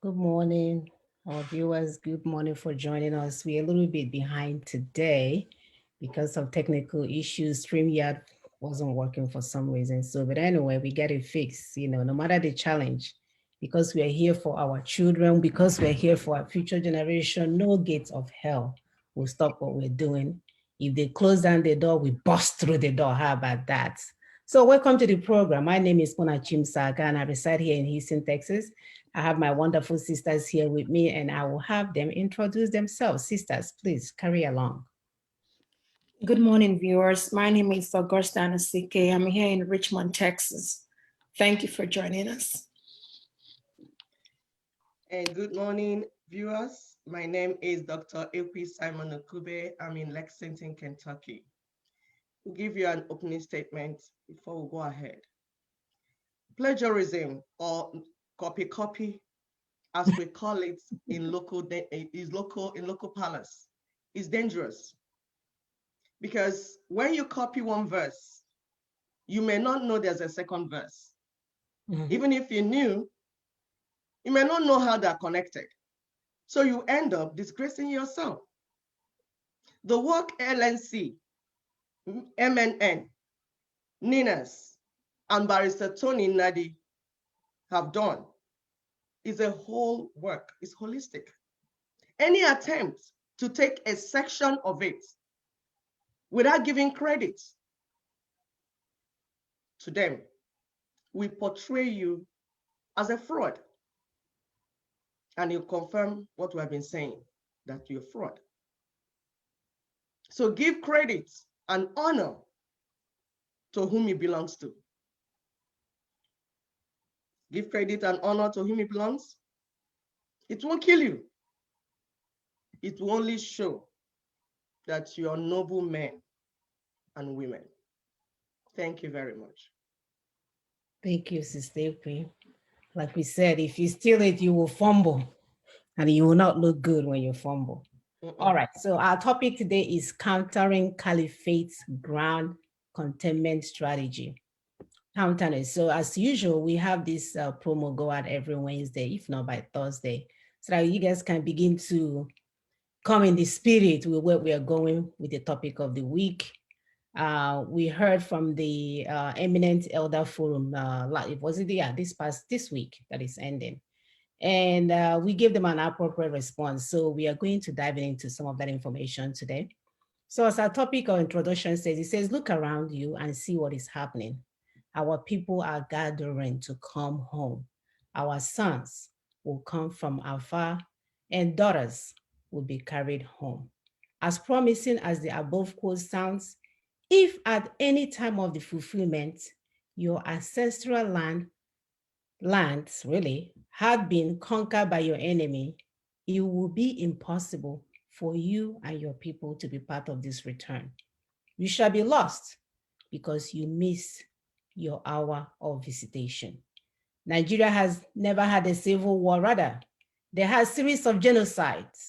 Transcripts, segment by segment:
Good morning, our viewers. Good morning for joining us. We're a little bit behind today because of technical issues. StreamYard wasn't working for some reason. So, but anyway, we get it fixed, no matter the challenge, because we are here for our children, because we're here for our future generation, no gates of hell will stop what we're doing. If they close down the door, we bust through the door. How about that? So welcome to the program. My name is Pona Chimsaga and I reside here in Houston, Texas. I have my wonderful sisters here with me and I will have them introduce themselves. Sisters, please carry along. Good morning, viewers. My name is Augusta Anasike. I'm here in Richmond, Texas. Thank you for joining us. And good morning, viewers. My name is Dr. Ekwi Simon Okube. I'm in Lexington, Kentucky. We'll give you an opening statement before we go ahead. Plagiarism, or copy, as we call it in local palace, is dangerous. Because when you copy one verse, you may not know there's a second verse. Even if you knew, you may not know how they're connected. So you end up disgracing yourself. The work LNC, MNN, Ninas, and Barrister Tony Nadi have done is a whole work, it's holistic. Any attempt to take a section of it without giving credit to them will portray you as a fraud. And you confirm what we have been saying, that you're fraud. So give credit and honor to whom it belongs to. Give credit and honor to whom it belongs. It won't kill you. It will only show that you are noble men and women. Thank you very much. Thank you, Sister Ekwe. Like we said, if you steal it, you will fumble and you will not look good when you fumble. All right, so our topic today is countering Caliphate's ground containment strategy. Countering it. So as usual, we have this promo go out every Wednesday, if not by Thursday, so that you guys can begin to come in the spirit with where we are going with the topic of the week. We heard from the Eminent Elder Forum, this week that is ending. And we gave them an appropriate response. So we are going to dive into some of that information today. So as our topic or introduction says, it says, look around you and see what is happening. Our people are gathering to come home. Our sons will come from afar and daughters will be carried home. As promising as the above quote sounds, if at any time of the fulfillment, your ancestral lands really had been conquered by your enemy, it will be impossible for you and your people to be part of this return. You shall be lost because you miss your hour of visitation. Nigeria has never had a civil war, rather. There has a series of genocides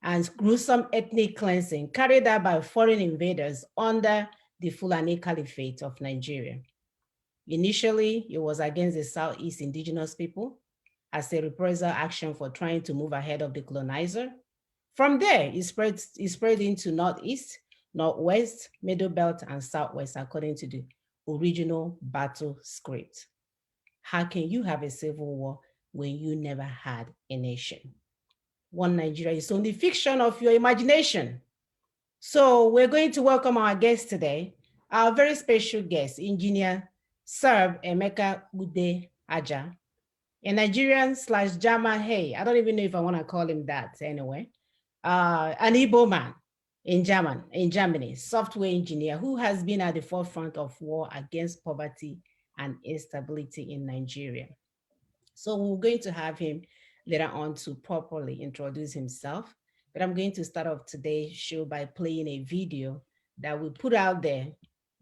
and gruesome ethnic cleansing carried out by foreign invaders under the Fulani Caliphate of Nigeria. Initially, it was against the Southeast indigenous people as a reprisal action for trying to move ahead of the colonizer. From there, it spread into Northeast, Northwest, Middle Belt, and Southwest, according to the original battle script. How can you have a civil war when you never had a nation? One Nigeria is only fiction of your imagination. So we're going to welcome our guest today, our very special guest, Engineer Serb Emeka Ude Aja, a Nigerian / German, hey, I don't even know if I want to call him that anyway, an Igbo man in Germany, software engineer who has been at the forefront of war against poverty and instability in Nigeria. So we're going to have him later on to properly introduce himself. But I'm going to start off today's show by playing a video that we put out there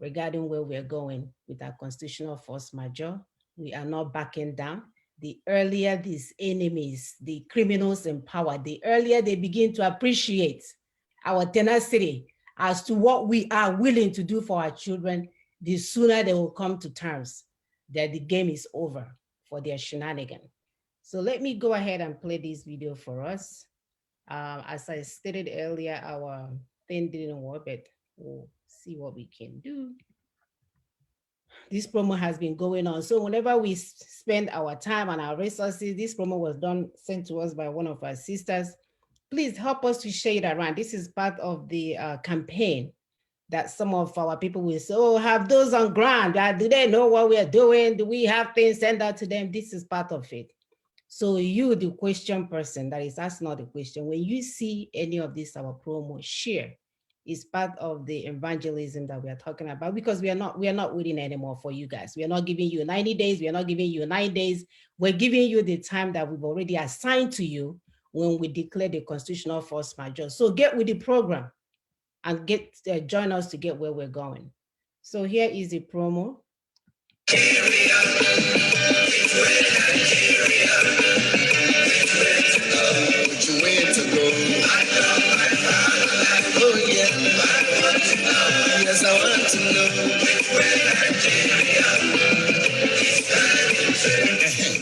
regarding where we're going with our constitutional force majeure. We are not backing down. The earlier these enemies, the criminals in power, the earlier they begin to appreciate our tenacity as to what we are willing to do for our children, the sooner they will come to terms that the game is over for their shenanigans. So let me go ahead and play this video for us. As I stated earlier, our thing didn't work, but we'll see what we can do. This promo has been going on. So whenever we spend our time and our resources, this promo was sent to us by one of our sisters. Please help us to share it around. This is part of the campaign that some of our people will say, oh, have those on ground. Do they know what we are doing? Do we have things sent out to them? This is part of it. So you, the question person that is asking all the question, when you see any of this, our promo, share. Is part of the evangelism that we are talking about, because we are not waiting anymore for you guys. We are not giving you 90 days. We are not giving you 9 days. We're giving you the time that we've already assigned to you when we declare the constitutional force majeure. So get with the program and join us to get where we're going. So here is the promo. Oh yeah, yes I want to know.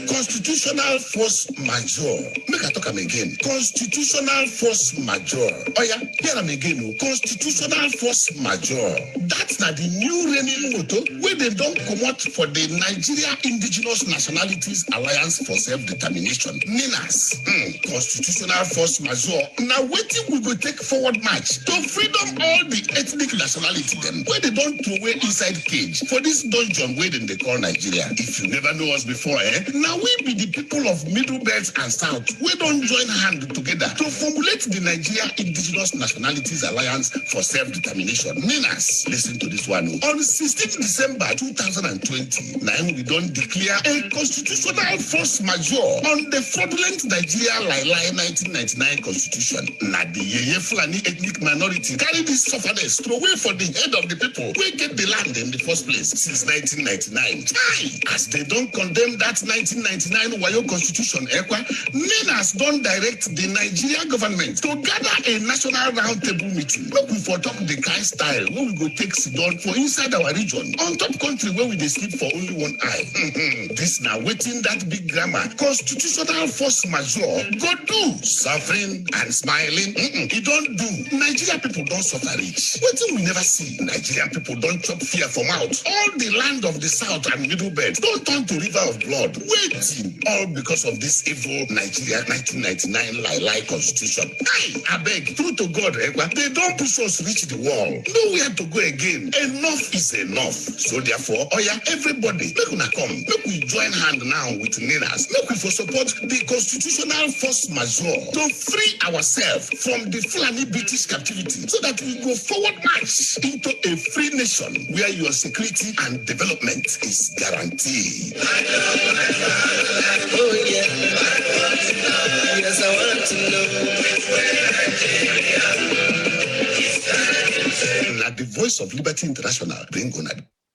Constitutional force majeure. Make I talk am again. Constitutional force majeure. Oh yeah, hear am again. Constitutional force majeure. That's not the new reigning motto where they don't come out for the Nigeria Indigenous Nationalities Alliance for Self-Determination. NINAS. Constitutional force majeure. Now waiting we go take forward march to freedom all the ethnic nationality them where they don't throw away inside cage for this dungeon where they call Nigeria. If you never know us before, now we be the people of Middle Belt and South. We don't join hand together to formulate the Nigeria Indigenous Nationalities Alliance for Self-Determination. NINAS, listen to this one. On 16th December 2020, now we don't declare a constitutional force majeure on the fraudulent Nigeria Lai 1999 constitution. Now the Yeye Fulani ethnic minority carry this sufferness throw away for the head of the people we get the land in the first place since 1999. As they don't condemn that 1999 Wayo Constitution, NINAS don't direct the Nigeria government to gather a national roundtable meeting. Look, we for talk the kind style where we go take Sidon for inside our region, on top country where we dey sleep for only one eye. This now waiting that big grammar. Constitutional force majeure go do suffering and smiling. It don't do. Nigeria people don't suffer rich. Waiting we never see. Nigerian people don't chop fear from out. All the land of the South and Middle Belt don't turn to river of blood. Waiting, all because of this evil Nigeria 1999 Lai constitution. I beg, true to God, they don't push us reach the wall. Nowhere to go again. Enough is enough. So therefore, everybody, make una come. Make we join hand now with NINAS. Make we for support the constitutional force majeure to free ourselves from the Fulani British captivity so that we go forward march into a free nation where your security and development is guaranteed. Oh yeah, yes I want to know. Like the Voice of Liberty International, bring on.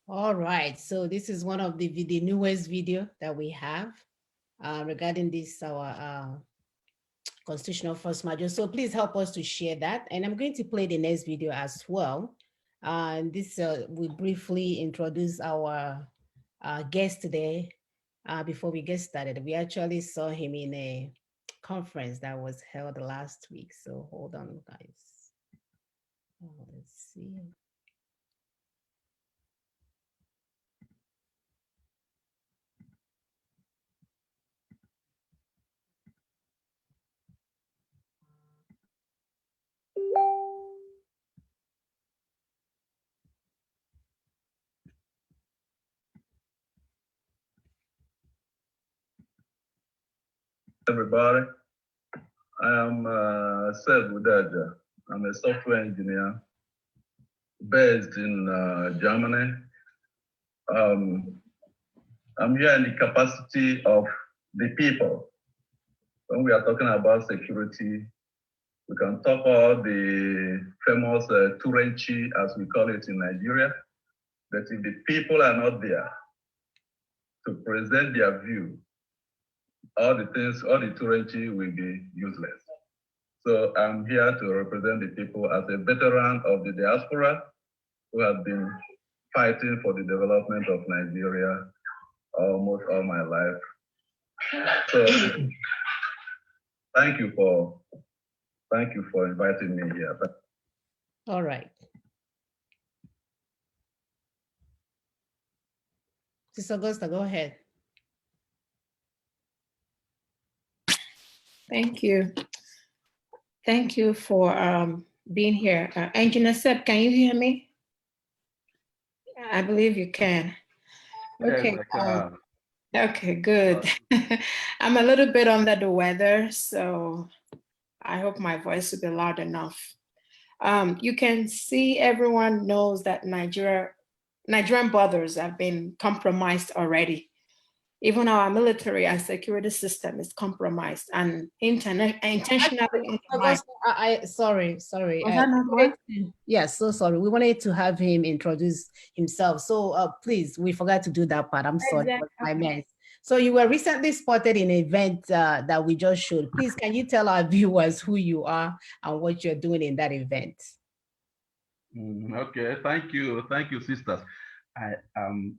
All right, so this is one of the newest video that we have regarding this our constitutional force majeure. So please help us to share that, and I'm going to play the next video as well. And this will briefly introduce our guest today. Before we get started, we actually saw him in a conference that was held last week. So hold on, guys. Let's see. Everybody, I am Seb Udaja. I'm a software engineer based in Germany. I'm here in the capacity of the people. When we are talking about security, we can talk about the famous Turenchi, as we call it in Nigeria. But if the people are not there to present their view, all the Turenchi will be useless. So I'm here to represent the people as a veteran of the diaspora who have been fighting for the development of Nigeria almost all my life. So thank you for inviting me here. All right. Sister Augusta, go ahead. Thank you. Thank you for being here. Engineer Seb, can you hear me? I believe you can. Okay. Yes, I can. Okay, good. I'm a little bit under the weather, so I hope my voice will be loud enough. You can see everyone knows that Nigerian borders have been compromised already. Even our military and security system is compromised and intentionally. Sorry. Was that not what? Yes, so sorry. We wanted to have him introduce himself. So please, we forgot to do that part. I'm sorry. Exactly. I meant. So you were recently spotted in an event that we just showed. Please, can you tell our viewers who you are and what you're doing in that event? Okay, thank you, sisters. I am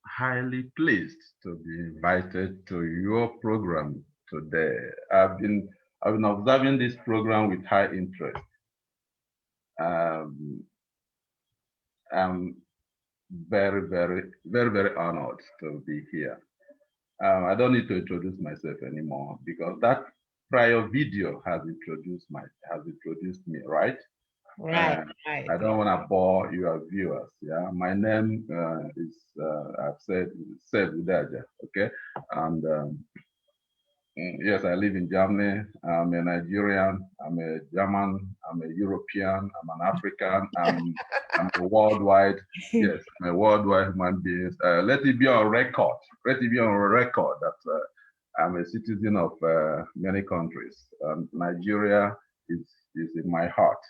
highly pleased to be invited to your program today. I've been observing this program with high interest. I'm very, very, very, very honored to be here. I don't need to introduce myself anymore because that prior video has introduced me, right? Right. I don't want to bore your viewers. Yeah, my name is I've said Seb Udaja. Okay, and yes, I live in Germany. I'm a Nigerian. I'm a German. I'm a European. I'm an African. I'm a worldwide. Yes, I'm a worldwide human being. Let it be on record. Let it be on record that I'm a citizen of many countries. Nigeria is in my heart.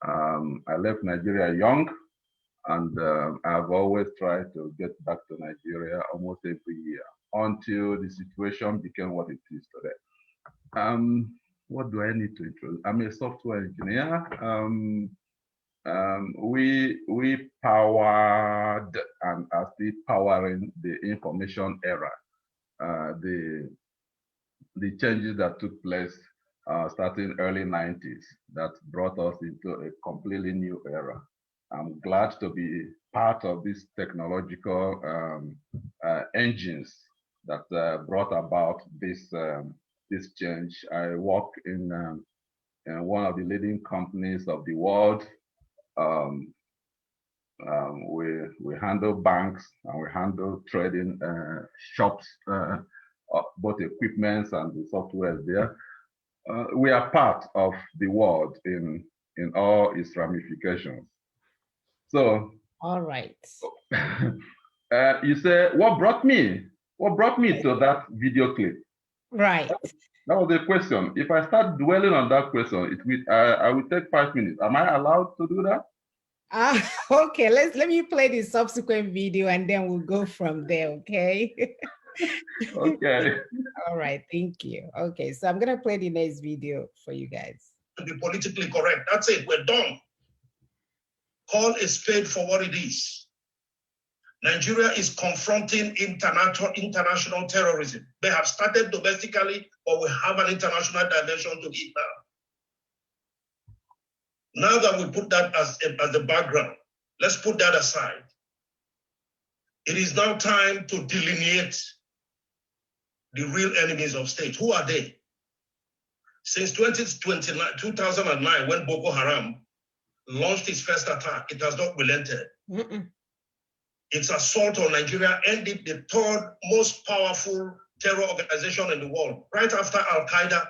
I left Nigeria young, and I've always tried to get back to Nigeria almost every year until the situation became what it is today. What do I need to introduce? I'm a software engineer. We powered and are still powering the information era. The changes that took place starting early 90s that brought us into a completely new era. I'm glad to be part of these technological engines that brought about this change. I work in one of the leading companies of the world. We handle banks and we handle trading shops, both equipments and the software there. We are part of the world in all its ramifications. So, all right. You say, what brought me to that video clip? Right. That was the question. If I start dwelling on that question, I will take 5 minutes. Am I allowed to do that? Okay, let me play the subsequent video and then we'll go from there, okay? Okay. All right, thank you. Okay, so I'm gonna play the next video for you guys. To be politically correct. That's it, we're done. Call a spade for what it is. Nigeria is confronting international terrorism. They have started domestically, but we have an international dimension to it now. Now that we put that as the background, let's put that aside. It is now time to delineate the real enemies of state. Who are they? Since 2009, when Boko Haram launched its first attack, it has not relented. Its assault on Nigeria ended the third most powerful terror organization in the world, right after Al-Qaeda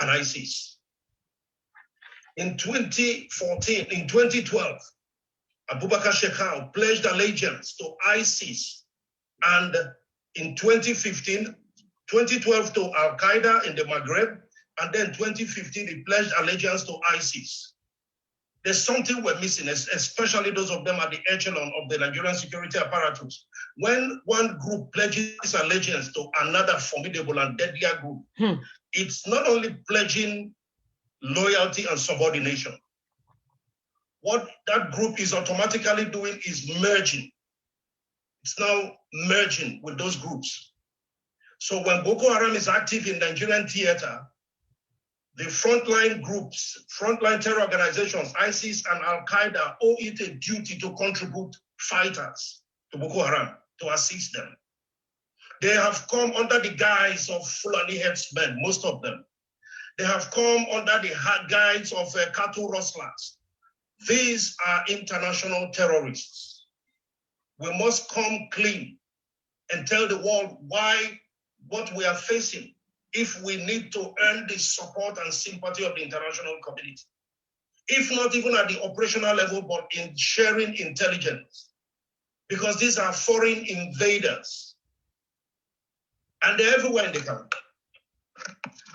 and ISIS. In 2012, Abubakar Shekau pledged allegiance to ISIS, and in 2012 to Al-Qaeda in the Maghreb, and then 2015, he pledged allegiance to ISIS. There's something we're missing, especially those of them at the echelon of the Nigerian security apparatus. When one group pledges allegiance to another formidable and deadlier group, it's not only pledging loyalty and subordination. What that group is automatically doing is merging. It's now merging with those groups. So when Boko Haram is active in Nigerian theater, the frontline groups, frontline terror organizations, ISIS and Al-Qaeda owe it a duty to contribute fighters to Boko Haram, to assist them. They have come under the guise of Fulani headsmen, most of them. They have come under the guise of cattle rustlers. These are international terrorists. We must come clean and tell the world why, what we are facing, if we need to earn the support and sympathy of the international community. If not even at the operational level, but in sharing intelligence. Because these are foreign invaders. And they're everywhere in the country.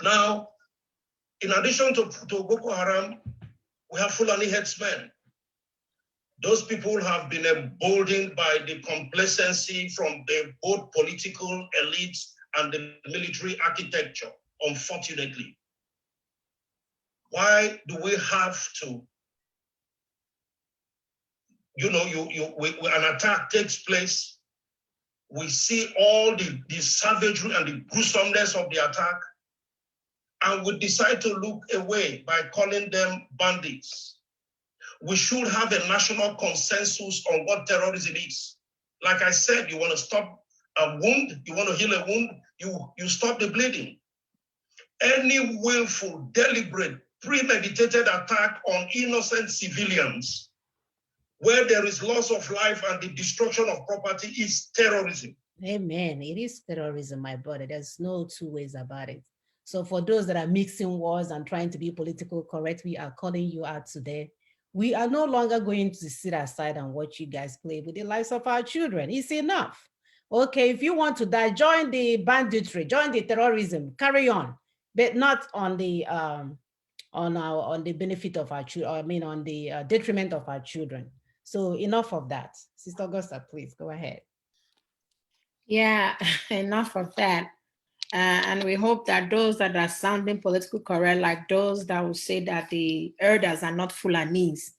Now, in addition to Boko Haram, we have Fulani headsmen. Those people have been emboldened by the complacency from the both political elites and the military architecture, unfortunately. Why do we have to, when an attack takes place, we see all the savagery and the gruesomeness of the attack, and we decide to look away by calling them bandits. We should have a national consensus on what terrorism is. Like I said, you want to stop a wound, you want to heal a wound, you stop the bleeding. Any willful, deliberate, premeditated attack on innocent civilians where there is loss of life and the destruction of property is terrorism. Amen. It is terrorism, my brother. There's no two ways about it. So for those that are mixing words and trying to be political correct, we are calling you out today. We are no longer going to sit aside and watch you guys play with the lives of our children. It's enough. Okay, if you want to die, join the banditry, join the terrorism, carry on, but not on the on the benefit of our children. I mean, on the detriment of our children. So enough of that. Sister Augusta, please go ahead. Yeah, enough of that. And we hope that those that are sounding politically correct, like those that will say that the elders are not Fulanese.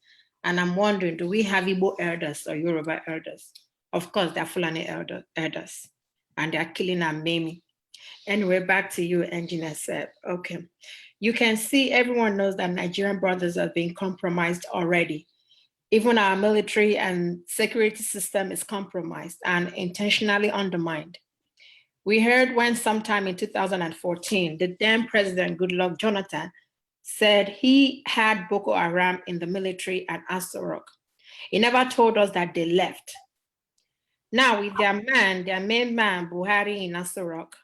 And I'm wondering, do we have Igbo elders or Yoruba elders? Of course, they're Fulani elders, and they're killing and maiming. Anyway, back to you, Engineer Seb. Okay. You can see everyone knows that Nigerian brothers are being compromised already. Even our military and security system is compromised and intentionally undermined. We heard when sometime in 2014, the then President Goodluck Jonathan said he had Boko Haram in the military at Aso Rock. He never told us that they left. Now with their main man, Buhari in Aso Rock,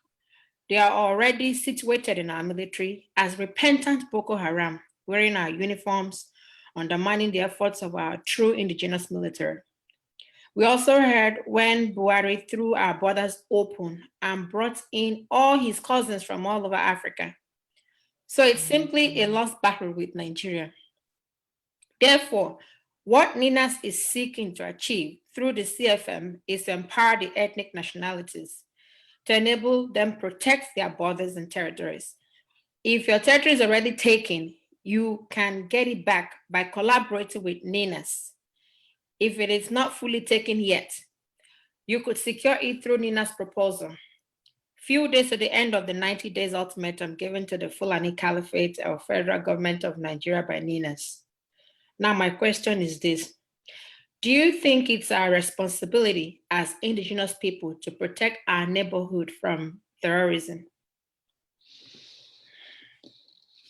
they are already situated in our military as repentant Boko Haram, wearing our uniforms, undermining the efforts of our true indigenous military. We also heard when Buhari threw our borders open and brought in all his cousins from all over Africa. So it's simply a lost battle with Nigeria. Therefore, what NINAS is seeking to achieve through the CFM is to empower the ethnic nationalities to enable them protect their borders and territories. If your territory is already taken, you can get it back by collaborating with NINAS. If it is not fully taken yet, you could secure it through NINA's proposal. Few days to the end of the 90 days ultimatum given to the Fulani Caliphate or federal government of Nigeria by NINAS. Now my question is this: do you think it's our responsibility as indigenous people to protect our neighborhood from terrorism?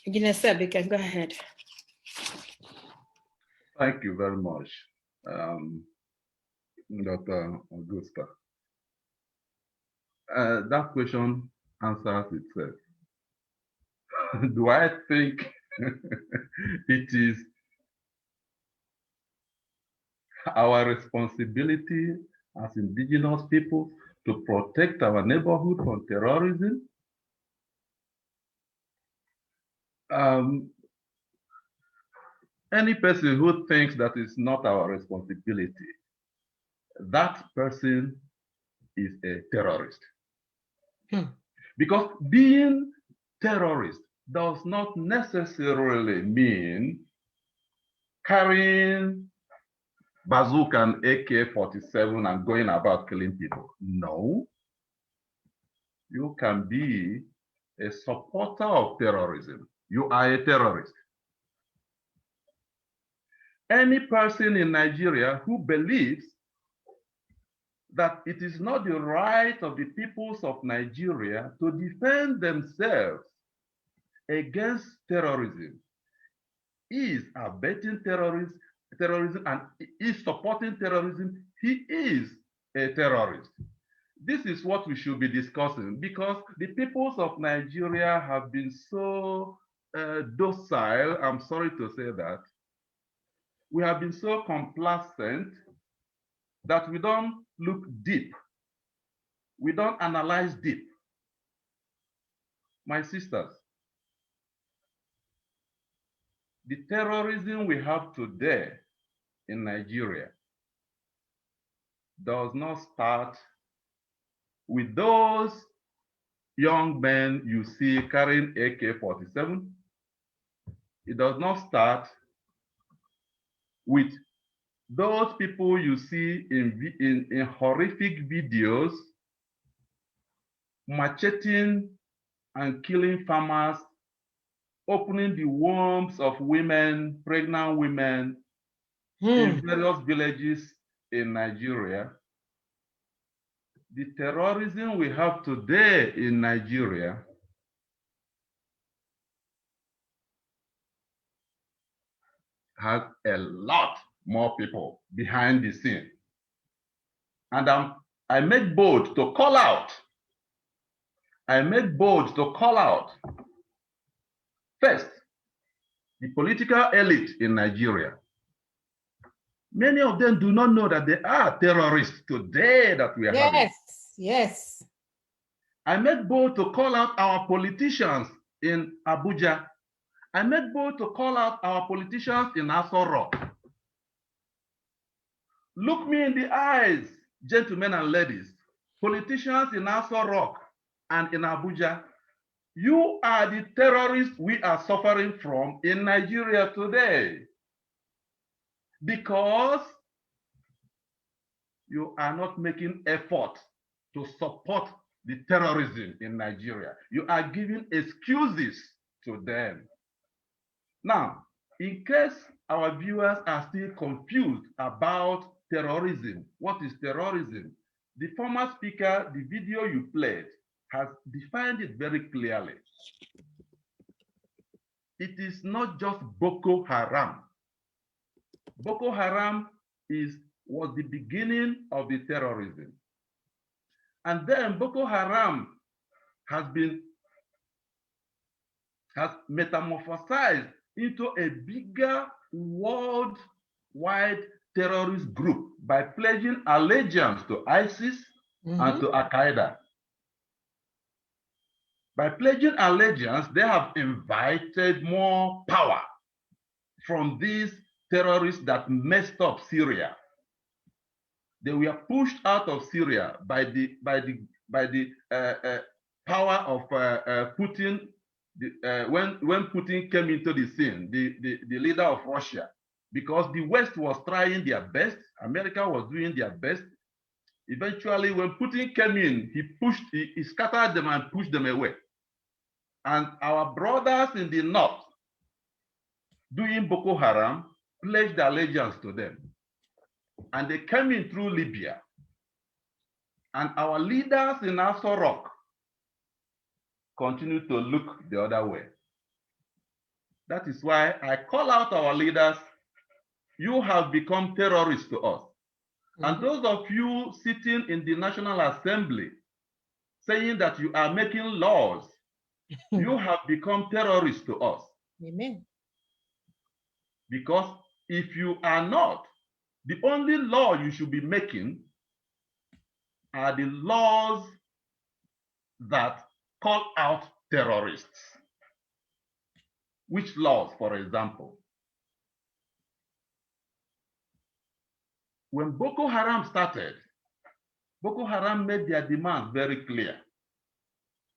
Engineer Seb, you can go ahead. Thank you very much, Dr. Augusta. That question answers itself. Do I think it is our responsibility as indigenous people to protect our neighborhood from terrorism? Any person who thinks that is not our responsibility, that person is a terrorist. Because being terrorist does not necessarily mean carrying bazooka and AK-47 and going about killing people. No. you can be a supporter of terrorism. You are a terrorist. Any person in Nigeria who believes that it is not the right of the peoples of Nigeria to defend themselves against terrorism is abetting terrorism and is supporting terrorism. He is a terrorist. This is what we should be discussing, because the peoples of Nigeria have been so docile, I'm sorry to say that. We have been so complacent that we don't look deep. We don't analyze deep. My sisters, the terrorism we have today in Nigeria does not start with those young men you see carrying AK-47. It does not start with those people you see in horrific videos macheting and killing farmers, opening the wombs of women, pregnant women, in various villages in Nigeria. The terrorism we have today in Nigeria has a lot more people behind the scene. And I make bold to call out. I make bold to call out. First, the political elite in Nigeria. Many of them do not know that they are terrorists today that we are having. Yes. I make bold to call out our politicians in Abuja. I make bold to call out our politicians in Aso Rock. Look me in the eyes, gentlemen and ladies, politicians in Aso Rock and in Abuja. You are the terrorists we are suffering from in Nigeria today, because you are not making effort to support the terrorism in Nigeria. You are giving excuses to them. Now, in case our viewers are still confused about terrorism, what is terrorism? The former speaker, the video you played, has defined it very clearly. It is not just Boko Haram. Boko Haram was the beginning of the terrorism. And then Boko Haram has metamorphosized into a bigger worldwide terrorist group by pledging allegiance to ISIS and to Al-Qaeda. By pledging allegiance, they have invited more power from these terrorists that messed up Syria. They were pushed out of Syria by the power of Putin. When Putin came into the scene, the leader of Russia, because the West was trying their best, America was doing their best. Eventually, when Putin came in, he scattered them and pushed them away. And our brothers in the north, doing Boko Haram, pledged allegiance to them. And they came in through Libya. And our leaders in Aso Rock continue to look the other way. That is why I call out our leaders. You have become terrorists to us. And those of you sitting in the National Assembly saying that you are making laws, you have become terrorists to us. Amen. Because if you are not, the only law you should be making are the laws that call out terrorists. Which laws, for example? When Boko Haram started, Boko Haram made their demands very clear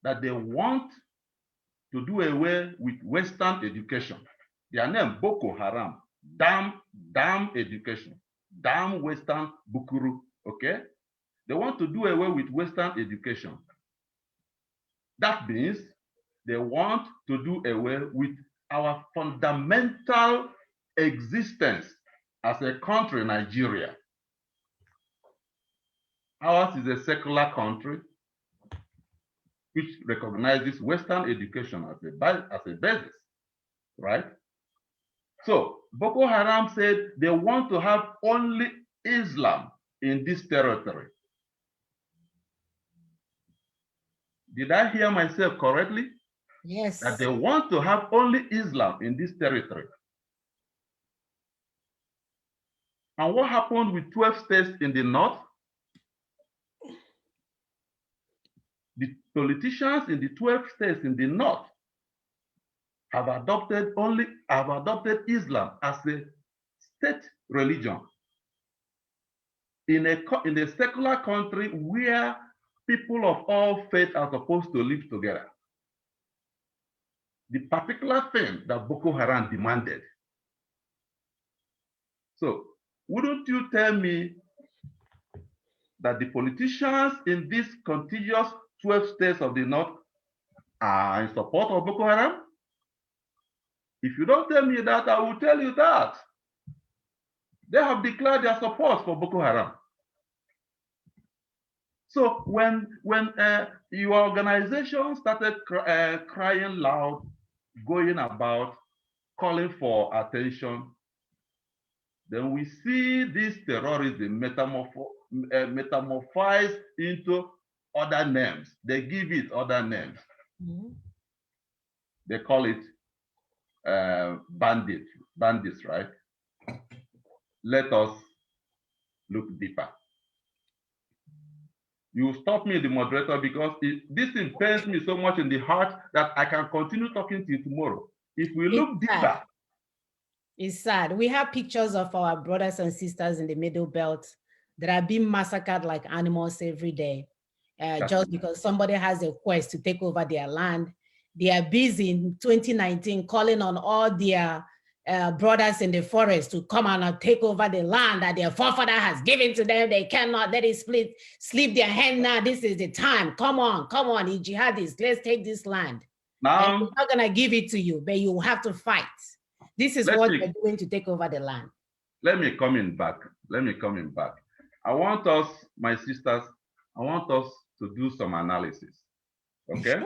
that they want to do away with Western education. Their name, Boko Haram, damn education, damn Western Bukuru, okay? They want to do away with Western education. That means they want to do away with our fundamental existence as a country, Nigeria. Ours is a secular country which recognizes Western education as a basis, right? So Boko Haram said they want to have only Islam in this territory. Did I hear myself correctly? Yes. That they want to have only Islam in this territory. And what happened with 12 states in the north? The politicians in the 12 states in the north have adopted Islam as a state religion in a secular country where people of all faiths are supposed to live together. The particular thing that Boko Haram demanded. So wouldn't you tell me that the politicians in these contiguous 12 states of the north are in support of Boko Haram? If you don't tell me that, I will tell you that. They have declared their support for Boko Haram. So when your organization started crying loud, going about, calling for attention, then we see this terrorism metamorphized into other names. They give it other names. Mm-hmm. They call it bandits, right? Let us look deeper. You stop me, the moderator, because this thing pains me so much in the heart that I can continue talking to you tomorrow. If we look deeper. It's sad. We have pictures of our brothers and sisters in the Middle Belt that are being massacred like animals every day, just because somebody has a quest to take over their land. They are busy in 2019 calling on all their brothers in the forest to come and take over the land that their forefather has given to them. They cannot let it sleep their hand now. This is the time. Come on, you jihadis, let's take this land. Now, and we're not gonna give it to you, but you have to fight. This is what they're doing to take over the land. Let me come in back. I want us, my sisters, to do some analysis, okay?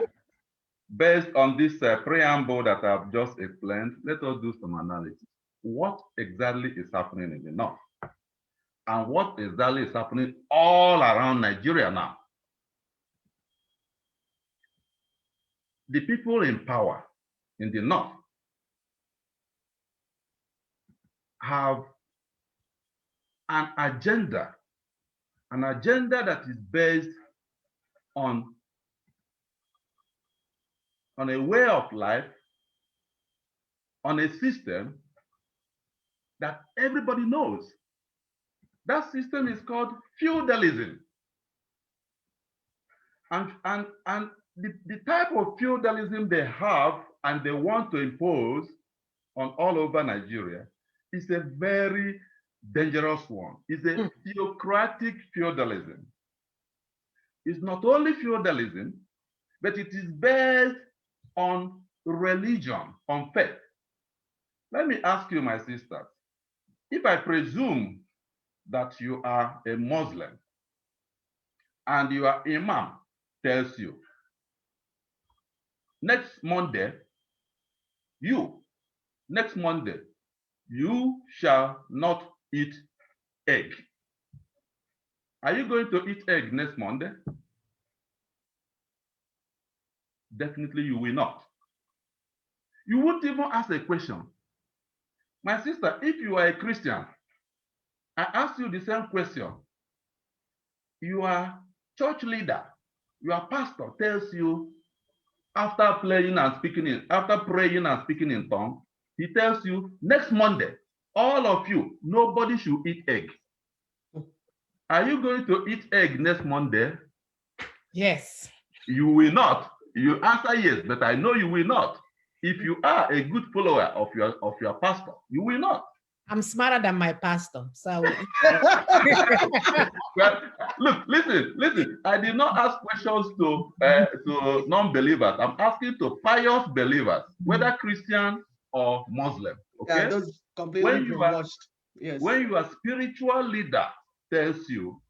Based on this preamble that I've just explained, let us do some analysis. What exactly is happening in the north? And what exactly is happening all around Nigeria now? The people in power in the north have an agenda that is based on a way of life, on a system that everybody knows. That system is called feudalism. And the type of feudalism they have and they want to impose on all over Nigeria is a very dangerous one. It's a theocratic feudalism. It's not only feudalism, but it is based on religion, on faith. Let me ask you, my sisters, if I presume that you are a Muslim and your imam tells you, next Monday, you shall not eat egg. Are you going to eat egg next Monday? Definitely you will not. You won't even ask a question. My sister, if you are a Christian, I ask you the same question. Your church leader, your pastor tells you after praying and speaking in tongues, he tells you next Monday, all of you, nobody should eat egg. Are you going to eat egg next Monday? Yes. You will not. You answer yes, but I know you will not. If you are a good follower of your pastor, you will not. I'm smarter than my pastor. So Well, look, listen. I did not ask questions to non-believers. I'm asking to pious believers, whether Christian or Muslim. Okay. Yeah, those completely brainwashed. Yes. When your spiritual leader tells you,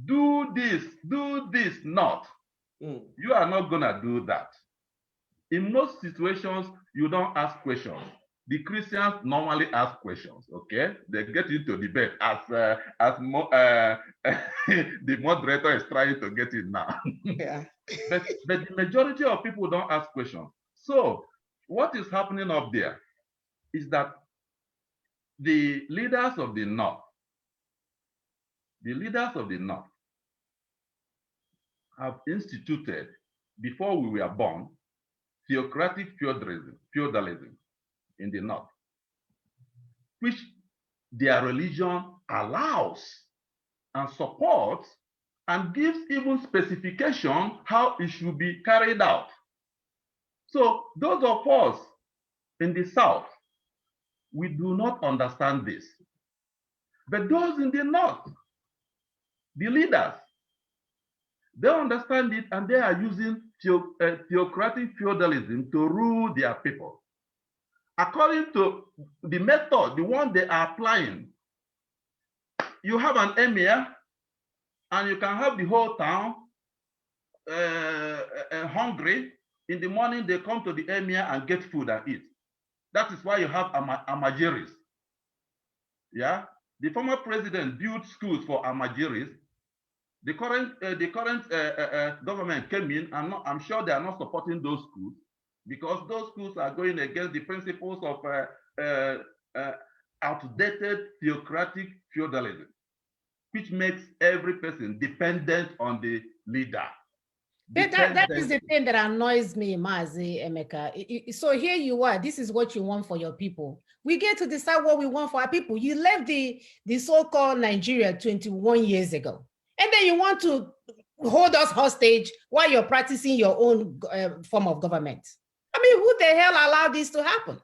do this, not, you are not gonna do that. In most situations, you don't ask questions. The Christians normally ask questions, okay? They get into debate as the moderator is trying to get in now. Yeah. but the majority of people don't ask questions. So what is happening up there is that the leaders of the North have instituted, before we were born, theocratic feudalism in the North, which their religion allows and supports and gives even specification how it should be carried out. So those of us in the South, we do not understand this. But those in the North, the leaders, they understand it, and they are using theocratic feudalism to rule their people. According to the method, the one they are applying, you have an emir, and you can have the whole town hungry. In the morning, they come to the emir and get food and eat. That is why you have amajiris. Yeah, the former president built schools for amajiris. The current government came in, and I'm sure they are not supporting those schools, because those schools are going against the principles of outdated theocratic feudalism, which makes every person dependent on the leader. that is the thing that annoys me, Mazi Emeka. So here you are, this is what you want for your people. We get to decide what we want for our people. You left the so-called Nigeria 21 years ago, and then you want to hold us hostage while you're practicing your own form of government. I mean, who the hell allowed this to happen?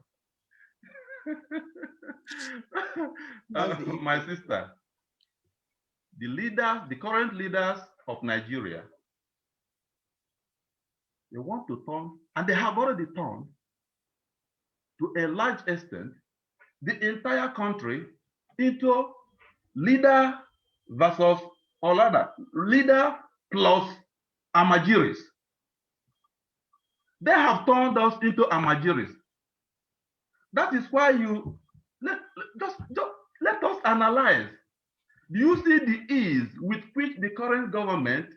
My sister, the current leaders of Nigeria, they want to turn, and they have already turned, to a large extent, the entire country into leader versus, or rather, leader plus amajiris. They have turned us into amajiris. That is why you just let us analyze. Do you see the ease with which the current government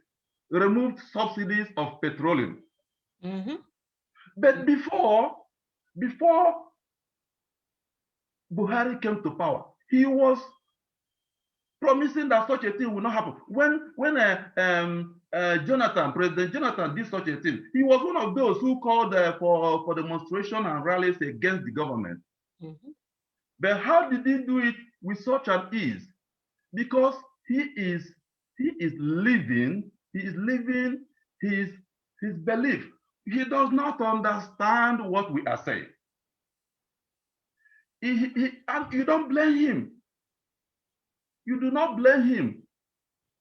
removed subsidies of petroleum? Mm-hmm. But before Buhari came to power, he was promising that such a thing will not happen. When President Jonathan did such a thing, he was one of those who called for demonstration and rallies against the government. Mm-hmm. But how did he do it with such an ease? Because he is living his belief. He does not understand what we are saying. And you don't blame him. You do not blame him.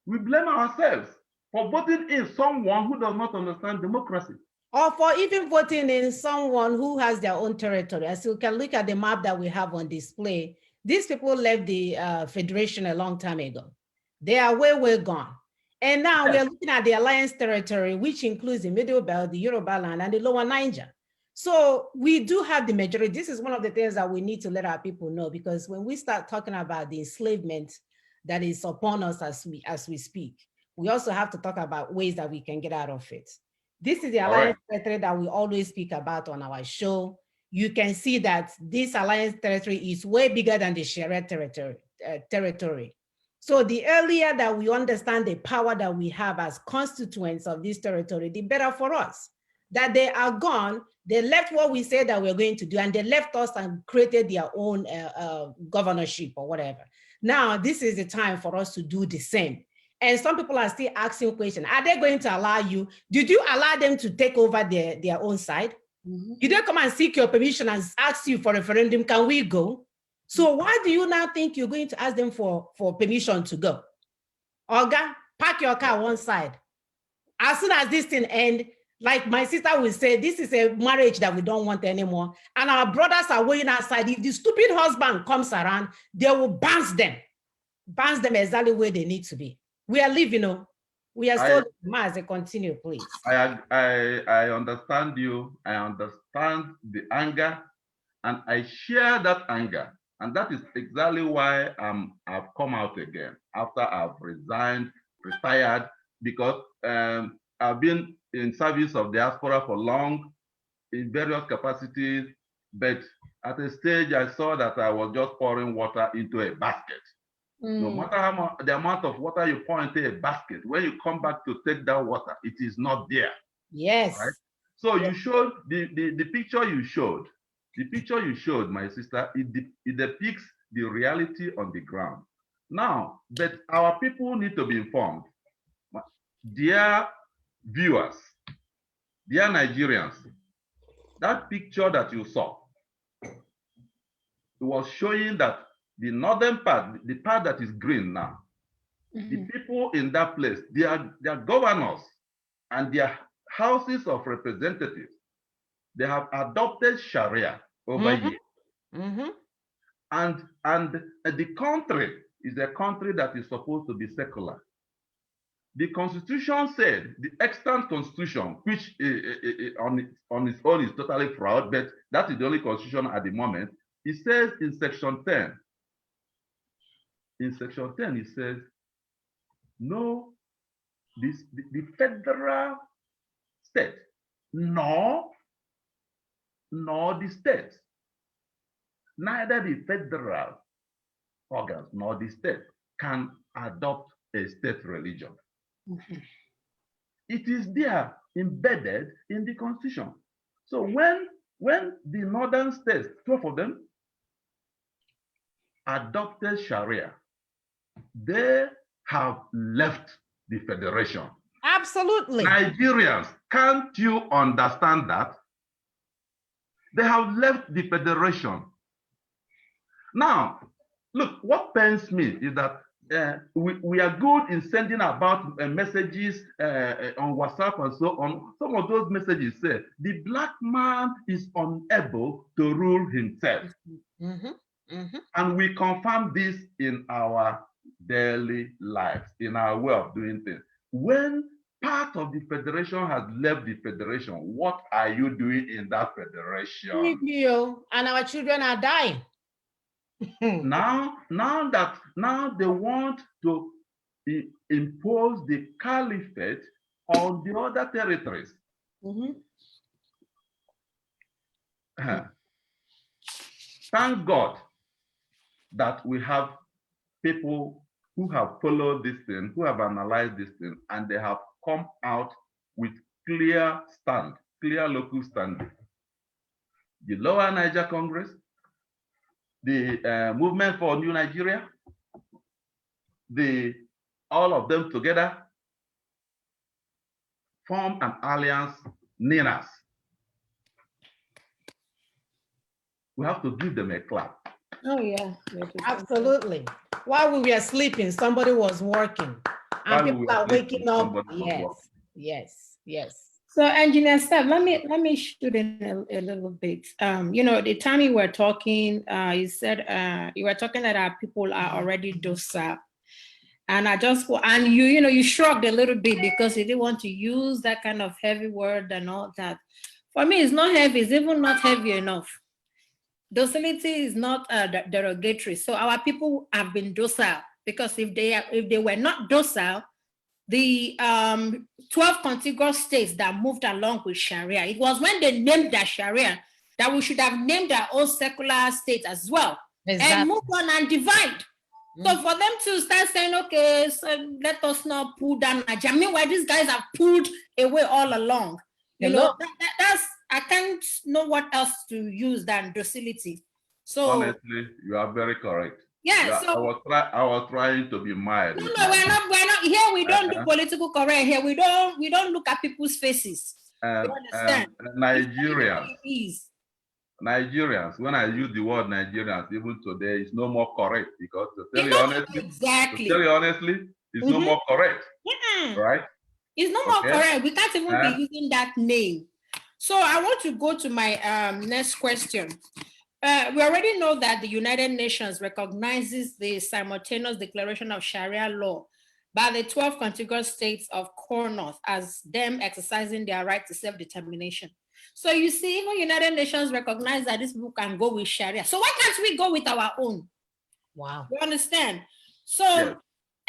We blame ourselves for voting in someone who does not understand democracy. Or for even voting in someone who has their own territory. As you can look at the map that we have on display, these people left the Federation a long time ago. They are way gone. And now we are looking at the Alliance territory, which includes the Middle Belt, the Yoruba land, and the Lower Niger. So we do have the majority. This is one of the things that we need to let our people know, because when we start talking about the enslavement that is upon us as we speak, we also have to talk about ways that we can get out of it. This is the Alliance territory that we always speak about on our show. You can see that this Alliance territory is way bigger than the Sharia territory. So the earlier that we understand the power that we have as constituents of this territory, the better for us. That they are gone, they left what we said that we're going to do, and they left us and created their own governorship or whatever. Now, this is the time for us to do the same. And some people are still asking questions. Are they going to allow you? Did you allow them to take over their own side? Mm-hmm. Did they come and seek your permission and ask you for a referendum? Can we go? So why do you now think you're going to ask them for permission to go? Oga, park your car one side. As soon as this thing ends, like my sister will say, this is a marriage that we don't want anymore. And our brothers are waiting outside. If the stupid husband comes around, they will bounce them exactly where they need to be. We are living, we are still, as a continue, please. I understand you. I understand the anger, and I share that anger. And that is exactly why I've come out again after I've retired, because I've been in service of diaspora for long in various capacities, but at a stage I saw that I was just pouring water into a basket. No matter how much the amount of water you pour into a basket, when you come back to take that water, it is not there. Yes. Right? So you showed the picture you showed. The picture you showed, my sister, it depicts the reality on the ground. Now, but our people need to be informed. Dear viewers, dear Nigerians, that picture that you saw, it was showing that the northern part, the part that is green now, the people in that place, their governors and their houses of representatives, they have adopted Sharia over years. And the country is a country that is supposed to be secular. The constitution said, the extant constitution, which on its own is totally fraud, but that is the only constitution at the moment. It says in section 10, it says, no, the federal state, nor the states, neither the federal organs nor the state can adopt a state religion. It is there embedded in the constitution. So when the northern states, 12 of them, adopted Sharia, they have left the federation. Absolutely. Nigerians, can't you understand that? They have left the federation. Now, look, what pains me is that we are good in sending about messages on WhatsApp and so on. Some of those messages say, the black man is unable to rule himself. And we confirm this in our daily lives, in our way of doing things. When part of the federation has left the federation, what are you doing in that federation? And our children are dying. Now they want to impose the caliphate on the other territories. Thank God that we have people who have followed this thing, who have analyzed this thing, and they have come out with clear local standing. The Lower Niger Congress, the Movement for New Nigeria, all of them together form an alliance, NINAS. We have to give them a clap. Oh yeah, absolutely. While we were sleeping, somebody was working, and people are waking up. Yes. So, Engineer Steph, let me shoot in a little bit. The time you were talking, you said you were talking that our people are already docile, and you shrugged a little bit because you didn't want to use that kind of heavy word and all that. For me, it's not heavy. It's even not heavy enough. Docility is not derogatory. So our people have been docile, because if they were not docile, the 12 contiguous states that moved along with Sharia, it was when they named that Sharia that we should have named our own secular state as well. Exactly. And move on and divide. So for them to start saying, okay, so let us not pull down Nigeria. Meanwhile, these guys have pulled away all along. That's, I can't know what else to use than docility. So honestly, you are very correct. Yeah, I was trying to be mild. No, we're not here. We don't do political correct here. We don't look at people's faces. You understand? Nigerians, when I use the word Nigerians, even today, it's no more correct because to tell It's you not honestly, exactly. to tell you honestly, it's no more correct, right? It's no more Okay. correct. We can't even be using that name. So I want to go to my next question. We already know that the United Nations recognizes the simultaneous declaration of Sharia law by the 12 contiguous states of Core North as them exercising their right to self-determination. So you see, even United Nations recognize that these people can go with Sharia. So why can't we go with our own? Wow. You understand? So, Yes.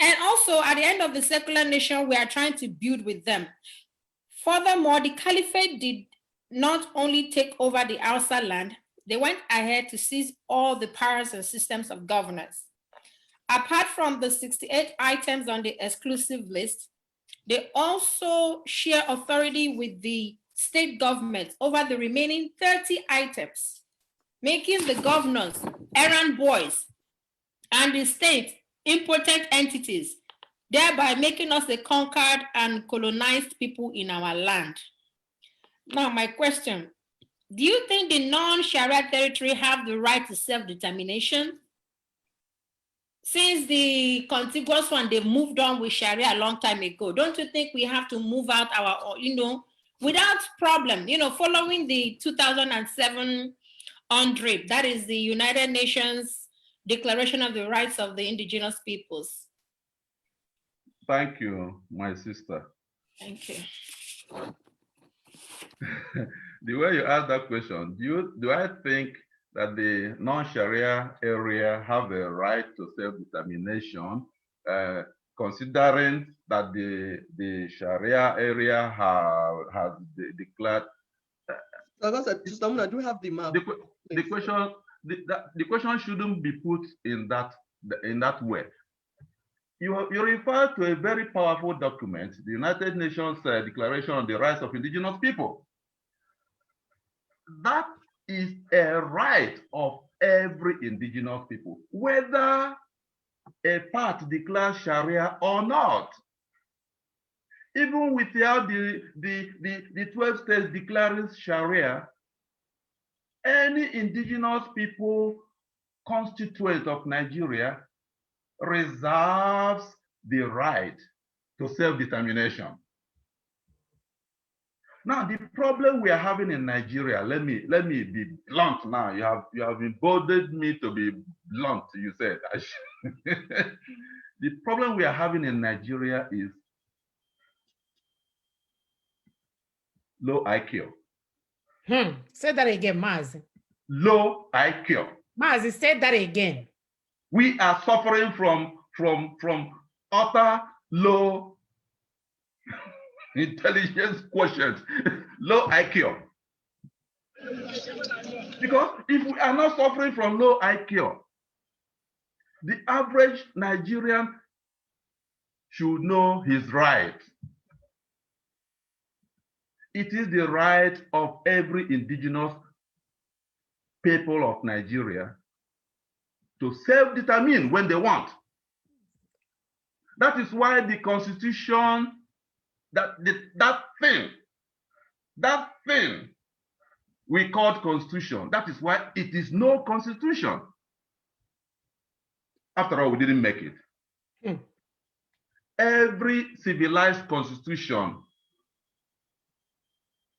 and also at the end of the secular nation, we are trying to build with them. Furthermore, the Caliphate did not only take over the outside land, they went ahead to seize all the powers and systems of governance. Apart from the 68 items on the exclusive list, they also share authority with the state government over the remaining 30 items, making the governors errand boys and the state impotent entities, thereby making us the conquered and colonized people in our land. Now, my question, do you think the non-Sharia territory have the right to self-determination? Since the contiguous one, they moved on with Sharia a long time ago. Don't you think we have to move out our, without problem, following the 2007 UNDRIP, that is the United Nations Declaration of the Rights of the Indigenous Peoples? Thank you, my sister. Thank you. The way you ask that question, do I think that the non-Sharia area have a right to self-determination, considering that the Sharia area has declared? Like I said, Sister Muna, do we have the map? The question shouldn't be put in that way. You refer to a very powerful document, the United Nations Declaration on the Rights of Indigenous People. That is a right of every indigenous people, whether a part declares Sharia or not. Even without the 12 states declaring Sharia, any indigenous people constituent of Nigeria reserves the right to self-determination. Now, the problem we are having in Nigeria, let me be blunt now. You have emboldened me to be blunt, you said. The problem we are having in Nigeria is low IQ. Say that again, Maz. Low IQ. Maz, say that again. We are suffering from utter low intelligence quotient, low IQ. Because if we are not suffering from low IQ, the average Nigerian should know his right. It is the right of every indigenous people of Nigeria to self-determine when they want. That is why the Constitution, that thing we called Constitution, that is why it is no Constitution. After all, we didn't make it. Every civilized constitution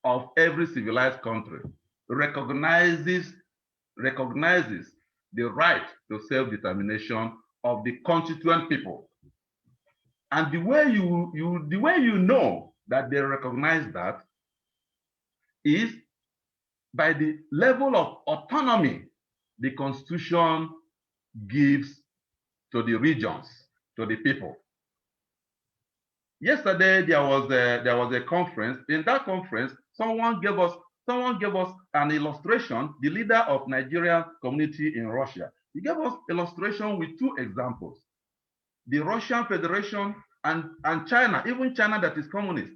of every civilized country recognizes the right to self-determination of the constituent people. And the way you know that they recognize that is by the level of autonomy the Constitution gives to the regions, to the people. Yesterday there was a conference. In that conference, someone gave us an illustration. The leader of Nigerian community in Russia, he gave us illustration with two examples: the Russian Federation and China, even China that is communist.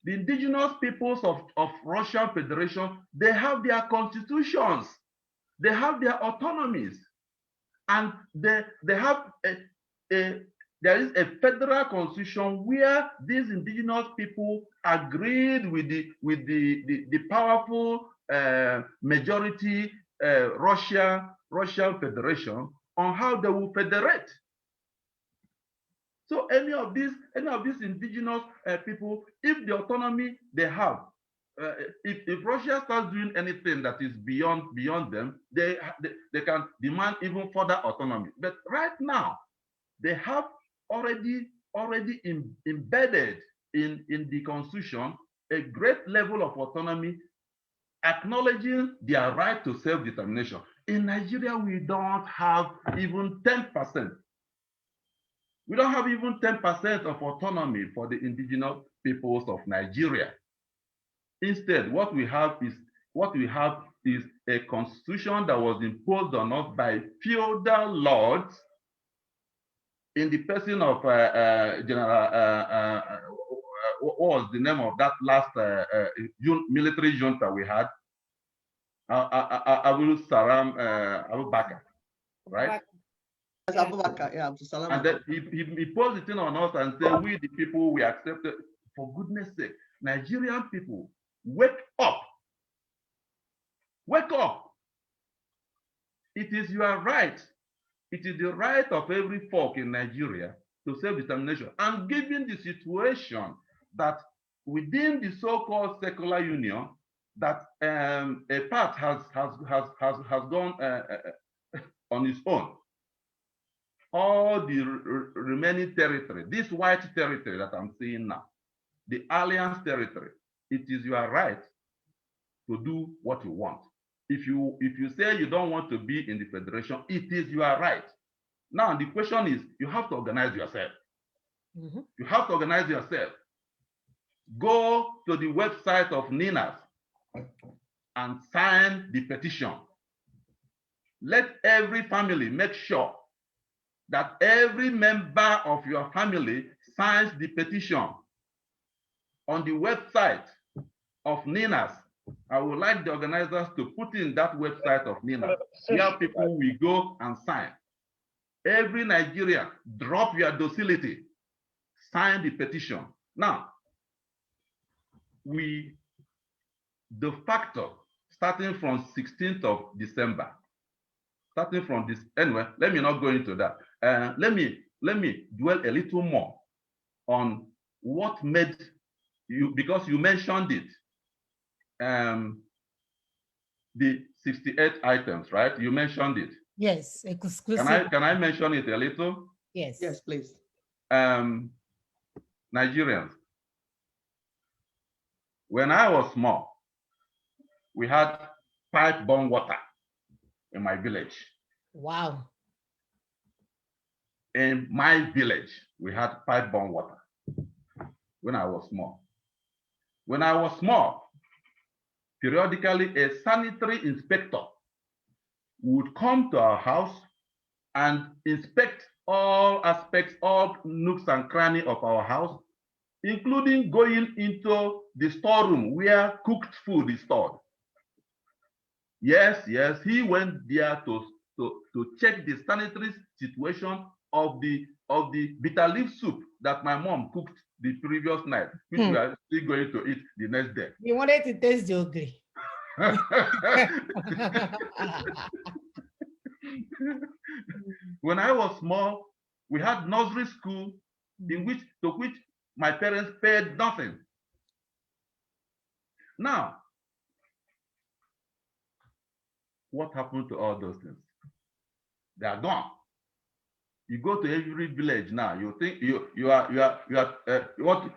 The indigenous peoples of Russian Federation, they have their constitutions, they have their autonomies, and they have there is a federal constitution where these indigenous people agreed with the powerful majority Russian Federation on how they will federate. So any of these indigenous people, if the autonomy they have, if Russia starts doing anything that is beyond them, they can demand even further autonomy. But right now, they have already embedded in the constitution a great level of autonomy, acknowledging their right to self-determination. In Nigeria, we don't have even 10%. We don't have even 10% of autonomy for the indigenous peoples of Nigeria. Instead, what we have is a constitution that was imposed on us by feudal lords in the person of General, what was the name of that last military junta we had? Abu Bakr, right? Yeah. And then he posed the thing on us and said, we the people, we accept it. For goodness sake, Nigerian people, wake up. Wake up. It is your right. It is the right of every folk in Nigeria to self-determination. And given the situation that within the so-called secular union, that a part has gone on its own, all the remaining territory, this white territory that I'm seeing now, the alliance territory, it is your right to do what you want. If you say you don't want to be in the federation, it is your right. Now the question is, you have to organize yourself. Mm-hmm. You have to organize yourself. Go to the website of NINAS and sign the petition. Let every family make sure that every member of your family signs the petition on the website of NINAS. I would like the organizers to put in that website of NINAS where people will go and sign. Every Nigerian, drop your docility, sign the petition. Now, we de facto, starting from 16th of December, starting from this, anyway, let me not go into that. Let me dwell a little more on what made you, because you mentioned it, the 68 items, right? You mentioned it. Yes, exclusive. Can I mention it a little? Yes. Yes, please. Nigerians, when I was small, we had pipe-borne water in my village. Wow. In my village, we had pipe-borne water when I was small. When I was small, periodically a sanitary inspector would come to our house and inspect all aspects, all nooks and crannies of our house, including going into the storeroom where cooked food is stored. Yes, he went there to check the sanitary situation of the bitter leaf soup that my mom cooked the previous night, which we are still going to eat the next day. You wanted to taste the ogre. When I was small, we had nursery school to which my parents paid nothing. Now, what happened to all those things? They are gone. You go to every village now, you think you are what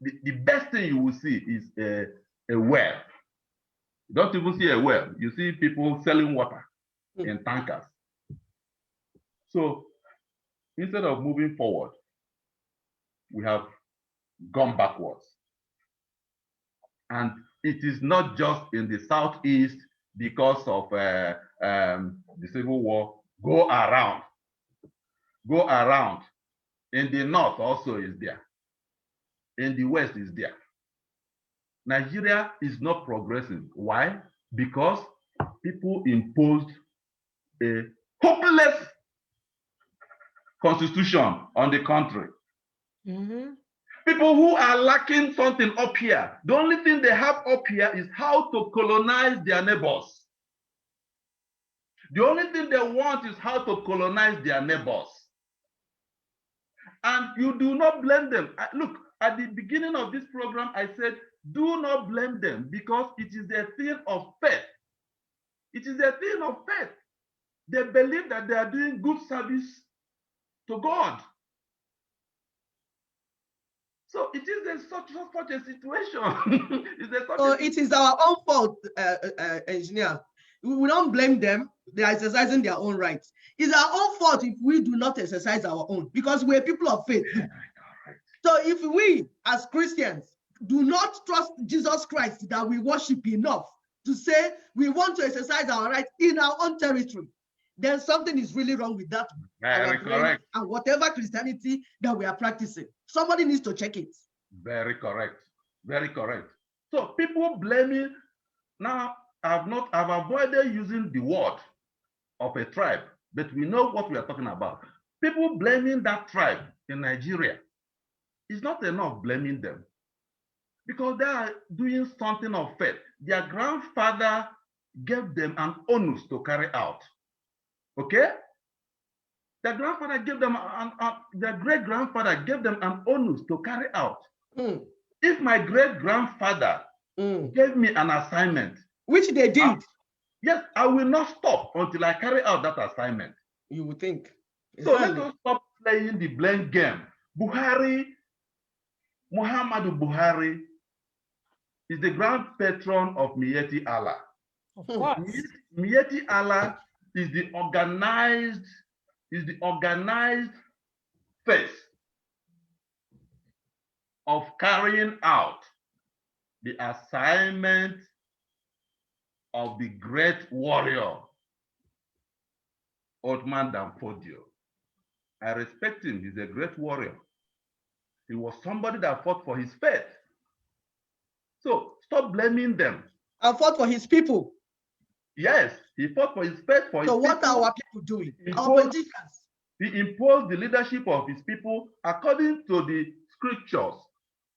the best thing you will see is a well. You don't even see a well. You see people selling water in tankers. So instead of moving forward, we have gone backwards. And it is not just in the southeast because of the civil war. Go around. In the north also is there. In the west is there. Nigeria is not progressing. Why? Because people imposed a hopeless constitution on the country. Mm-hmm. People who are lacking something up here, the only thing they have up here is how to colonize their neighbors. The only thing they want is how to colonize their neighbors. And you do not blame them. Look, at the beginning of this program, I said, do not blame them because it is a thing of faith. It is a thing of faith. They believe that they are doing good service to God. So it is such a situation. It is our own fault, engineer. We don't blame them. They are exercising their own rights. It's our own fault if we do not exercise our own because we're people of faith. So if we as Christians do not trust Jesus Christ that we worship enough to say we want to exercise our rights in our own territory, then something is really wrong with that. Very correct. And whatever Christianity that we are practicing, somebody needs to check it. Very correct. Very correct. So people blaming, now I've avoided using the word of a tribe, but we know what we are talking about. People blaming that tribe in Nigeria. It's not enough blaming them because they are doing something of faith. Their grandfather gave them an onus to carry out. Okay? Their grandfather gave them, their great grandfather gave them an onus to carry out. If my great grandfather gave me an assignment, which they did, yes, I will not stop until I carry out that assignment. You would think. So let us stop playing the blame game. Muhammadu Buhari is the grand patron of Miyetti Allah. Of course. Miyetti Allah is the organized face of carrying out the assignment of the great warrior, Othman Danfodio. I respect him, he's a great warrior. He was somebody that fought for his faith. So stop blaming them. And fought for his people. Yes, he fought for his faith. So what are our people doing? Our politicians. He imposed the leadership of his people according to the scriptures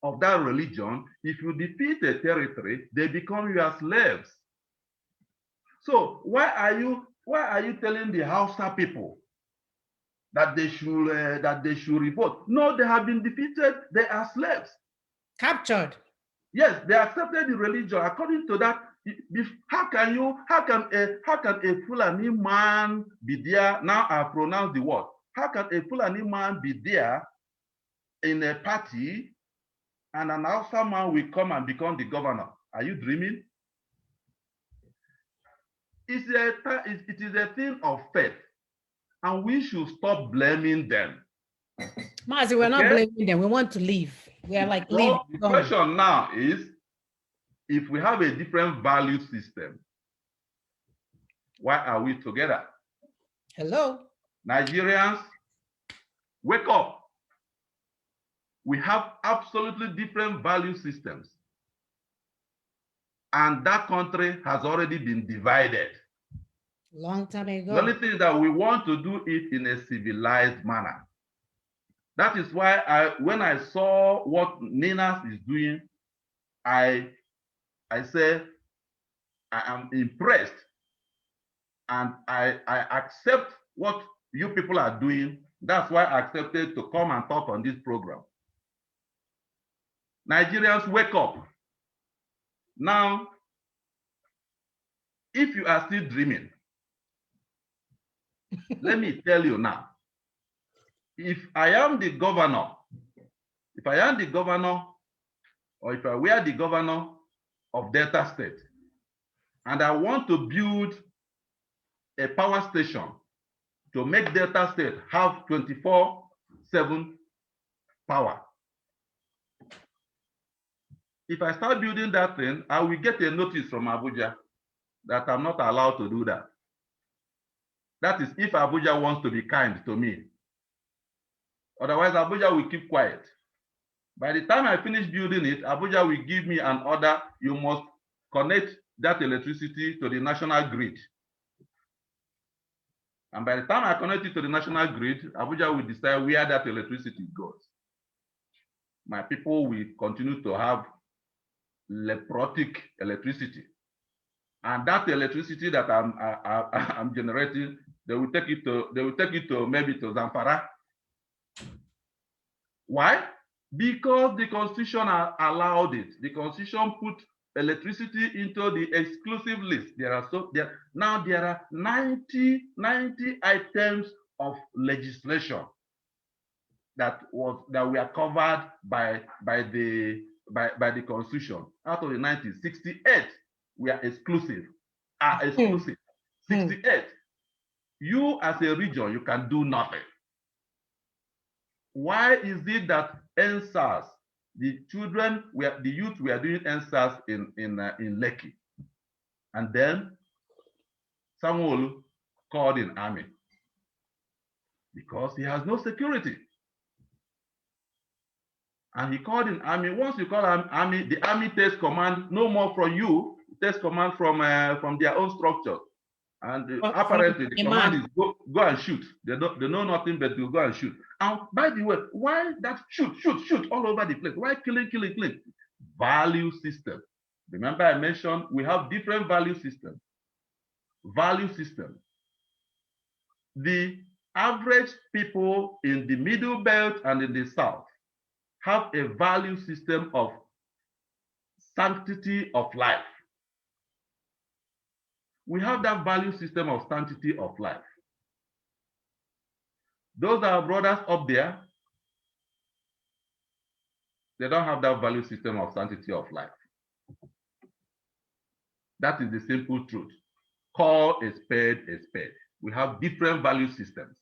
of that religion. If you defeat a territory, they become your slaves. So why are you telling the Hausa people that they should revolt? No, they have been defeated. They are slaves. Captured. Yes, they accepted the religion. According to that, how can a Fulani man be there? Now I pronounce the word. How can a Fulani man be there in a party and an Hausa man will come and become the governor? Are you dreaming? It is a thing of faith, and we should stop blaming them. Mazi, we're not blaming them. We want to leave. We are like leaving. The question now is, if we have a different value system, why are we together? Hello? Nigerians, wake up. We have absolutely different value systems. And that country has already been divided. Long time ago. The only thing is that we want to do it in a civilized manner. That is why when I saw what Ninas is doing, I said, I am impressed. And I accept what you people are doing. That's why I accepted to come and talk on this program. Nigerians, wake up. Now, if you are still dreaming, let me tell you now, if I am the governor, or if I were the governor of Delta State, and I want to build a power station to make Delta State have 24/7 power. If I start building that thing, I will get a notice from Abuja that I'm not allowed to do that. That is if Abuja wants to be kind to me. Otherwise, Abuja will keep quiet. By the time I finish building it, Abuja will give me an order. You must connect that electricity to the national grid. And by the time I connect it to the national grid, Abuja will decide where that electricity goes. my people will continue to have leprotic electricity. And that electricity that I'm generating, they will take it to maybe to Zamfara. Why? Because the Constitution allowed it. The Constitution put electricity into the exclusive list. There are 90 items of legislation that were covered by the Constitution. Out of the 90, 68 were exclusive. 68. You as a region, you can do nothing. Why is it that NSAS, the youth were doing NSAS in Lekki, and then Sanwo-Olu called in army? Because he has no security. And he called in army. Once you call army, the army takes command no more from you, it takes command from their own structure. And apparently the command is go and shoot. They know nothing but to go and shoot. And by the way, why that shoot all over the place? Why killing? Value system. Remember I mentioned we have different value systems. Value system. The average people in the middle belt and in the south have a value system of sanctity of life. We have that value system of sanctity of life. Those are our brothers up there. They don't have that value system of sanctity of life. That is the simple truth. Call a spade a spade. We have different value systems.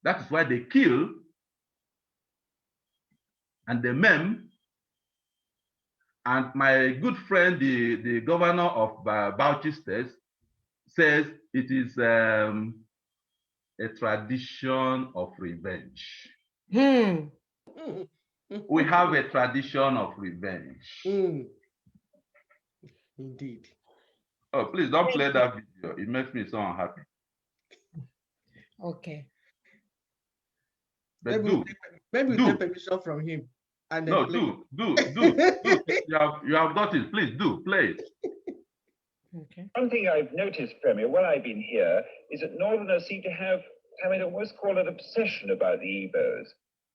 That is why they kill and they maim. And my good friend, the governor of Bauchi State, says it is a tradition of revenge. We have a tradition of revenge. Indeed. Oh, please don't play that video. It makes me so unhappy. Okay. But maybe we'll take permission from him. And then no, do. You have got it. Please do, play it. Okay. One thing I've noticed, Premier, while I've been here, is that Northerners seem to have, I'd almost call it obsession about the Igbos.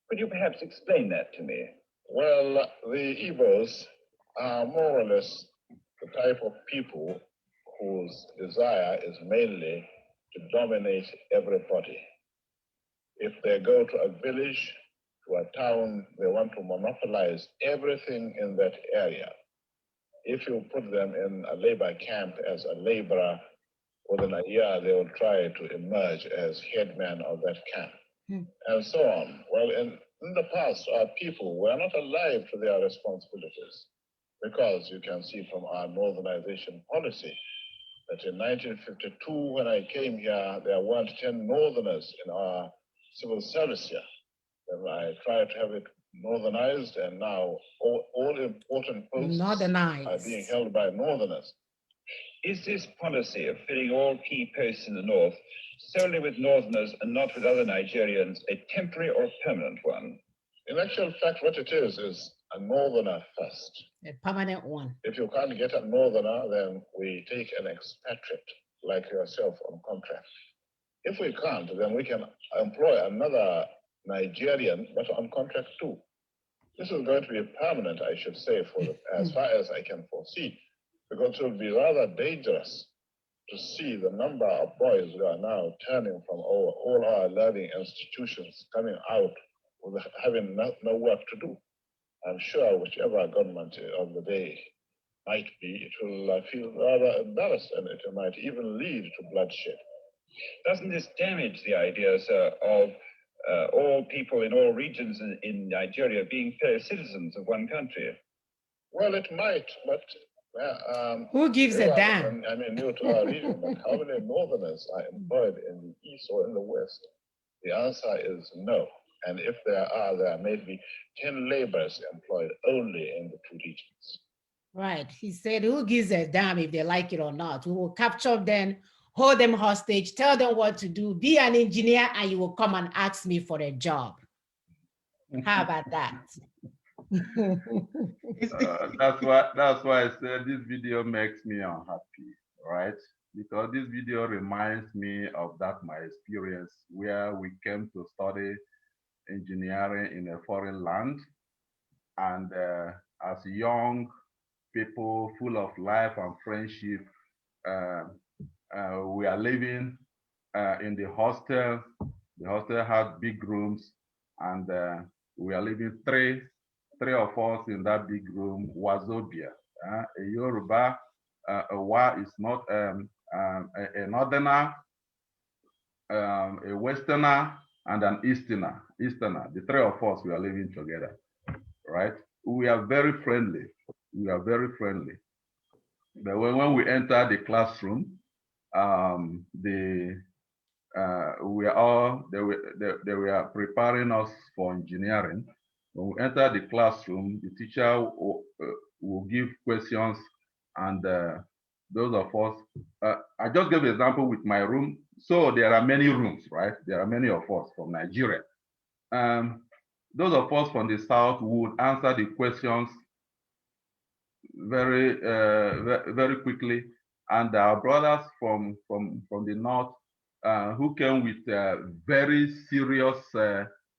Could you perhaps explain that to me? Well, the Igbos are more or less the type of people whose desire is mainly to dominate everybody. If they go to a village, to a town, they want to monopolize everything in that area. If you put them in a labor camp as a laborer, within a year they will try to emerge as headman of that camp, and so on. Well, in the past, our people were not alive to their responsibilities, because you can see from our northernization policy that in 1952, when I came here, there weren't 10 northerners in our civil service here. And I tried to have it northernized, and now all important posts are being held by northerners. Is this policy of filling all key posts in the north solely with northerners and not with other Nigerians a temporary or permanent one? In actual fact, what it is a northerner first. A permanent one. If you can't get a northerner, then we take an expatriate like yourself on contract. If we can't, then we can employ another Nigerian, but on contract too. This is going to be permanent, I should say, as far as I can foresee, because it will be rather dangerous to see the number of boys who are now turning from all our learning institutions, coming out with having no work to do. I'm sure whichever government of the day might be, it will feel rather embarrassed, and it might even lead to bloodshed. Doesn't this damage the idea, sir, of all people in all regions in Nigeria being fellow citizens of one country? Well, it might, but who gives a damn? I mean, new to our region, but how many northerners are employed in the east or in the west? The answer is no. And if there may be 10 laborers employed only in the two regions. Right. He said, who gives a damn if they like it or not? We will capture them, hold them hostage, tell them what to do, be an engineer, and you will come and ask me for a job. How about that? That's why I said this video makes me unhappy, right? Because this video reminds me of that my experience where we came to study engineering in a foreign land, and as young people full of life and friendship, we are living in the hostel. The hostel had big rooms, and we are living three of us in that big room. Wazobia, a Yoruba, a Wa is not a northerner, a westerner, and an easterner. The three of us, we are living together, right? We are very friendly. We are very friendly. But when we enter the classroom, they were preparing us for engineering. When we enter the classroom, the teacher will give questions, and those of us, I just gave an example with my room. So there are many rooms, right? There are many of us from Nigeria. Those of us from the South would answer the questions very quickly, and our brothers from the North who came with very serious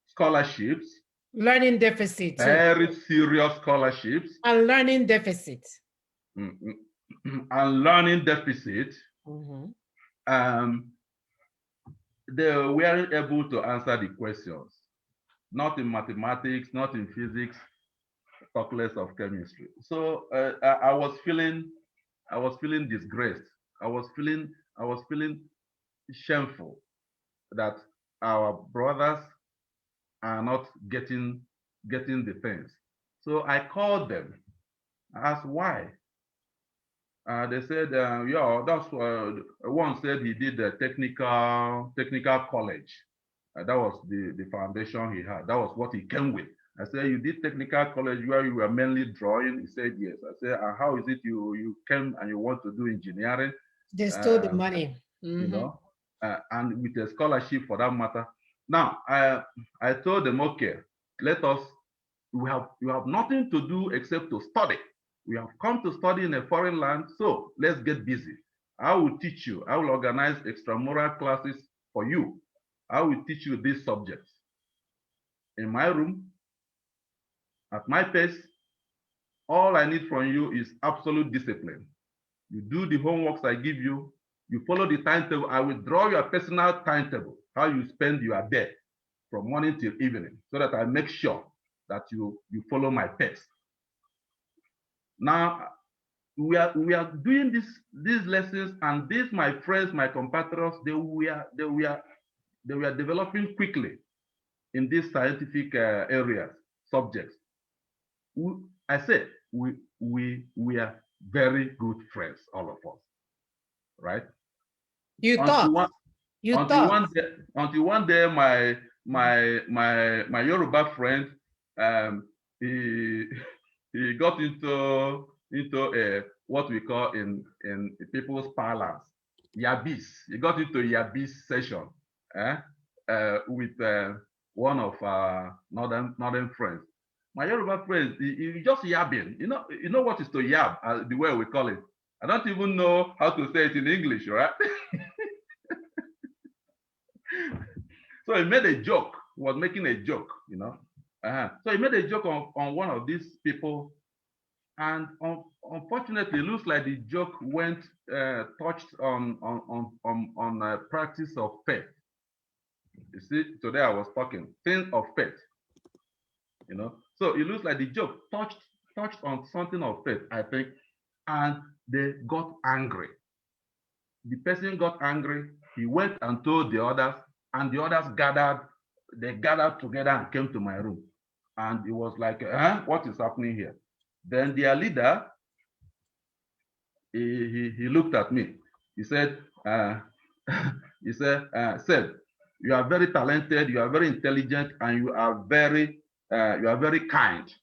scholarships. Learning deficit. Very serious scholarships. And learning deficit. And learning deficit. They weren't able to answer the questions. Not in mathematics, not in physics, talk less of chemistry. So I was feeling disgraced. I was feeling shameful that our brothers are not getting the things. So I called them. I asked why. They said, yeah, that's one said he did the technical college. That was the foundation he had. That was what he came with. I said, you did technical college where you were mainly drawing? He said, yes. I said, how is it you came and you want to do engineering? They stole the money. You know, and with a scholarship for that matter. Now, I told them, okay, you have nothing to do except to study. We have come to study in a foreign land, so let's get busy. I will teach you. I will organize extramural classes for you. I will teach you these subjects in my room, at my pace. All I need from you is absolute discipline. You do the homeworks I give you. You follow the timetable. I will draw your personal timetable, how you spend your day from morning till evening, so that I make sure that you follow my pace. Now, we are doing these lessons, and these, my friends, my compatriots, they were developing quickly in these scientific areas, subjects. I said we are very good friends, all of us, right? Until one day, my Yoruba friend, he got into what we call in people's parlance, yabis. He got into yabis session with one of our northern friends. My Yoruba friends, he just yabbing. You know what is to yab, the way we call it. I don't even know how to say it in English, right? So he made a joke. He was making a joke, you know. So he made a joke on one of these people, and unfortunately, it looks like the joke went touched on practice of faith. You see, today I was talking things of faith, you know. So it looks like the joke touched on something of faith, I think, and they got angry. The person got angry. He went and told the others, and the others gathered. They gathered together and came to my room, and it was like, what is happening here? Then their leader, he looked at me. He said, Seb, you are very talented, you are very intelligent, and you are very kind.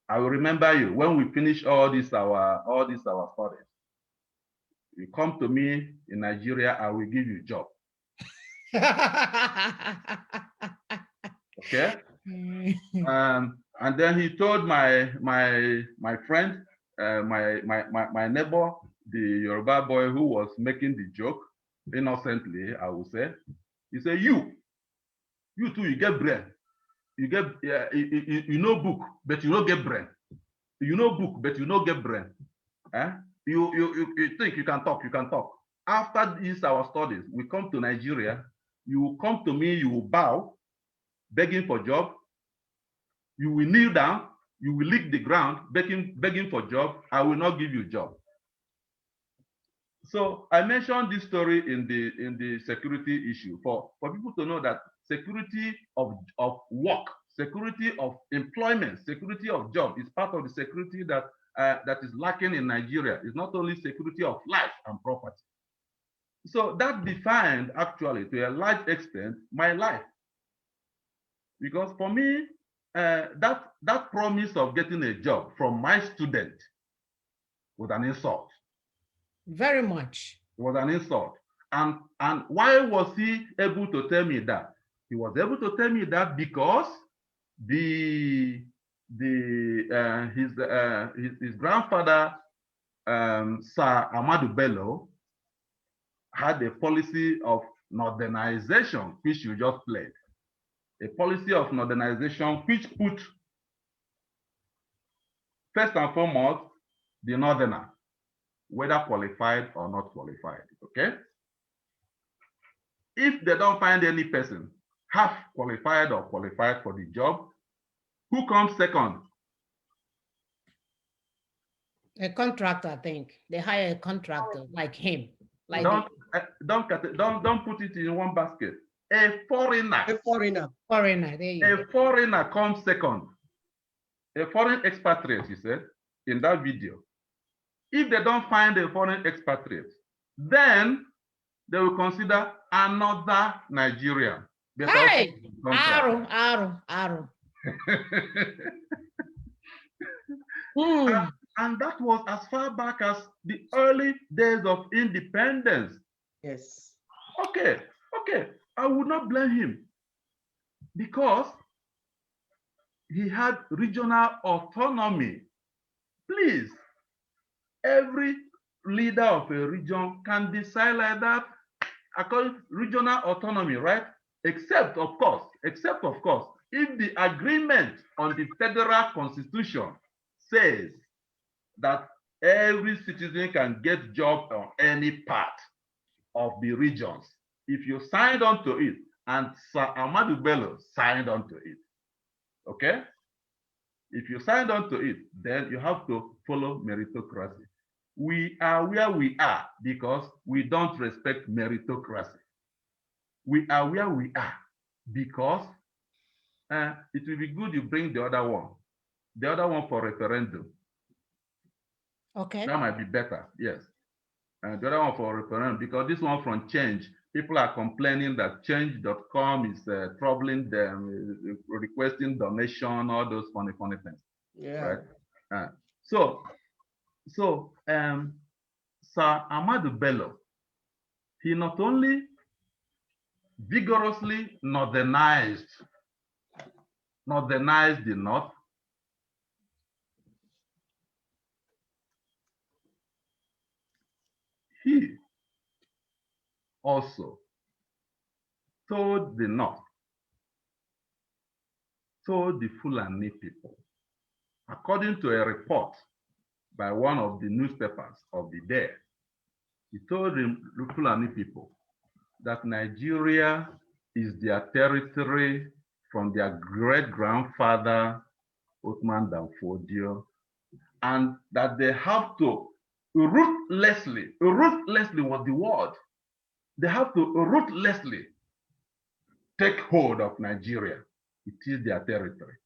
I will remember you when we finish all this our studies. You come to me in Nigeria, I will give you a job. Okay. And then he told my friend, my neighbor, the Yoruba boy who was making the joke, innocently, I would say. He said, you too, you get brain. You get, you know book, but you don't get brain. You know book, but you don't get brain. Eh? You think you can talk, you can talk. After this, our studies, we come to Nigeria, you will come to me, you will bow, begging for job. You will kneel down, you will lick the ground, begging for job. I will not give you job. So I mentioned this story in the security issue for people to know that security of work, security of employment, security of job is part of the security that that is lacking in Nigeria. It's not only security of life and property. So that defined actually to a large extent my life. Because for me, that promise of getting a job from my student was an insult. Very much. It was an insult. And why was he able to tell me that? He was able to tell me that because his grandfather, Sir Ahmadu Bello, had a policy of northernization, which you just played. A policy of northernization which put first and foremost the northerner, whether qualified or not qualified, okay? If they don't find any person half qualified or qualified for the job, who comes second? A contractor, I think. They hire a contractor like him. Like Don't put it in one basket. A foreigner. A foreigner. Foreigner, there you go. A foreigner comes second. A foreign expatriate, he said, in that video. If they don't find a foreign expatriate, then they will consider another Nigerian. Hey, Aro. And that was as far back as the early days of independence. Yes. Okay, I would not blame him because he had regional autonomy. Please, every leader of a region can decide like that according to regional autonomy, right? Except of course, if the agreement on the federal constitution says that every citizen can get job on any part of the regions. If you signed on to it, and Sir Ahmadu Bello signed on to it, okay? If you signed on to it, then you have to follow meritocracy. We are where we are because we don't respect meritocracy. We are where we are because it will be good you bring the other one for referendum. Okay. That might be better, yes. The other one for referendum, because this one from Change, people are complaining that change.com is troubling them, requesting donation, all those funny things. Yeah. Right? So Sir Ahmadu Bello, he not only vigorously northernized the North, he also told the North, told the Fulani people, according to a report by one of the newspapers of the day, he told the Fulani people that Nigeria is their territory from their great-grandfather, Othman Danfodio, and that they have to ruthlessly was the word, they have to ruthlessly take hold of Nigeria. It is their territory.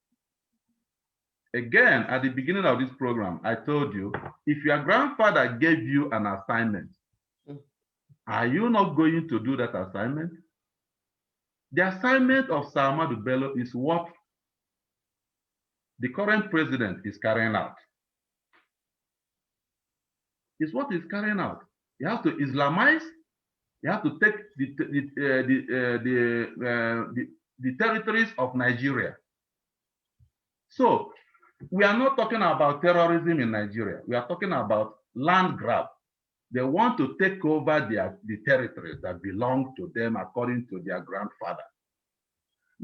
Again, at the beginning of this program, I told you, if your grandfather gave you an assignment, are you not going to do that assignment? The assignment of Sir Ahmadu Bello is what the current president is carrying out. It's what he's carrying out. You have to Islamize. You have to take the territories of Nigeria. So we are not talking about terrorism in Nigeria. We are talking about land grab. They want to take over the territories that belong to them according to their grandfather.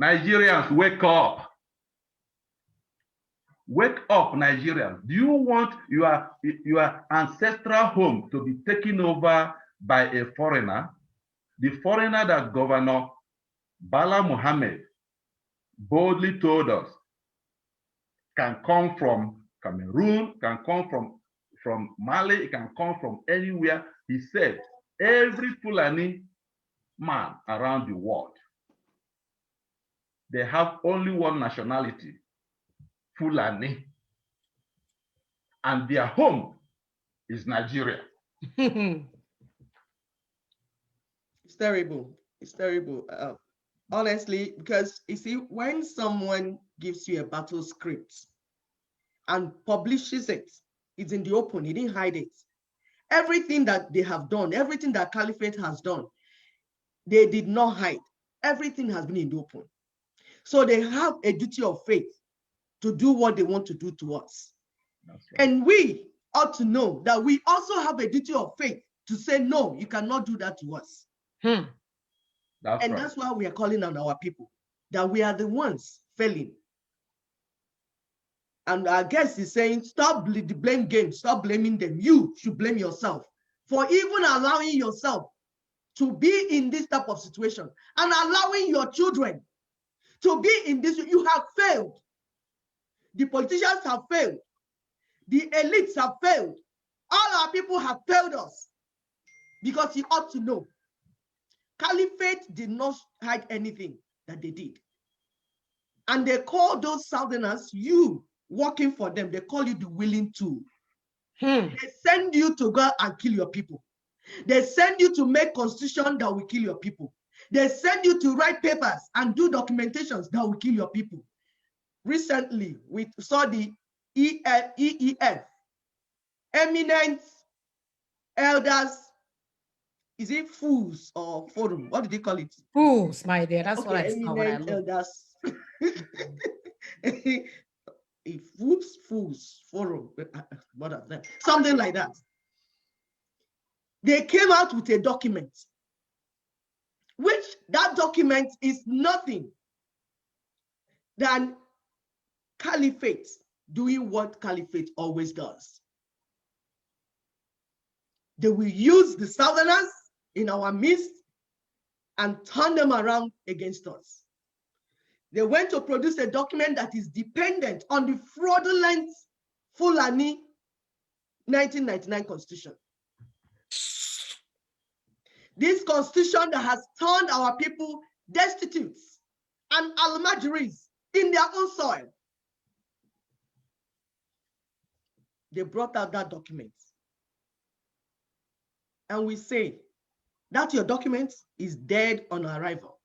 Nigerians, wake up. Wake up, Nigerians. Do you want your ancestral home to be taken over by a foreigner? The foreigner that Governor Bala Mohammed boldly told us can come from Cameroon, can come from Mali, it can come from anywhere. He said, every Fulani man around the world, they have only one nationality, Fulani. And their home is Nigeria. It's terrible. It's terrible. Honestly, because you see, when someone gives you a battle script and publishes it, it's in the open, he didn't hide it. Everything that they have done, everything that Caliphate has done, they did not hide. Everything has been in the open. So they have a duty of faith to do what they want to do to us. Right. And we ought to know that we also have a duty of faith to say, no, you cannot do that to us. That's why we are calling on our people, that we are the ones failing. And our guest is saying, stop the blame game, stop blaming them. You should blame yourself for even allowing yourself to be in this type of situation and allowing your children to be in this. You have failed. The politicians have failed. The elites have failed. All our people have failed us, because you ought to know, Caliphate did not hide anything that they did. And they call those Southerners, you working for them, they call you the willing tool. They send you to go and kill your people. They send you to make constitution that will kill your people. They send you to write papers and do documentations that will kill your people. Recently, we saw the EEF, Eminent Elders, is it Fools or Forum? What did they call it? Fools, my dear. That's what I saw when I Eminent looked. Elders. Fools Forum, something like that. They came out with a document, which that document is nothing than Caliphate doing what Caliphate always does. They will use the Southerners in our midst and turn them around against us. They went to produce a document that is dependent on the fraudulent Fulani 1999 Constitution. This constitution that has turned our people destitute and almajiris in their own soil. They brought out that document. And we say that your document is dead on arrival.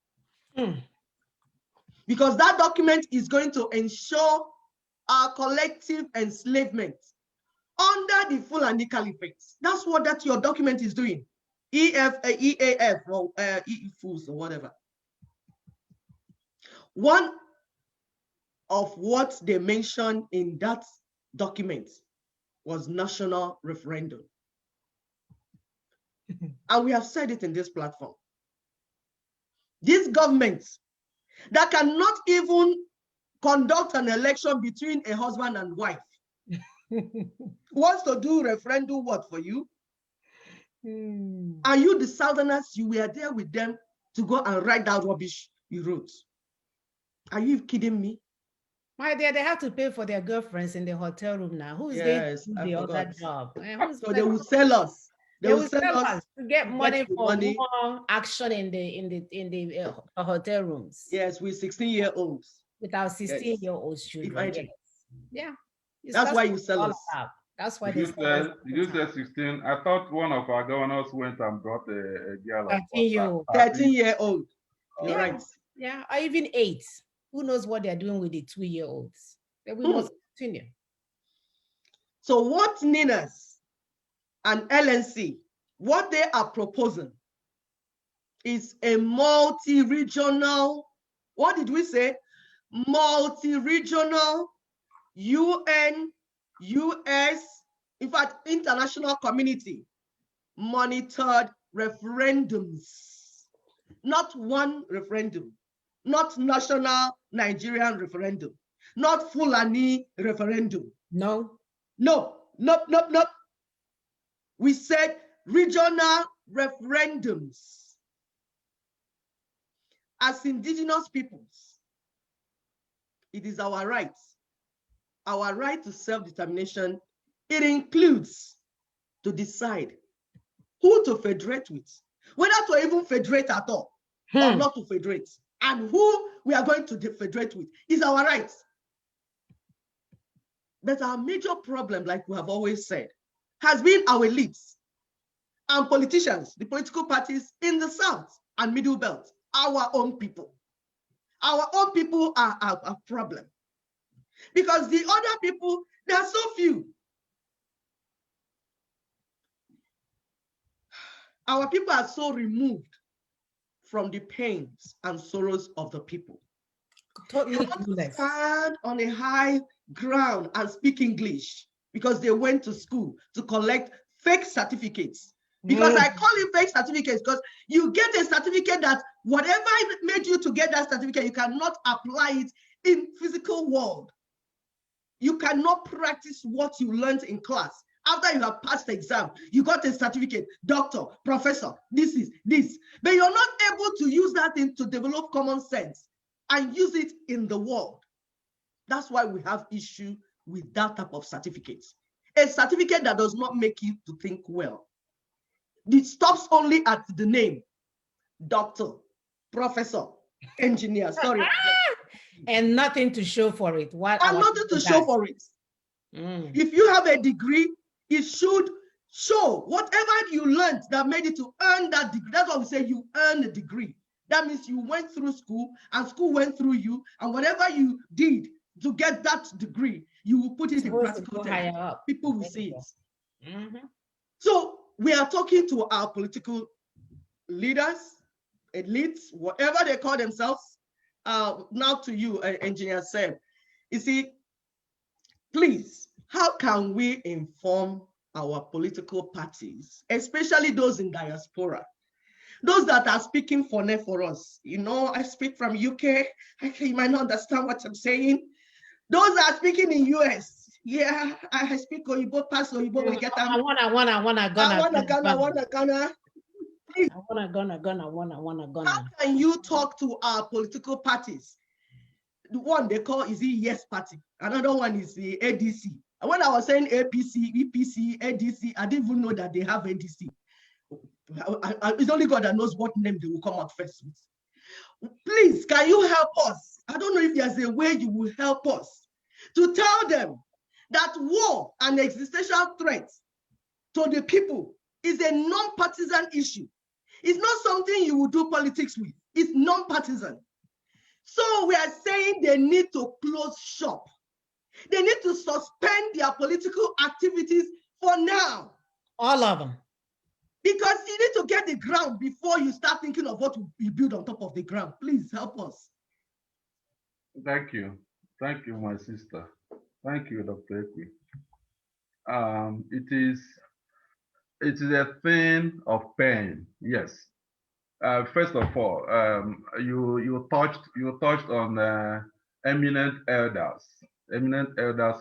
Because that document is going to ensure our collective enslavement under the Fulani Caliphate. That's what your document is doing. EAF or EFUS or whatever. One of what they mentioned in that document was national referendum. And we have said it in this platform. This government that cannot even conduct an election between a husband and wife wants to do referendum what for you? Are you the Southerners? You were there with them to go and write that rubbish you wrote. Are you kidding me? My dear, they have to pay for their girlfriends in the hotel room now. Who's going to do the other job? So they will sell us. They will sell us to get money for more action in the hotel rooms. Yes, with 16-year-olds. With our 16-year-olds children. Yes. Yeah. That's why you sell us. That's why Did you say 16? I thought one of our governors went and brought a girl. 13-year-old. You're right. Yeah, or even 8. Who knows what they're doing with the 2-year-olds? They will not continue. So what Ninas and LNC, what they are proposing is a multi-regional, What did we say? Multi-regional, UN, US, in fact, international community monitored referendums. Not one referendum, not national Nigerian referendum, not Fulani referendum. No. No. We said regional referendums. As indigenous peoples, it is our right to self-determination. It includes to decide who to federate with, whether to even federate at all or not to federate, and who we are going to federate with is our right. But our major problem, like we have always said, has been our elites and politicians, the political parties in the South and Middle Belt, our own people. Our own people are a problem. Because the other people, there are so few. Our people are so removed from the pains and sorrows of the people. Totally clueless. Stand on a high ground and speak English because they went to school to collect fake certificates. Because I call it fake certificates because you get a certificate that whatever made you to get that certificate, you cannot apply it in physical world. You cannot practice what you learned in class. After you have passed the exam, you got a certificate, doctor, professor, this is this. But you're not able to use that thing to develop common sense and use it in the world. That's why we have issue with that type of certificates. A certificate that does not make you to think well. It stops only at the name, doctor, professor, engineer, sorry. And nothing to show for it. And nothing to show for it. If you have a degree, it should show whatever you learned that made it to earn that degree. That's why we say you earn a degree. That means you went through school and school went through you, and whatever you did to get that degree, you will put it in practical terms. People will see it. So we are talking to our political leaders, elites, whatever they call themselves. Now to you, Engineer Sam. You see, please, how can we inform our political parties, especially those in diaspora, those that are speaking for us? You know, I speak from UK. You might not understand what I'm saying. Those that are speaking in US, yeah, I speak Oyibo, pass Oyibo, we get them. I wanna Ghana. How can you talk to our political parties? The one they call is the Yes Party. Another one is the ADC. And when I was saying APC, EPC, ADC, I didn't even know that they have ADC. It's only God that knows what name they will come out first with. Please, can you help us? I don't know if there's a way you will help us to tell them that war and existential threat to the people is a non-partisan issue. It's not something you will do politics with. It's non-partisan. So we are saying they need to close shop. They need to suspend their political activities for now. All of them. Because you need to get the ground before you start thinking of what you build on top of the ground. Please help us. Thank you. Thank you, my sister. Thank you, Dr. Ekwe. It is a thing of pain, yes. First of all, you touched on eminent elders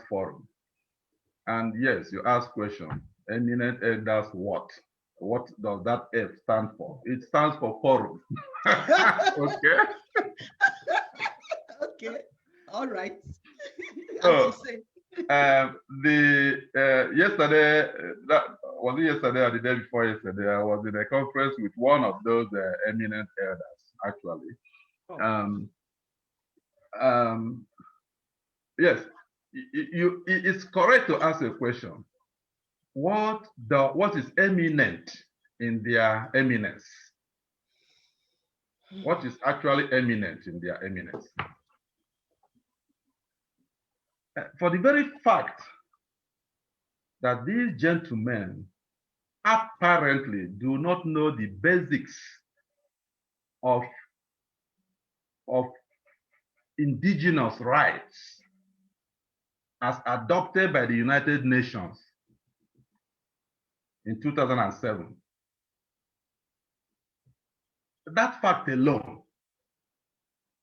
forum, and yes, you asked question. Eminent elders, what? What does that F stand for? It stands for forum. Okay. Okay. All right. So, yesterday, that was it yesterday or the day before yesterday, I was in a conference with one of those eminent elders, actually. Yes, it's correct to ask a question. What is eminent in their eminence? What is actually eminent in their eminence? For the very fact that these gentlemen apparently do not know the basics of indigenous rights as adopted by the United Nations in 2007. That fact alone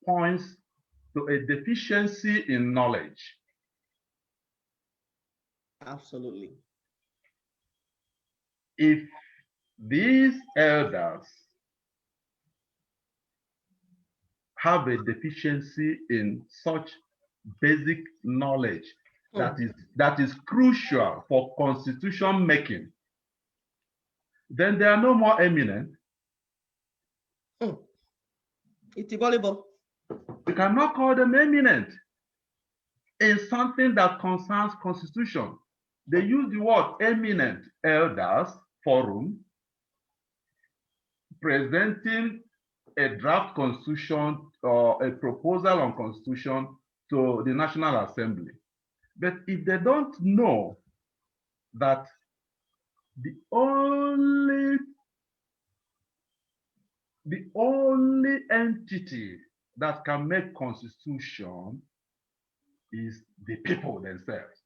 points to a deficiency in knowledge. Absolutely. If these elders have a deficiency in such basic knowledge that is crucial for constitution making, then they are no more eminent. It's evolvable. We cannot call them eminent in something that concerns constitution. They use the word eminent elders forum presenting a draft constitution or a proposal on constitution to the National Assembly. But if they don't know that the only entity that can make constitution is the people themselves.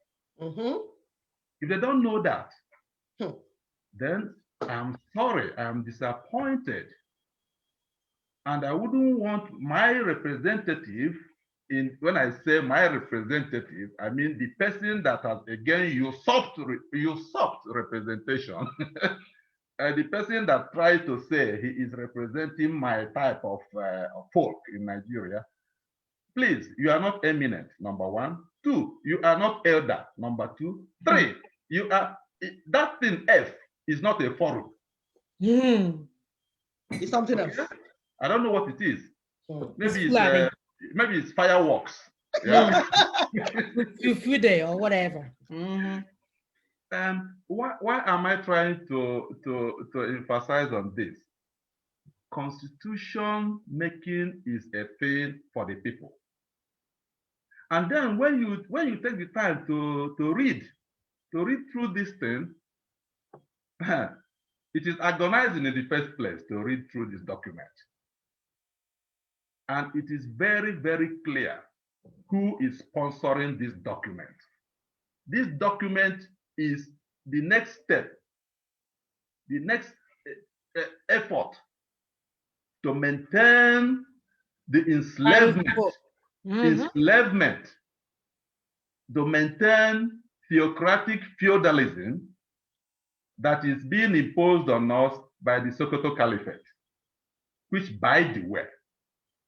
If they don't know that, then I'm sorry, I'm disappointed. And I wouldn't want my representative, when I say my representative, I mean the person that has again usurped representation, and the person that tries to say he is representing my type of folk in Nigeria. Please, you are not eminent, number one. Two, you are not elder, number two. Three, you are, that thing F is not a forum. It's something else. I don't know what it is. Maybe it's fireworks. Yeah. Fude or whatever. Why am I trying to emphasize on this? Constitution making is a thing for the people. And then when you take the time to read through this thing, it is agonizing in the first place to read through this document. And it is very, very clear who is sponsoring this document. This document is the next step, the next effort to maintain the enslavement, to maintain theocratic feudalism that is being imposed on us by the Sokoto Caliphate, which, by the way,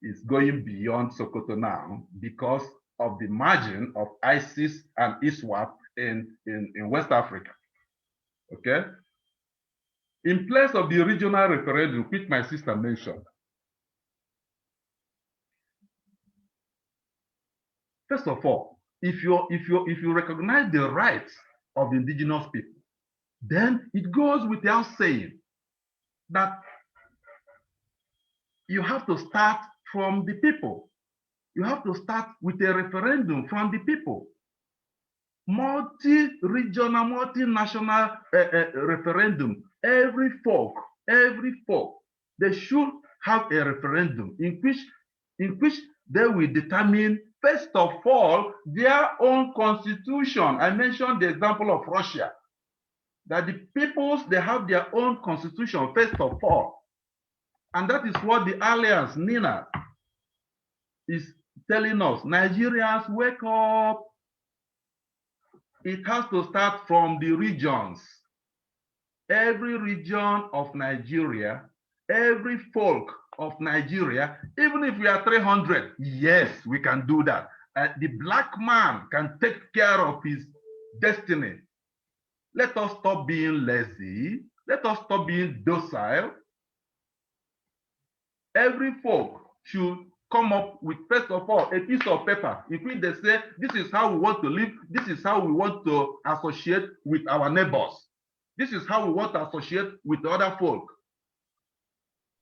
is going beyond Sokoto now because of the margin of ISIS and ISWAP in West Africa. Okay? In place of the regional referendum, which my sister mentioned, first of all, if you recognize the rights of the indigenous people, then it goes without saying that you have to start from the people. You have to start with a referendum from the people. Multi-regional, multinational referendum. Every folk, they should have a referendum in which they will determine, first of all, their own constitution. I mentioned the example of Russia, that the peoples, they have their own constitution, first of all. And that is what the Alliance, NINA, is telling us. Nigerians, wake up. It has to start from the regions. Every region of Nigeria, every folk of Nigeria, even if we are 300, yes, we can do that. The black man can take care of his destiny. Let us stop being lazy. Let us stop being docile. Every folk should come up with, first of all, a piece of paper in which they say, this is how we want to live, this is how we want to associate with our neighbors. This is how we want to associate with other folk.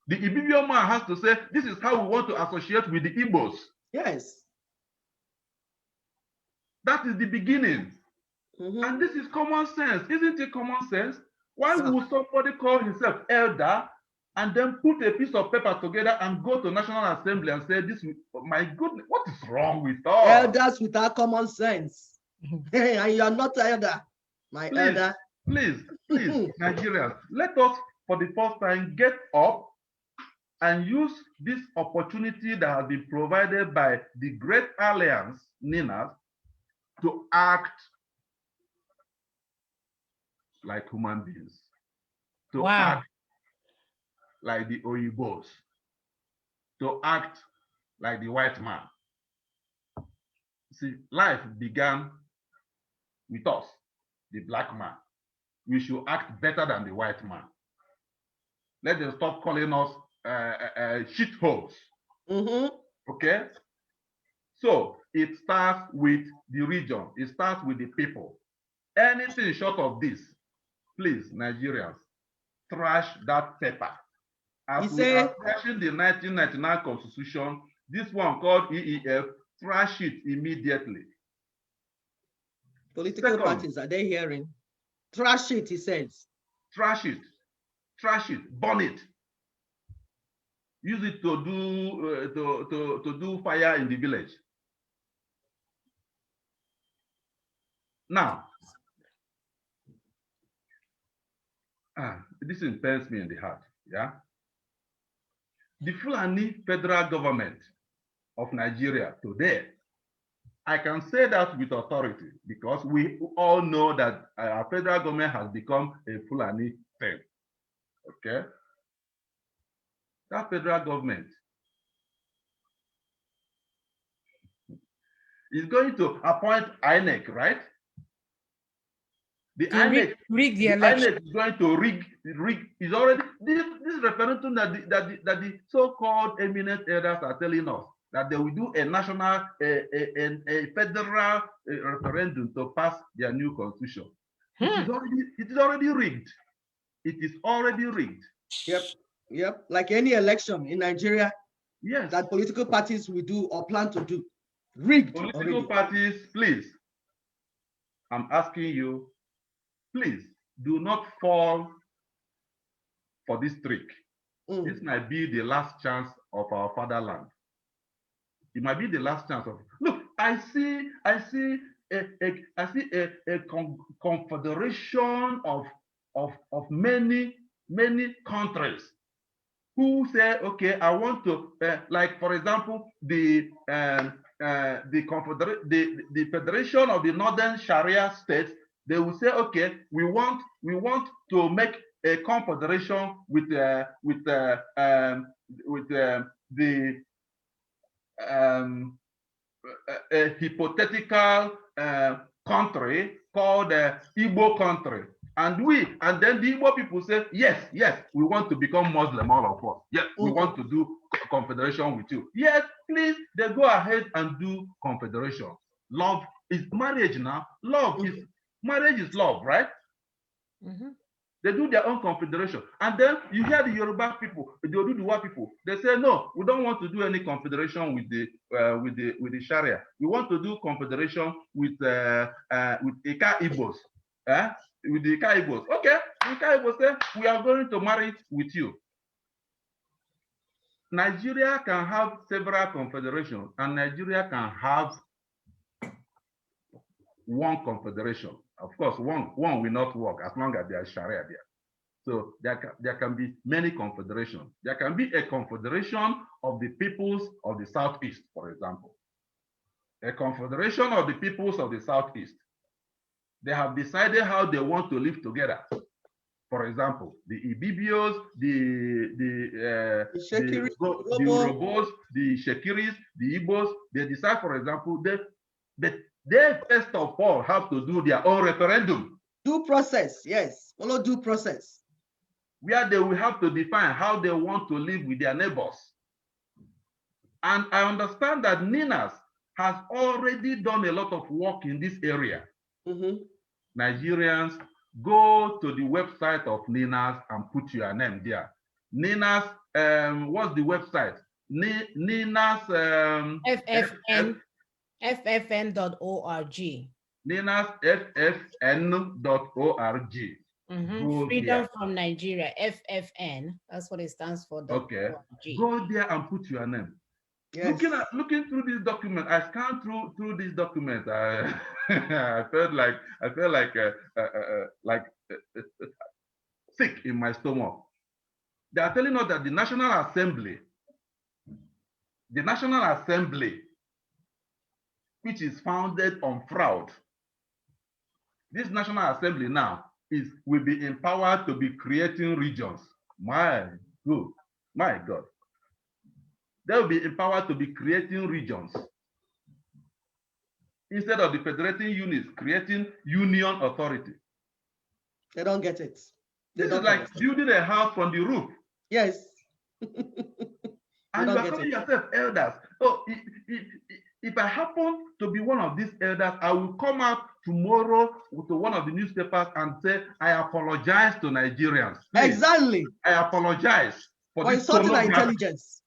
The Ibibio man has to say, this is how we want to associate with the Igbos. Yes. That is the beginning. And this is common sense. Isn't it common sense? Why would somebody call himself elder and then put a piece of paper together and go to National Assembly and say, "This, my goodness, what is wrong with us?" Elders without common sense. And you are not elder, my Please, elder. please, Nigerians, let us, for the first time, get up and use this opportunity that has been provided by the Great Alliance, NINAS, to act like human beings, to act like the Oyibos, to act like the white man. See, life began with us, the black man. We should act better than the white man. Let them stop calling us shitholes. Okay? So it starts with the region. It starts with the people. Anything short of this, please, Nigerians, trash that paper. As we are trashing the 1999 Constitution, this one called EEF, trash it immediately. Political parties, are they hearing? Trash it, he says. Trash it, burn it. Use it to do fire in the village. Now, this impairs me in the heart. Yeah. The Fulani federal government of Nigeria today, I can say that with authority because we all know that our federal government has become a Fulani thing. Okay? That federal government is going to appoint INEC, right? The INEC rig the election. INEC is going to rig is already this referendum that the so-called eminent elders are telling us that they will do a national a federal referendum to pass their new constitution. It is already rigged. It is already rigged. Yep. Like any election in Nigeria, yes, that political parties will do or plan to do. Rigged. Political parties, please. I'm asking you, please do not fall for this trick. This might be the last chance of our fatherland. It might be the last chance of. Look, I see a confederation of many countries who say, okay, I want to like, for example, the Federation of the Northern Sharia States. They will say, okay, we want to make a confederation with a hypothetical country called Igbo country. And then the Igbo people say, yes, we want to become Muslim, all of us. Yes, we want to do confederation with you. Yes, please, they go ahead and do confederation. Love is marriage now. Marriage is love, right? They do their own confederation. And then you hear the Yoruba people, the Oduduwa people, they say, no, we don't want to do any confederation with the Sharia. We want to do confederation with Ika Igbos. With the Ika Igbos. Okay, Ika Igbos say, we are going to marry with you. Nigeria can have several confederations, and Nigeria can have one confederation. Of course, one will not work as long as there is Sharia there. So there can be many confederations. There can be a confederation of the peoples of the Southeast, for example. A confederation of the peoples of the Southeast. They have decided how they want to live together. For example, the Ibibios, the Urobos, the Shekiris, the Igbos, they decide, for example, they first of all have to do their own referendum. Due process, yes. Follow due process. Where they will have to define how they want to live with their neighbors. And I understand that NINAS has already done a lot of work in this area. Nigerians, go to the website of NINAS and put your name there. NINAS, what's the website? NINAS ffn.org. NINASFFN.org. Go Freedom there. from Nigeria, FFN. That's what it stands for. Okay. .org. Go there and put your name. Yes. Looking through this document, I scanned through this document. I felt like sick in my stomach. They are telling us that the National Assembly, which is founded on fraud, this National Assembly now will be empowered to be creating regions. My God. They will be empowered to be creating regions. Instead of the federating units creating union authority. They don't get it. They This don't is like understand. building a house from the roof. Yes. And you don't are get calling it. yourself elders. Oh, if I happen to be one of these elders, I will come out tomorrow to one of the newspapers and say, I apologize to Nigerians. Please, Exactly. I apologize for this insulting our pornography. intelligence.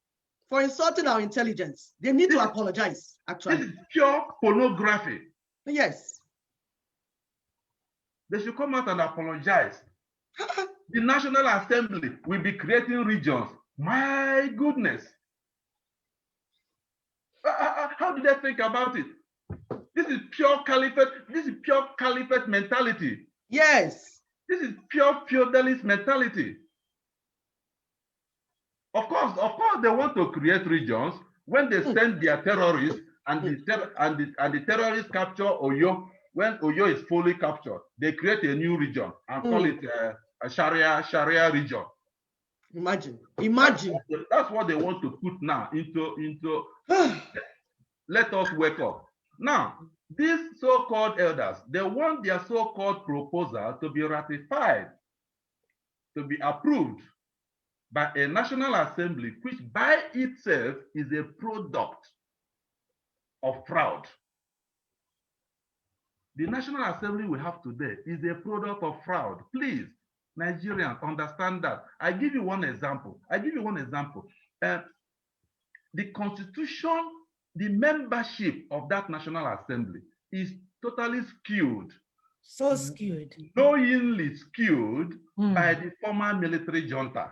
For insulting our intelligence. They need to apologize, This actually. is pure pornography. Yes. They should come out and apologize. The National Assembly will be creating regions. My goodness. How do they think about it? This is pure caliphate. This is pure caliphate mentality. Yes. This is pure feudalist mentality. Of course, they want to create regions when they send their terrorists and the terrorists capture Oyo. When Oyo is fully captured, they create a new region and call it a Sharia region. Imagine. That's what they want to put now into. Let us wake up. Now, these so-called elders, they want their so-called proposal to be ratified, to be approved by a National Assembly, which by itself is a product of fraud. The National Assembly we have today is a product of fraud. Please, Nigerians, understand that. I give you one example. The Constitution, the membership of that National Assembly is totally skewed. So skewed. Knowingly skewed by the former military junta.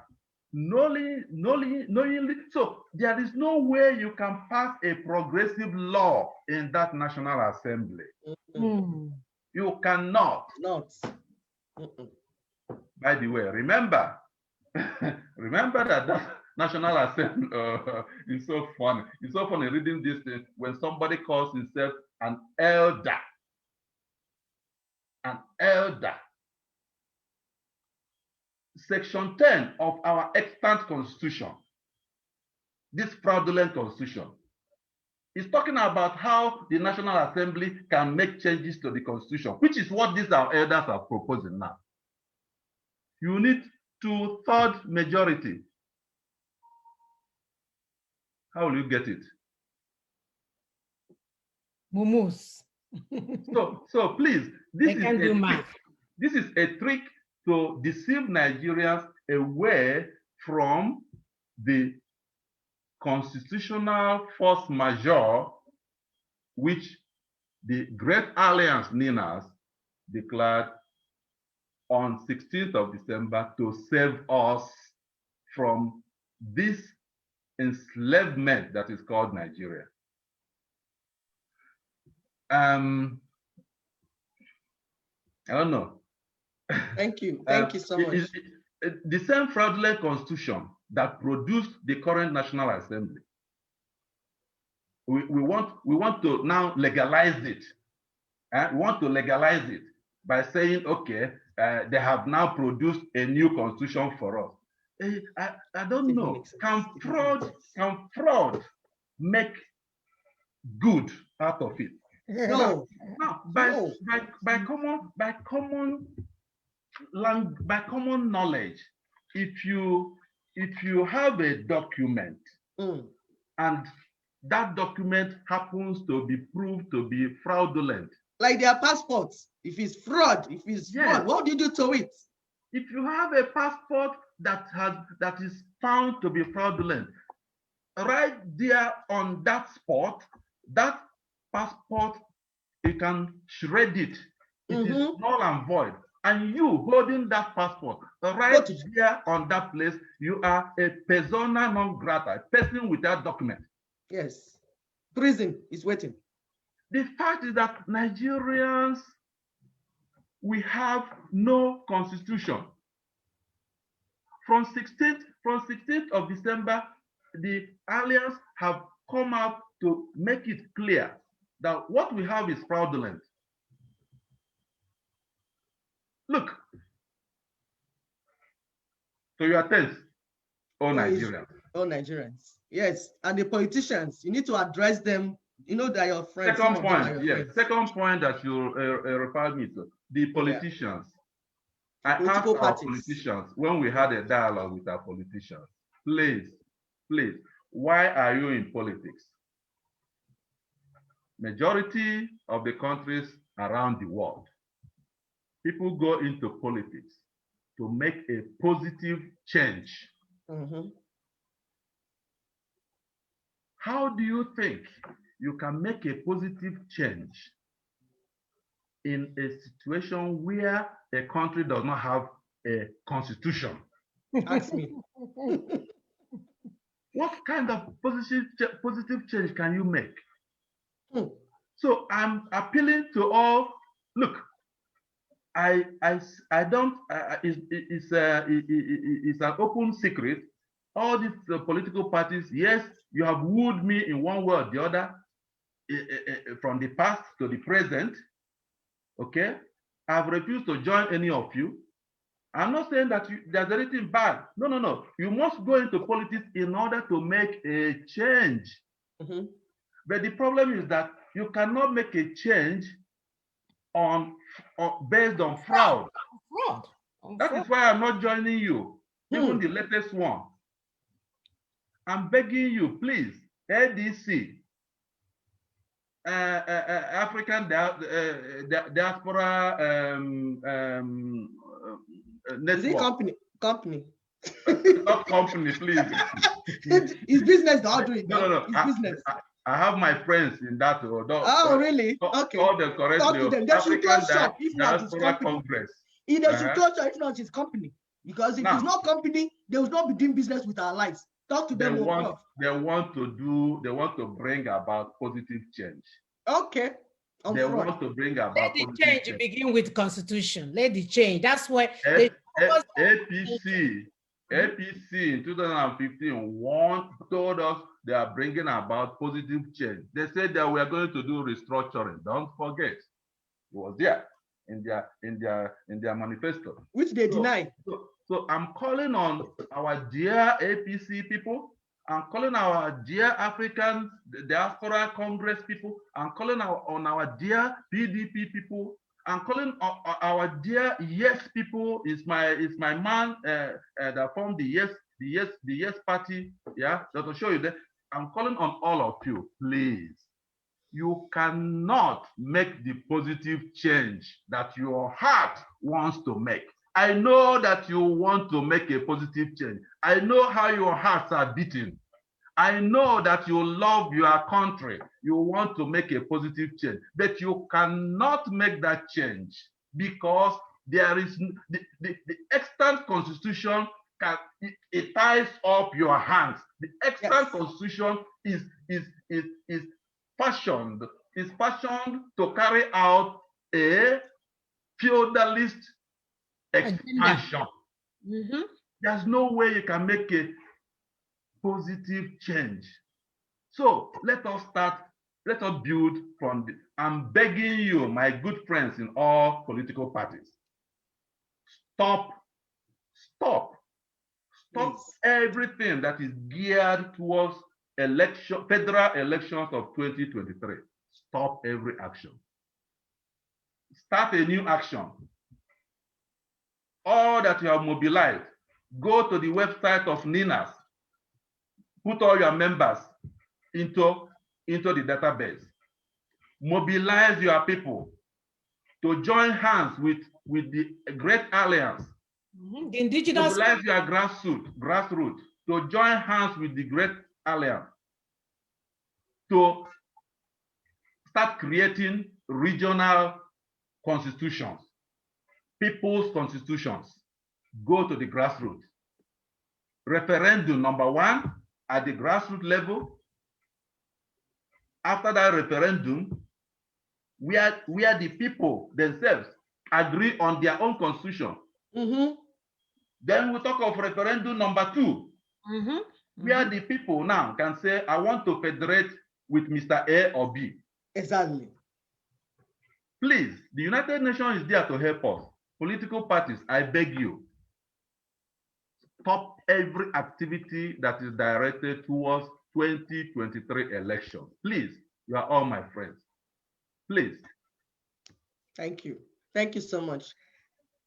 Knowingly. So there is no way you can pass a progressive law in that National Assembly. You cannot. By the way, remember that National Assembly is so funny. It's so funny reading this thing when somebody calls himself an elder. An elder. Section 10 of our extant constitution, this fraudulent constitution, is talking about how the National Assembly can make changes to the constitution, which is what these our elders are proposing now. You need 2/3 majority. How will you get it? Mumus. So please, this is a trick to deceive Nigerians away from the constitutional force majeure which the Great Alliance Ninas declared on 16th of December to save us from this enslavement that is called Nigeria. I don't know. Thank you so much. The same fraudulent constitution that produced the current National Assembly. We want to now legalize it. We want to legalize it by saying, okay, they have now produced a new constitution for us. I don't know. Can fraud make good out of it? No. By common knowledge, if you have a document and that document happens to be proved to be fraudulent, like their passports, if it's fraud, fraud, what do you do to it? If you have a passport that is found to be fraudulent, right there on that spot, that passport, you can shred it. It is null and void. And you holding that passport, right there on that place, you are a persona non grata, a person without document. Yes. Prison is waiting. The fact is that Nigerians, we have no constitution. From 16th of December, the alliance have come out to make it clear that what we have is fraudulent. Look, so you are tense, all Nigerians. All Nigerians. Yes, and the politicians, you need to address them. You know, they're your friends. Second point, yes. Second point that you referred me to, the politicians. I asked our politicians when we had a dialogue with our politicians, please, why are you in politics? Majority of the countries around the world, people go into politics to make a positive change. How do you think you can make a positive change in a situation where a country does not have a constitution? Ask me. What kind of positive change can you make? So I'm appealing to all. Look, I don't. It's an open secret. All these political parties, yes, you have wooed me in one way or the other, from the past to the present. Okay, I've refused to join any of you. I'm not saying that there's anything bad. No. You must go into politics in order to make a change. But the problem is that you cannot make a change based on fraud. That is why I'm not joining you, even the latest one. I'm begging you, please, ADC, African Diaspora Network. Is it company? Not company, please. It's business. Don't do it. No. It's business. I have my friends in that. Really? Okay. Call them correctly. Talk to them. They should close shop if not it's Diaspora company. Congress. If they should close shop if not it's company. Because if it's not company, they will not be doing business with our lives. Talk to them. They want to bring about positive change. Okay. They want to bring about let the change begin with constitution. Let the change. That's why APC in 2015 told us they are bringing about positive change. They said that we are going to do restructuring. Don't forget, it was there in their manifesto, which they deny. So I'm calling on our dear APC people. I'm calling our dear African Diaspora Congress people. I'm calling on our dear PDP people. I'm calling our dear Yes people. Is my man that formed the Yes party. Yeah, that will show you that. I'm calling on all of you, please. You cannot make the positive change that your heart wants to make. I know that you want to make a positive change. I know how your hearts are beating. I know that you love your country. You want to make a positive change, but you cannot make that change because there is the extant constitution. It ties up your hands. The extant constitution is fashioned to carry out a feudalist expansion. There's no way you can make a positive change. So let us build from the, I'm begging you, my good friends in all political parties, stop everything that is geared towards federal elections of 2023. Stop every action. Start a new action. All that you have mobilized, go to the website of NINAS, put all your members into the database. Mobilize your people to join hands with the Great Alliance. The indigenous. Mobilize your grassroots to join hands with the Great Alliance to start creating regional constitutions. people's constitutions. Go to the grassroots. Referendum number one at the grassroots level. After that referendum, where the people themselves agree on their own constitution. Then we talk of referendum number two, where the people now can say, I want to federate with Mr. A or B. Exactly. Please, the United Nations is there to help us. Political parties, I beg you, stop every activity that is directed towards 2023 election. Please, you are all my friends. Please. Thank you. Thank you so much.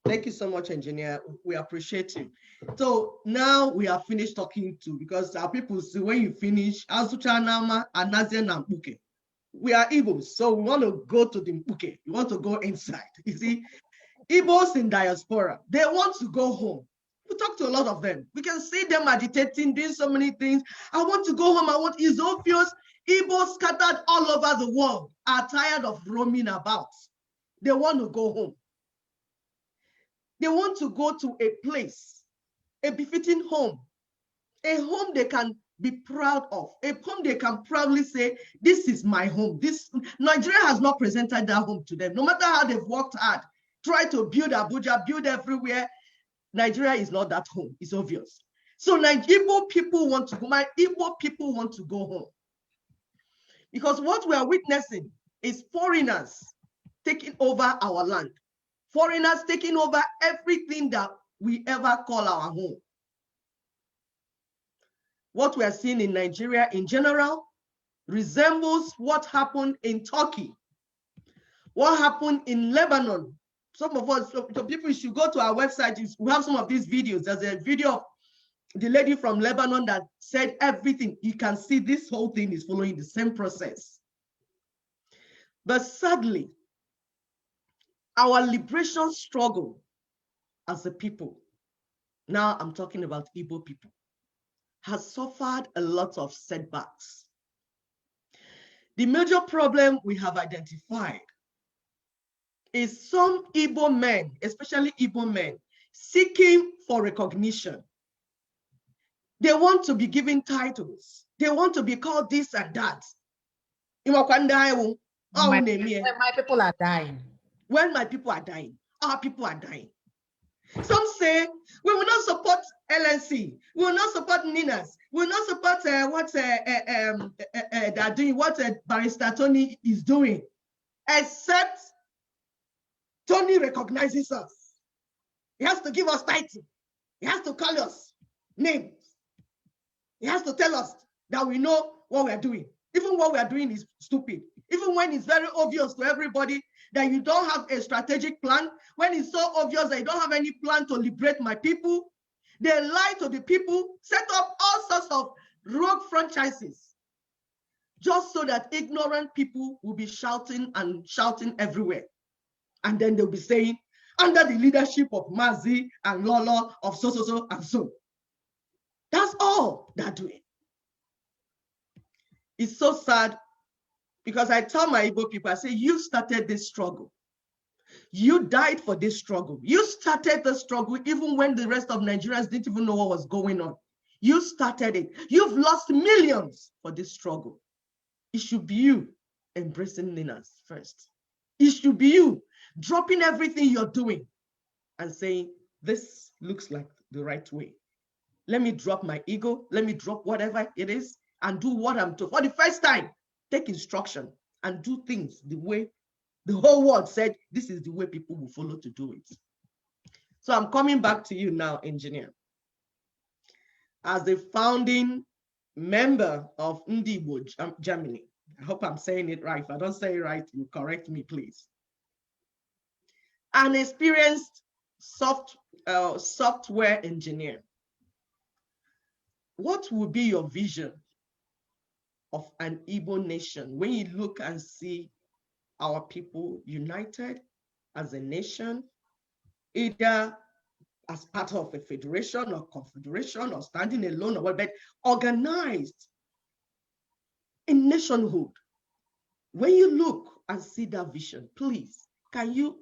Thank you so much, engineer. We appreciate you. So now we are finished talking to, because our people say when you finish, we are Igbos, so we want to go to the Mpuke. We want to go inside. You see, Igbos in diaspora, they want to go home. We talk to a lot of them. We can see them agitating, doing so many things. I want to go home. It's obvious Igbos scattered all over the world are tired of roaming about. They want to go home. They want to go to a place, a befitting home, a home they can be proud of, a home they can proudly say, this is my home. Nigeria has not presented that home to them. No matter how they've worked hard, try to build Abuja, build everywhere, Nigeria is not that home. It's obvious. So Igbo people want to go. My Igbo people want to go home. Because what we are witnessing is foreigners taking over our land. Foreigners taking over everything that we ever call our home. What we are seeing in Nigeria in general resembles what happened in Turkey, what happened in Lebanon. Some of us, so people should go to our website. We have some of these videos. There's a video of the lady from Lebanon that said everything. You can see this whole thing is following the same process. But sadly, our liberation struggle as a people, now I'm talking about Igbo people, has suffered a lot of setbacks. The major problem we have identified is some Igbo men, especially Igbo men, seeking for recognition. They want to be given titles. They want to be called this and that. My people are dying. When my people are dying, our people are dying. Some say we will not support LNC, we will not support Ninas, we will not support what they're doing, what Barrister Tony is doing, except Tony recognizes us. He has to give us title. He has to call us names. He has to tell us that we know what we're doing. Even what we're doing is stupid. Even when it's very obvious to everybody that you don't have a strategic plan, when it's so obvious that you don't have any plan to liberate my people, they lie to the people, set up all sorts of rogue franchises, just so that ignorant people will be shouting and shouting everywhere. And then they'll be saying, under the leadership of Mazi and Lolo of so and so. That's all they're doing. It's so sad, because I tell my Igbo people, I say, you started this struggle. You died for this struggle. You started the struggle even when the rest of Nigerians didn't even know what was going on. You started it. You've lost millions for this struggle. It should be you embracing Ninas first. It should be you dropping everything you're doing and saying, this looks like the right way. Let me drop my ego. Let me drop whatever it is and do what I'm doing. For the first time, take instruction and do things the way the whole world said this is the way people will follow to do it. So I'm coming back to you now, engineer. As the founding member of Ndibo Germany, I hope I'm saying it right. If I don't say it right, you correct me, please. An experienced software engineer, what would be your vision of an Igbo nation when you look and see our people united as a nation, either as part of a federation or confederation or standing alone or what, but organized in nationhood? When you look and see that vision, please, can you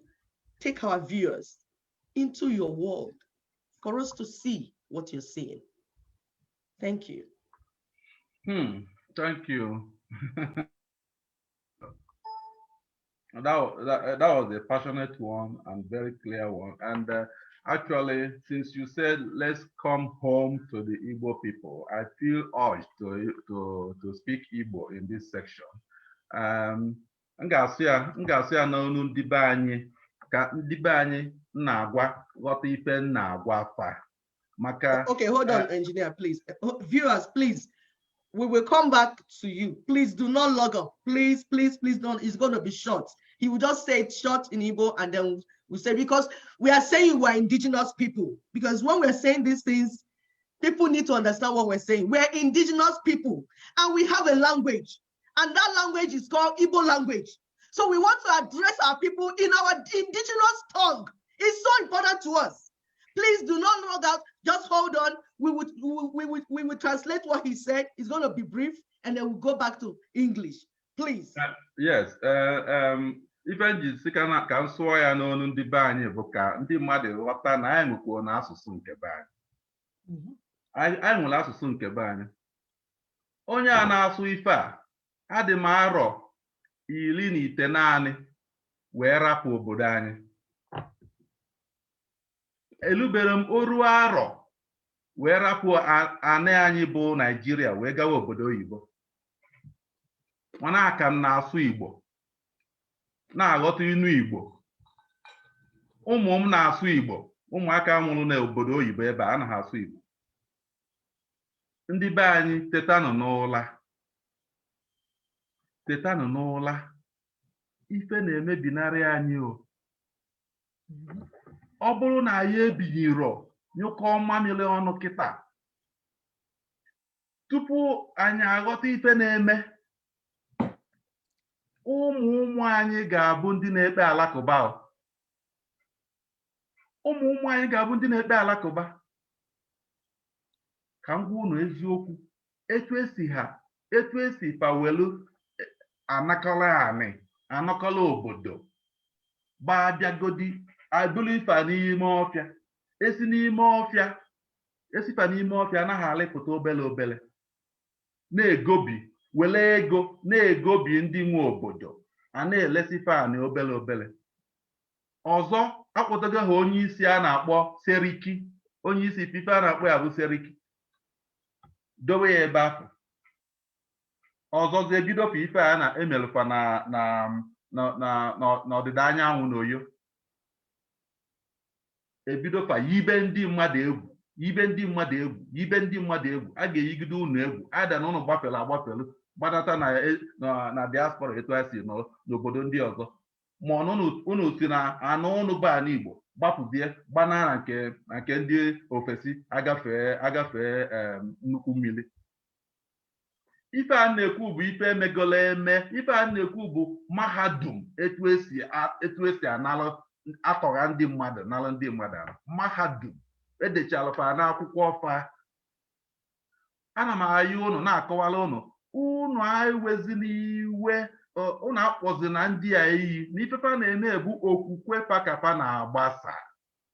take our viewers into your world for us to see what you're seeing. Thank you. Thank you. That was a passionate one and very clear one. And actually, since you said let's come home to the Igbo people, I feel urged to speak Igbo in this section. M ga-asụ ya n'onu ndị be anyị ka ndị be anyị na-agwa ghọta ife na-agwa fa. Maka okay, hold on, engineer, please. Viewers, please. We will come back to you. Please do not log up. Please, please, please don't. It's going to be short. He will just say it short in Igbo and then we say, because we are saying we're indigenous people. Because when we're saying these things, people need to understand what we're saying. We're indigenous people and we have a language. And that language is called Igbo language. So we want to address our people in our indigenous tongue. It's so important to us. Please do not log out. Just hold on. We would translate what he said. It's going to be brief, and then we'll go back to English. Please. Yes. Even ji sị ka m sụọ ya n'onu ndị be anyị bụ ka ndị mmadụ ghọta na anyị nwekwa n'asụsụ nke be anyị. Anyị nwere asụsụ nke be anyị. Onye a na-asụ ife a adị m arọ 19 wee rapụ obodo anyị. Elubere m oru arọ wee rapụ anị anyị bụ Naijiria wee gawa obodo oyibo. Mana aka m na-asụ Igbo, na-aghọta inu Igbo. Ụmụ m na-asụ Igbo, ụmụaka nwụrụ n'obodo oyibo ebe a anaghị asụ Igbo. Ndị be anyị tetanụ n'ụla. Tetanụ n'ụla. Ife na-emebinarị anyị o. Ọ bụrụ na anyị ebinyero nyụkọ mamịrị ọnụ kịta, tupu anyị aghọta ife na-eme, ụmụ anyị ga-abụ ndị na-ekpe alakụba. Ụmụ anyị ga-abụ ndị na-ekpe alakụba. Ka m gwa unu eziokwu, etu esi pawelu anakọla obodo gbaa bịagodi abụrụ ife n'ime ọfịa. Esifa n'ime ọfịa anaghị alịpụta obele obele. Na-egobi, wele ego na-egobi ndị nwe obodo. A na-elesifa anị obele obele. Ọzọ, akpọtago ha onye isi a na-akpọ Seriki. Onye isi fife a na-akpọ ya bụ Seriki. Dowe ya ebe afọ. Ọzọzi ebido fa ife a na-emelụkwa n'ọdịda anyanwụ n'Oyo. Ebido fa yibe ndị mmadụ egwu. A ga-eyigide unu egwu. Ada na unu gbafelu gbadata na diaspora etu a si n'obodo ndị ọzọ. Ma unu si na anụ unu ba n'Igbo gbapụzie gbana na nke ndị ofesi agafee nnukwu mmiri. Ife a na-ekwu bụ ife emegolo eme. Ife a na-ekwu bụ mahadum etu esi analụ atọgha ndị mmadụ nalụ ndị mmadụ ahụ. Mahadum edechalụfa n'akwụkwọ fa. Ana m ayị unu na-akọwala unu aiwezi n'iwe, unu akpọzi na ndị a iyi na ifefa na-eme bụ okwukwe pakapa na-agbasa.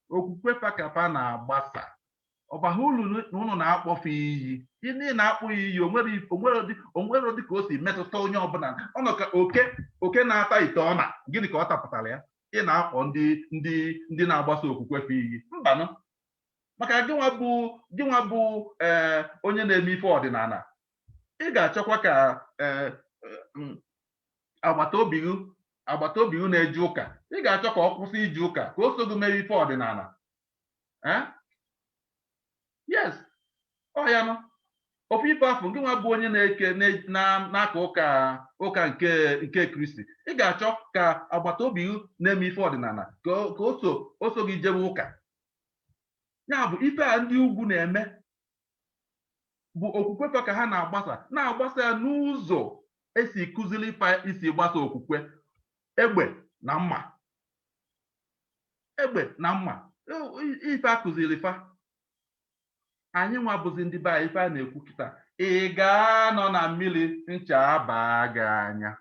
Okwukwe pakapa na-agbasa. Ọbaha ulu na unu na-akpọfe iyi. Ndị na-akpọ iyi onwere dị ka o si metụta onye ọbụla. Ọ nọ ka oke na-ata ite ọna. Gịnị ka ọ tapụtara ya? Ị na-akpọ ndị na-agbasa okwukwe fa iyi. Mbanụ. Maka gịnwa bụ onye na-eme ife ọdịnala. Ị ga-achọkwa ka agbata obi gị na-eje ụka. Ị ga-achọ ka ọ kwụsị ije ụka ka o so gị mere ife ọdịnala. Yes. Ọ ya nọ. Ofu ife afọ gị nwa bụ onye na-aka ụka nke Kristi. Ị ga-achọ ka agbata obi gị na-eme ife ọdịnala ka o so gị jebe ụka. Ya bụ ife a ndị ugwu na-eme bụ okwukwe fa ka ha na-agbasa ya n'ụzọ esi kụziri ife isi gbasa okwukwe. Egbe na mma. Ife a kụziri fa. Anyị nwa bụzi ndị be anyị ife a na-ekwu kịta. Ị ga-anọ na mmiri ncha abaa gị anya.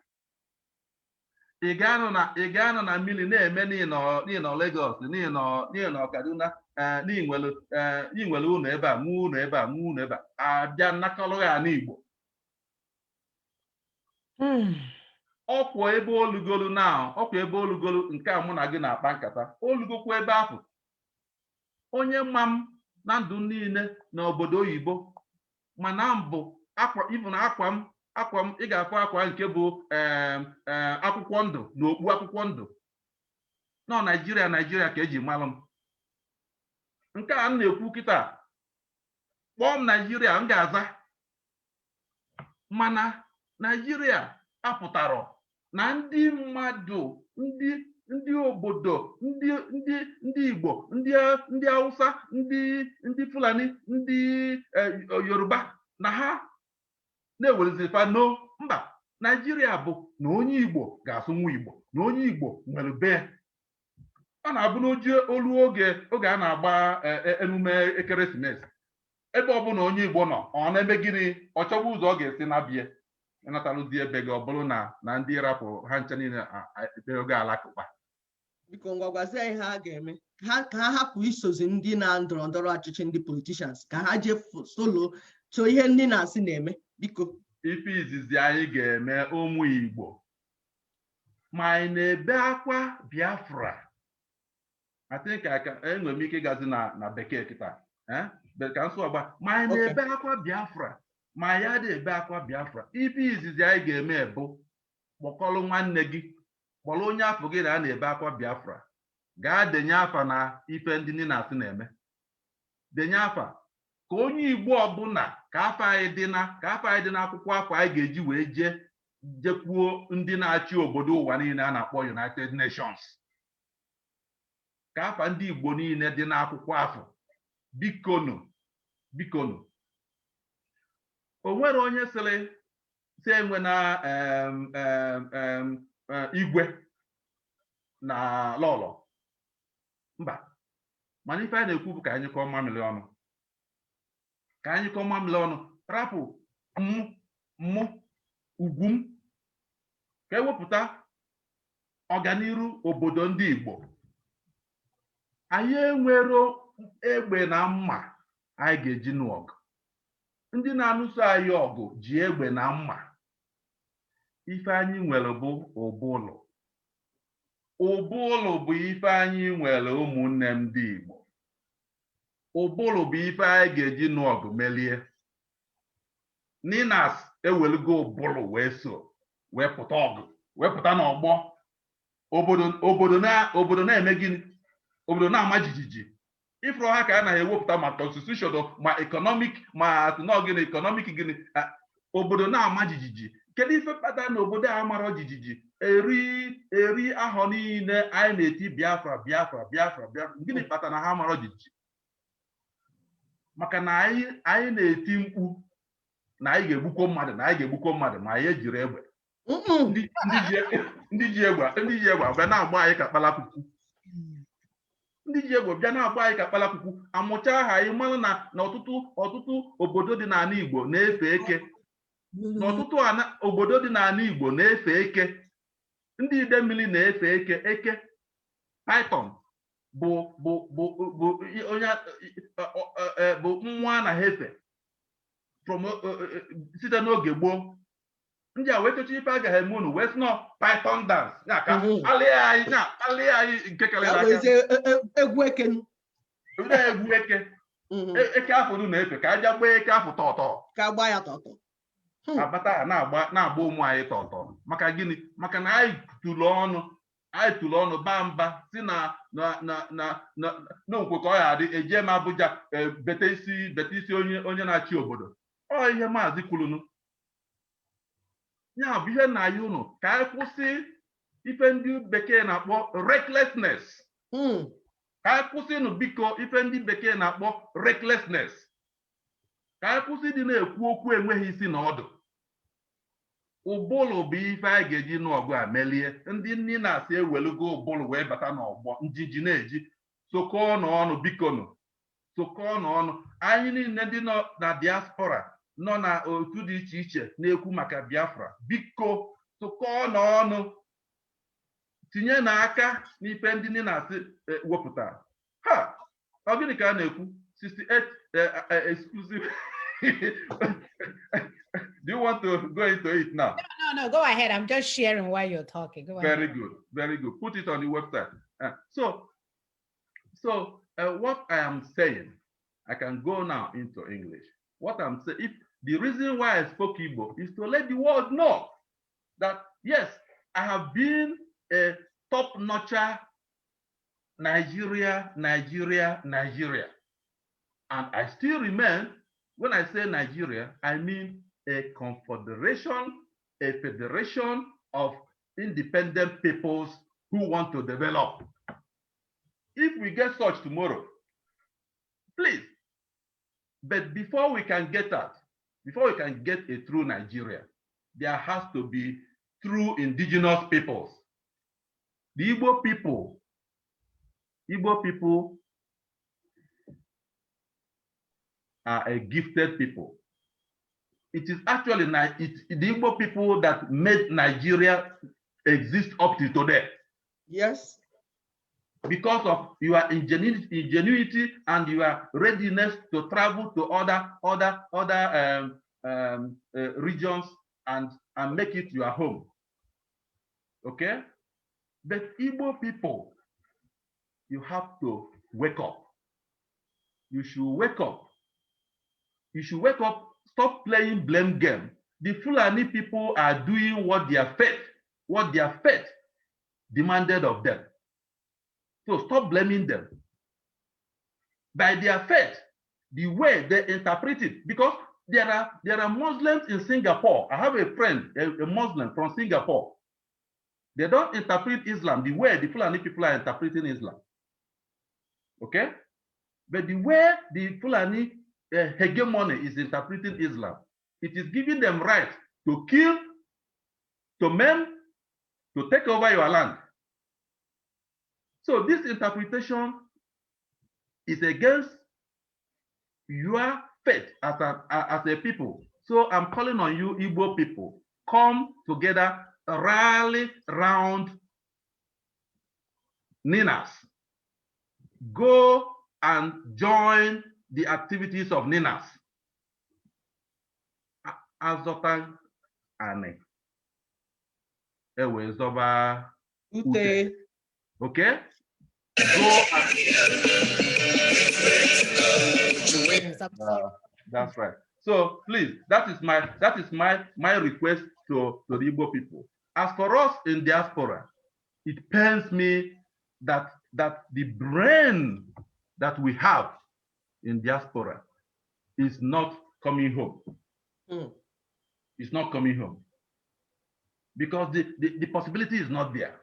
ị ga-anọ na mmiri na-eme n'ịnọ Lagos n'ịnọ Kaduna n'inwere ụlọ ebe a nwe ụlọ ebe a nwe ụlọ ebe a abịa nnakọrọ ya n'Igbo ọkwọ ebe olugolu na ọkwọ ebe olugolu nke a mụ na gị na-akpa nkata olugokwa ebe ahụ onye ma m na ndụ niile na obodo oyibo mana mbụ akwa m ị ga-afụ akwa nke bụ akwụkwọ ndụ na okpu akwụkwọ ndụ nọ Naijiria ka eji malụ m nke a m na-ekwu kịta kpọọ m Naijiria m ga-aza mana Naijiria apụtara na ndị mmadụ ndị obodo ndị Igbo ndị Hausa ndị Fulani ndị Yoruba na ha na-ewerezifa mba Naijiria bụ na onye Igbo ga-asụ nwa Igbo na onye Igbo nwere be ọ na-abụ n'oji olu oge a na-agba emume ekeresimesi ebe ọ bụ na onye Igbo nọ ọ na-eme gịnị ọ chọba ụzọ ọ ga-esi na-abịa ịnatalụzi ebe gị ọ bụrụ na ndị rapụ ha ncha niile ekpe oge alakụkpa biko ngwagwazi anyị ha ga-eme ka ha hapụ isozi ndị na ndọrọ ndọrọ ọchịchị ndị politicians ka ha jee solo chọọ ihe ndị na-asị na-eme biko ife izizi anyị ga-eme ụmụ Igbo ma anyị na-ebe akwa Biafra enwere m ike ịgazi na bekee kịta ka nsụ ọgba ma anyị na-ebe akwa Biafra ma ya dị ebe akwa Biafra ife izizi anyị ga-eme bụ kpọkọrọ nwanne gị kpọrọ onye afọ gị na a na-ebe akwa Biafra gaa denye afa na ife ndị niile na-asị na-eme denye afa ka onye Igbo ọbụla ka afọ anyị dị n'akwụkwọ afọ anyị ga-eji wee jekwuo ndị na-achị obodo ụwa niile a na-akpọ United Nations ka afa ndị Igbo niile dị n'akwụkwọ afọ bikonu o nwere onye si enwe na igwe na lọlọ mba mana ife a na-ekwu bụ ka anyị kọọ mamịrị ọnụ rapụ ugwu m ka ewepụta ọganiru obodo ndị Igbo anyị enwero egbe na mma anyị ga-eji n'ọgụ ndị na-anụso anyị ọgụ ji egbe na mma ife anyị nwere bụ ụbụlụ bụ ife anyị nwere ụmụnne m ndị Igbo ụbụlụ bụ ife anyị ga-eji n'ọgụ melie Ninas ewelugo ụbụlụ wee pụta ọgụ wee pụta n'ọgbọ obodo na-eme gịnị obodo na-ama jijiji ifuru ha ka a naghị ewepụta ma constitution ma economic ma atụnọgịnị economic gịnị obodo na-ama jijiji kedu ife kpatara na obodo a mara jijiji eri ahọ niile anyị na-eti Biafra gịnị kpatara na ha mara jijiji maka na anyị na-eti mkpu na anyị ga-egbukwo mmadụ ma anyị ejiri egbe ndị ji egbe abịa na-agba anyị ka kpalakwukwu amụcha aha anyị mara na ọtụtụ obodo dị n'ala Igbo na-efe eke n'ọtụtụ obodo dị n'ala Igbo na-efe eke ndị ide mmiri na-efe eke python bụ nwa na hefe site n'oge gboo ndị a wee tocha ife agaghị eme unu wee sị python dance ka alị anyị nke karịrị egwu eke eke afọ na-efe ka aja gbaa eke afọ tọtọ ka gbaa ya tọtọ abata ha na-agba ụmụ anyị tọtọ maka gịnị maka na anyị tụrụ ọnụ baa mba si na nkwe ka ọ ya adị eje m Abuja bete isi onye na-achị obodo ọ ihe maazị kwulunu ya bụ ihe na ya unu ka anyị kwụsị ife ndị bekee na-akpọ recklessness ka anyị kwụsịnụ biko ife ndị bekee na-akpọ recklessness ka anyị kwụsị dị na-ekwu okwu enweghị isi na ọdụ ụbụlụ bụ ife anyị ga-eji n'ọgụ a melie ndị nni na-asị ewelugo ụbụlụ wee bata n'ọgbọ njiji na-eji sokọọ n'ọnụ bikonu sokọọ n'ọnụ anyị niile ndị nọ na diaspora nọ na otu dị iche iche na-ekwu maka Biafra biko sokọọ n'ọnụ tinye n'aka n'ife ndị na-asị wepụta. Ha, ọ gịnị ka a na-ekwu? 68 exclusive. Do you want to go into it now? No, go ahead. I'm just sharing while you're talking. Go ahead. Very good, very good. Put it on the website. So what I am saying, I can go now into English. What I'm saying, if the reason why I spoke Igbo is to let the world know that yes, I have been a top-notcher Nigeria, and I still remain. When I say Nigeria, I mean a confederation, a federation of independent peoples who want to develop. If we get such tomorrow, please, but before we can get that, before we can get a true Nigeria, there has to be true indigenous peoples. The Igbo people are a gifted people. It is actually the Igbo people that made Nigeria exist up to today. Yes. Because of your ingenuity and your readiness to travel to other regions and make it your home. Okay? But Igbo people, you have to wake up. You should wake up. You should wake up. Stop playing blame game. The Fulani people are doing what their faith demanded of them. So stop blaming them. By their faith, the way they interpret it, because there are Muslims in Singapore. I have a friend, a Muslim from Singapore. They don't interpret Islam the way the Fulani people are interpreting Islam. Okay? But the way the Fulani hegemony is interpreting Islam, it is giving them right to kill, to maim, to take over your land. So this interpretation is against your faith as a people. So I'm calling on you, Igbo people, come together, rally round Ninas. Go and join the activities of Ninas. Azotan ane. Ewe zoba ute. Okay? Go that's right. So please, that is my request to the Igbo people. As for us in diaspora, it pains me that the brain that we have in diaspora is not coming home. It's not coming home because the possibility is not there.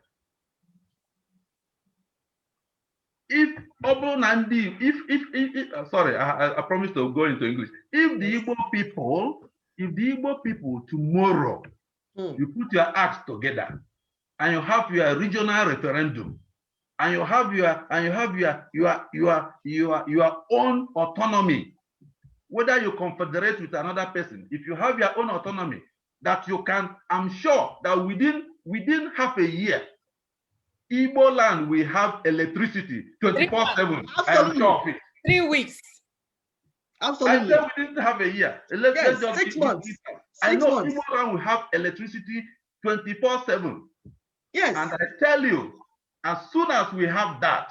If sorry, I promise to go into English. If the Igbo people tomorrow, you put your acts together and you have your regional referendum and you have your own autonomy, whether you confederate with another person, if you have your own autonomy, that you can, I'm sure that within half a year, Igbo land will have electricity 24/7. I am sure of it. 3 weeks. Absolutely. I said we didn't have a year. Let's just 6 months. I know 6 months. Igbo land will have electricity 24/7. Yes. And I tell you, as soon as we have that,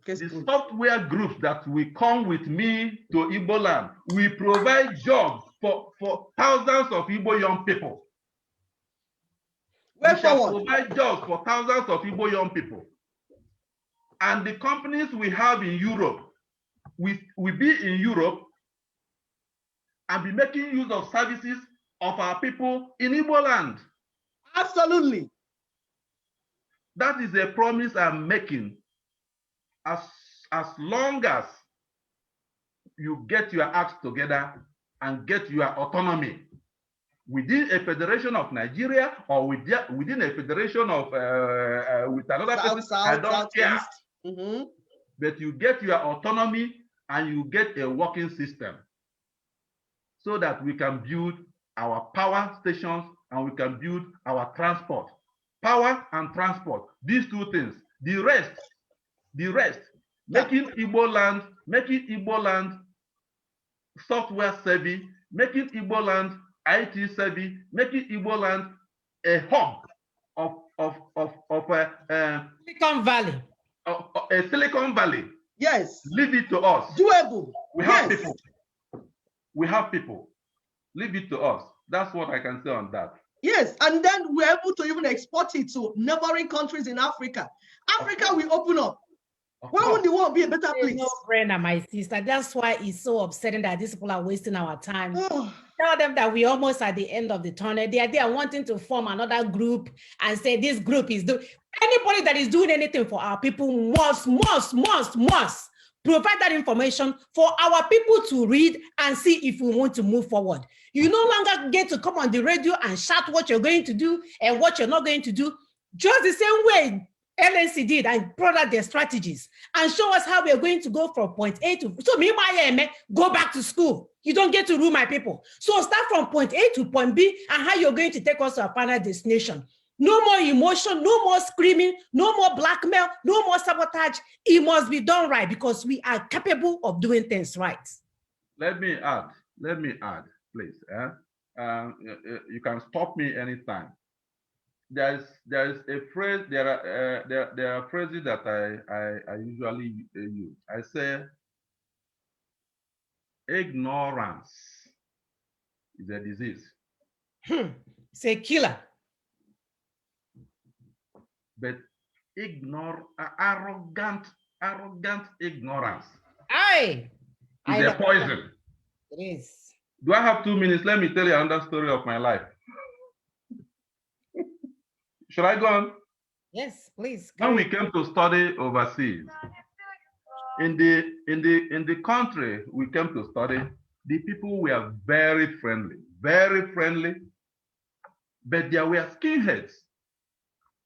the software groups that will come with me to Igbo land will provide jobs for thousands of Igbo young people. We shall provide jobs for thousands of Igbo young people. And the companies we have in Europe, we be in Europe and be making use of services of our people in Igbo land. Absolutely. That is a promise I'm making. As long as you get your acts together and get your autonomy within a federation of Nigeria or within a federation of with another person, I don't care. But you get your autonomy and you get a working system so that we can build our power stations and we can build our transport power and transport. These two things. The rest, making Igbo land software savvy, making Igbo land IT savvy, making Igbo land a hub of Silicon Valley. A Silicon Valley. Yes. Leave it to us. Doable. We have people. We have people. Leave it to us. That's what I can say on that. Yes, and then we're able to even export it to neighboring countries in Africa. Africa will open up. Why would the world be a better place? No brainer, my sister. That's why it's so upsetting that these people are wasting our time. Tell them that we're almost at the end of the tunnel. They are wanting to form another group and say this group is doing. Anybody that is doing anything for our people must provide that information for our people to read and see if we want to move forward. You no longer get to come on the radio and shout what you're going to do and what you're not going to do. Just the same way LNC did and brought out their strategies and show us how we are going to go from point A to, so me, go back to school. You don't get to rule my people. So start from point A to point B and how you're going to take us to a final destination. No more emotion, no more screaming, no more blackmail, no more sabotage. It must be done right because we are capable of doing things right. Let me add, please. You can stop me anytime. There is a phrase. There are phrases that I usually use. I say, ignorance is a disease. It's a killer. But arrogant ignorance is a poison. It is. Do I have 2 minutes? Let me tell you another story of my life. Should I go on? Yes, please. When we came to study overseas, in the country we came to study, the people were very friendly, but there were skinheads.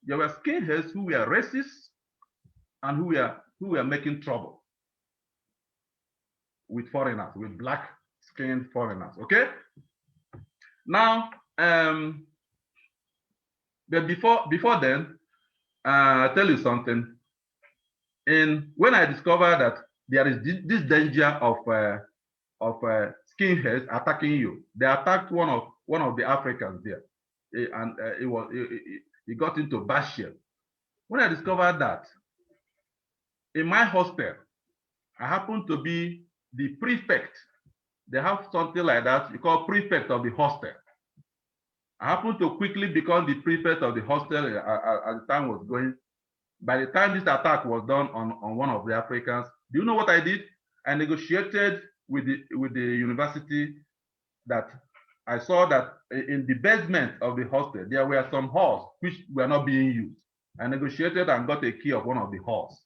There were skinheads who were racist and who were making trouble with foreigners, with black-skinned foreigners. Okay. Now, but before then, I'll tell you something. When I discovered that there is this danger of skinheads attacking you, they attacked one of the Africans there, and he got into Bashir. When I discovered that, in my hostel, I happened to be the prefect. They have something like that, you call prefect of the hostel. I happened to quickly become the prefect of the hostel as the time was going. By the time this attack was done on one of the Africans, do you know what I did? I negotiated with the university that I saw that in the basement of the hostel, there were some halls which were not being used. I negotiated and got a key of one of the halls.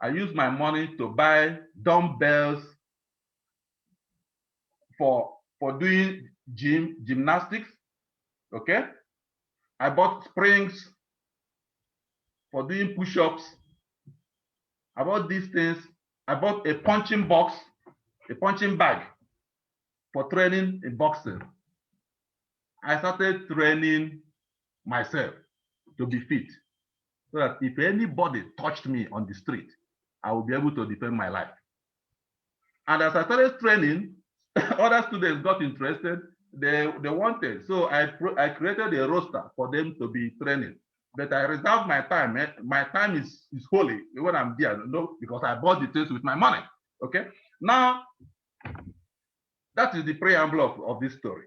I used my money to buy dumbbells for doing gymnastics. Okay. I bought springs for doing push-ups. I bought these things. I bought a punching box, a punching bag for training in boxing. I started training myself to be fit so that if anybody touched me on the street, I will be able to defend my life. And as I started training, other students got interested. They wanted. So I created a roster for them to be training. But I reserve my time. My time is holy when I'm there, because I bought the things with my money. Okay. Now, that is the preamble of this story.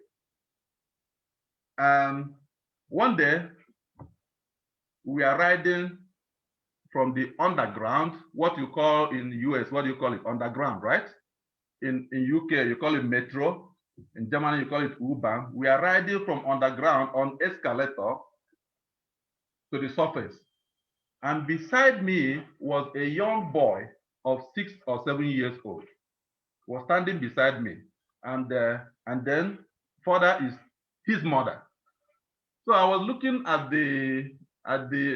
One day, we are riding from the underground, what you call in the US, what do you call it? Underground, right? In UK, you call it metro. In Germany, you call it U-Bahn. We are riding from underground on escalator to the surface. And beside me was a young boy of 6 or 7 years old, was standing beside me. And then further is his mother. So I was looking at the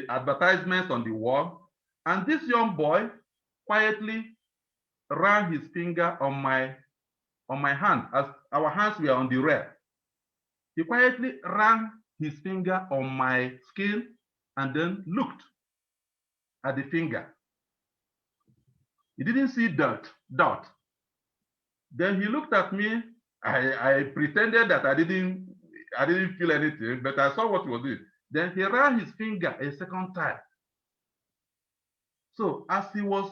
advertisements on the wall, and this young boy quietly ran his finger on my hand, as our hands were on the rear. He quietly ran his finger on my skin and then looked at the finger. He didn't see dot. Then he looked at me. I pretended that I didn't feel anything, but I saw what he was doing. Then he ran his finger a second time. So as he was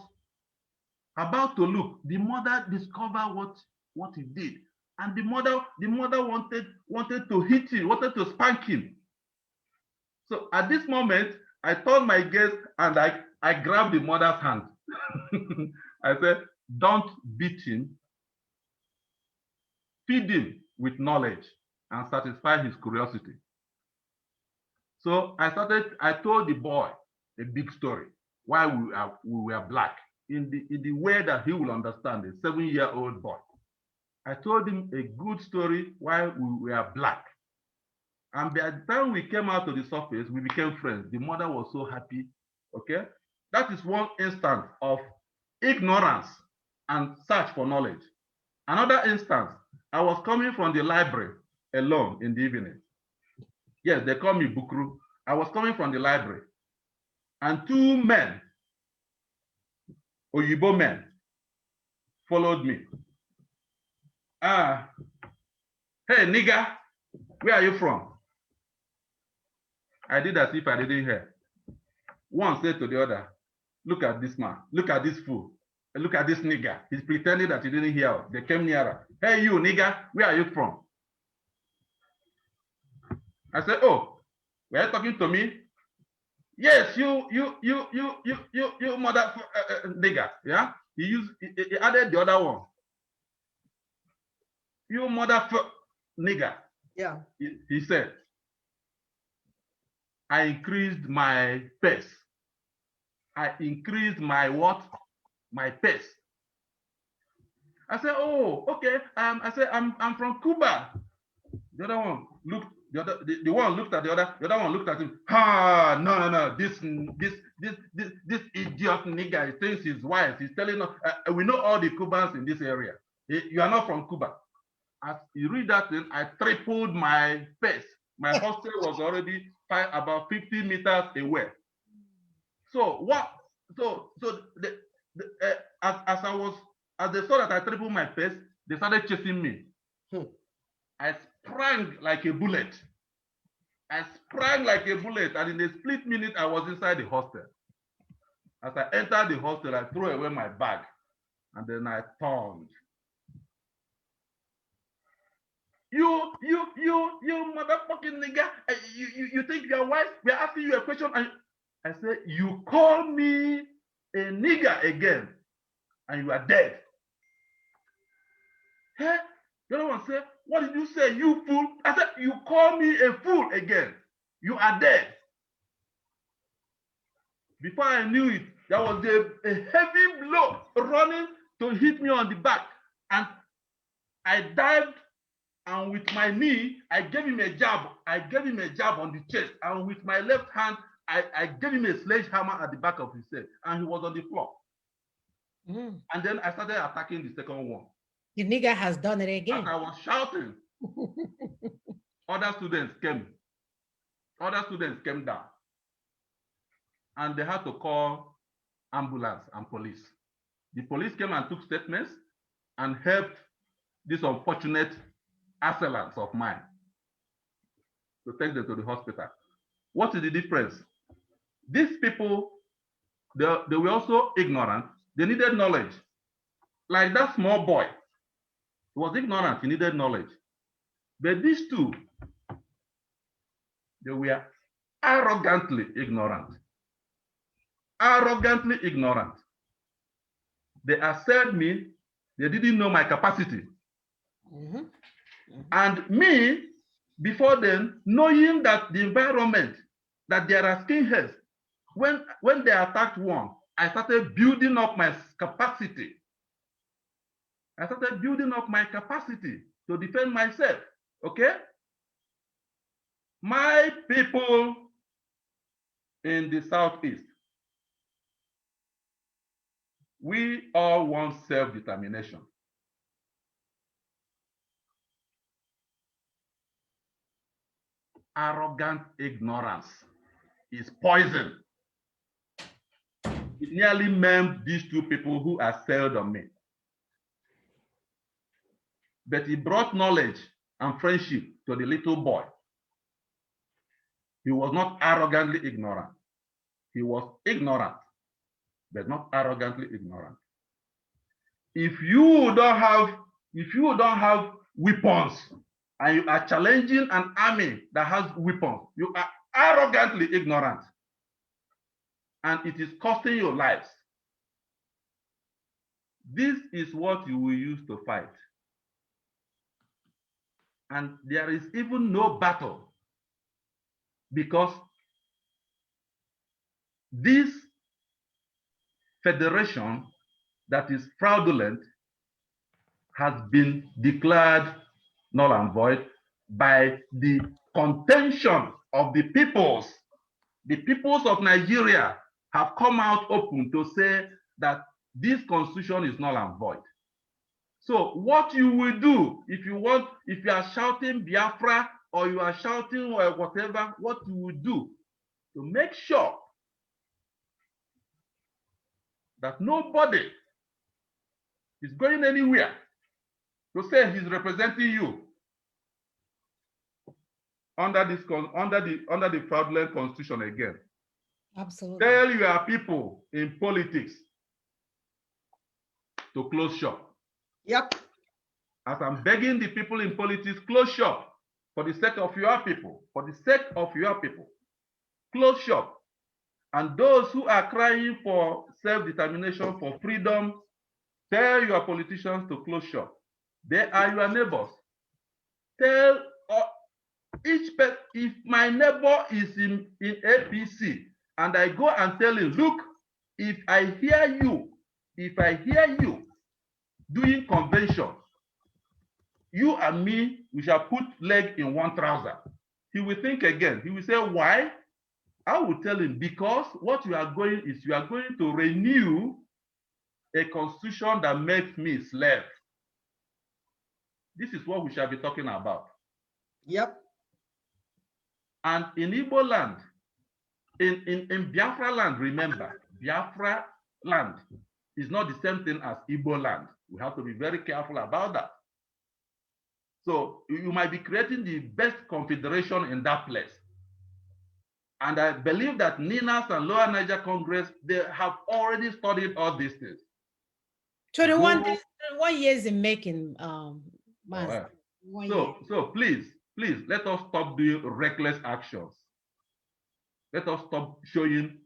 about to look, the mother discovered what he did. And the mother wanted to hit him, wanted to spank him. So at this moment, I turned my gaze and I grabbed the mother's hand. I said, don't beat him. Feed him with knowledge and satisfy his curiosity. So I told the boy a big story, why we were black, in the way that he will understand, a 7-year-old boy. I told him a good story why we were black. And by the time we came out to the surface, we became friends. The mother was so happy, okay? That is one instance of ignorance and search for knowledge. Another instance, I was coming from the library alone in the evening. Yes, they call me Bukru. I was coming from the library, and 2 men, Oyibo men, followed me. Hey, nigga, where are you from? I did as if I didn't hear. One said to the other, look at this man, look at this fool, look at this nigga. He's pretending that he didn't hear. They came nearer. Hey, you nigga, where are you from? I said, oh, were you talking to me? Yes, you mother nigga. Yeah, he added the other one. You mother nigga. Yeah. He said, I increased my pace. I increased my what? My pace. I said, oh, okay. I said, I'm from Cuba. The other one looked. The one looked at the other one looked at him. No. This idiot nigga, he thinks he's wise. He's telling us, we know all the Cubans in this area. You are not from Cuba. As you read that thing, I tripled my pace. My hostel was already about 50 meters away. So what? As they saw that I tripled my pace, they started chasing me. I sprang like a bullet. And in a split minute, I was inside the hostel. As I entered the hostel, I threw away my bag, and then I turned. You motherfucking nigga! You think you're wise? We're asking you a question, and I said, you call me a nigger again, and you are dead. Hey, the other one said, what did you say, you fool? I said, you call me a fool again. You are dead. Before I knew it, there was a heavy blow running to hit me on the back. And I dived, and with my knee, I gave him a jab. I gave him a jab on the chest. And with my left hand, I gave him a sledgehammer at the back of his head. And he was on the floor. And then I started attacking the second one. The nigga has done it again. As I was shouting, other students came down, and they had to call ambulance and police. The police came and took statements and helped these unfortunate assailants of mine to take them to the hospital. What is the difference? These people, they were also ignorant. They needed knowledge. Like that small boy, he was ignorant, he needed knowledge. But these two, they were arrogantly ignorant. Arrogantly ignorant. They assailed me, they didn't know my capacity. And me, before then, knowing that the environment, that there are skinheads, when they attacked one, I started building up my capacity. I started building up my capacity to defend myself, okay? My people in the Southeast, we all want self-determination. Arrogant ignorance is poison. It nearly maimed these two people who assailed on me. But he brought knowledge and friendship to the little boy. He was not arrogantly ignorant. He was ignorant, but not arrogantly ignorant. If you don't have weapons and you are challenging an army that has weapons, you are arrogantly ignorant. And it is costing your lives. This is what you will use to fight. And there is even no battle, because this federation that is fraudulent has been declared null and void by the contention of the peoples. The peoples of Nigeria have come out open to say that this constitution is null and void. So what you will do, if you are shouting Biafra or you are shouting whatever, what you will do to make sure that nobody is going anywhere to say he's representing you under the fraudulent constitution again. Absolutely. Tell your people in politics to close shop. Yep. As I'm begging the people in politics, close shop for the sake of your people, for the sake of your people. Close shop. And those who are crying for self-determination, for freedom, tell your politicians to close shop. They are your neighbors. Tell each person, if my neighbor is in APC and I go and tell him, look, if I hear you doing convention, you and me, we shall put leg in one trouser. He will think again. He will say, why? I will tell him, because what you are going to renew a constitution that makes me slave. This is what we shall be talking about. Yep. And in Igbo land, in Biafra land, remember, Biafra land is not the same thing as Igbo land. We have to be very careful about that. So you might be creating the best confederation in that place. And I believe that NINAS and Lower Niger Congress, they have already studied all these things. 21 years in making, Right. So please, let us stop doing reckless actions. Let us stop showing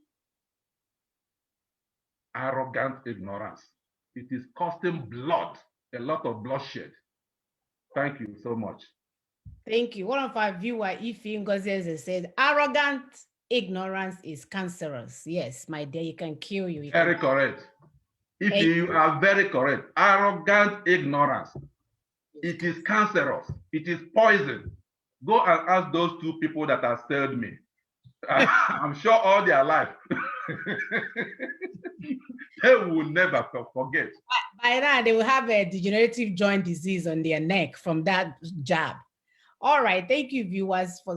arrogant ignorance. It is costing blood, a lot of bloodshed. Thank you so much. Thank you. One of our viewers, Ifi Ngozi, said, arrogant ignorance is cancerous. Yes, my dear, it can kill you. Very correct. If you are very correct. Arrogant ignorance. It is cancerous. It is poison. Go and ask those two people that have failed me. I'm sure all their life. They will never forget. By now, they will have a degenerative joint disease on their neck from that jab. All right, thank you, viewers, for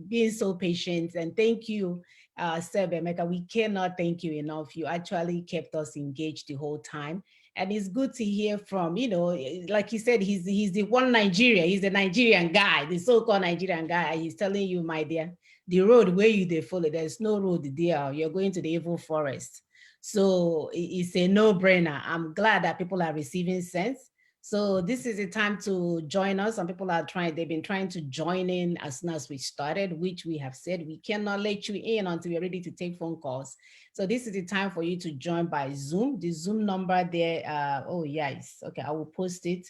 being so patient, and thank you, Seb Emeka. We cannot thank you enough. You actually kept us engaged the whole time, and it's good to hear from, like he said, he's the one Nigeria. He's the Nigerian guy, the so-called Nigerian guy. And he's telling you, my dear, the road where they follow, there's no road there. You're going to the evil forest. So it's a no-brainer. I'm glad that people are receiving sense. So this is the time to join us. Some people are they've been trying to join in as soon as we started, which we have said we cannot let you in until we're ready to take phone calls. So this is the time for you to join by Zoom. The Zoom number there, oh yes, okay, I will post it.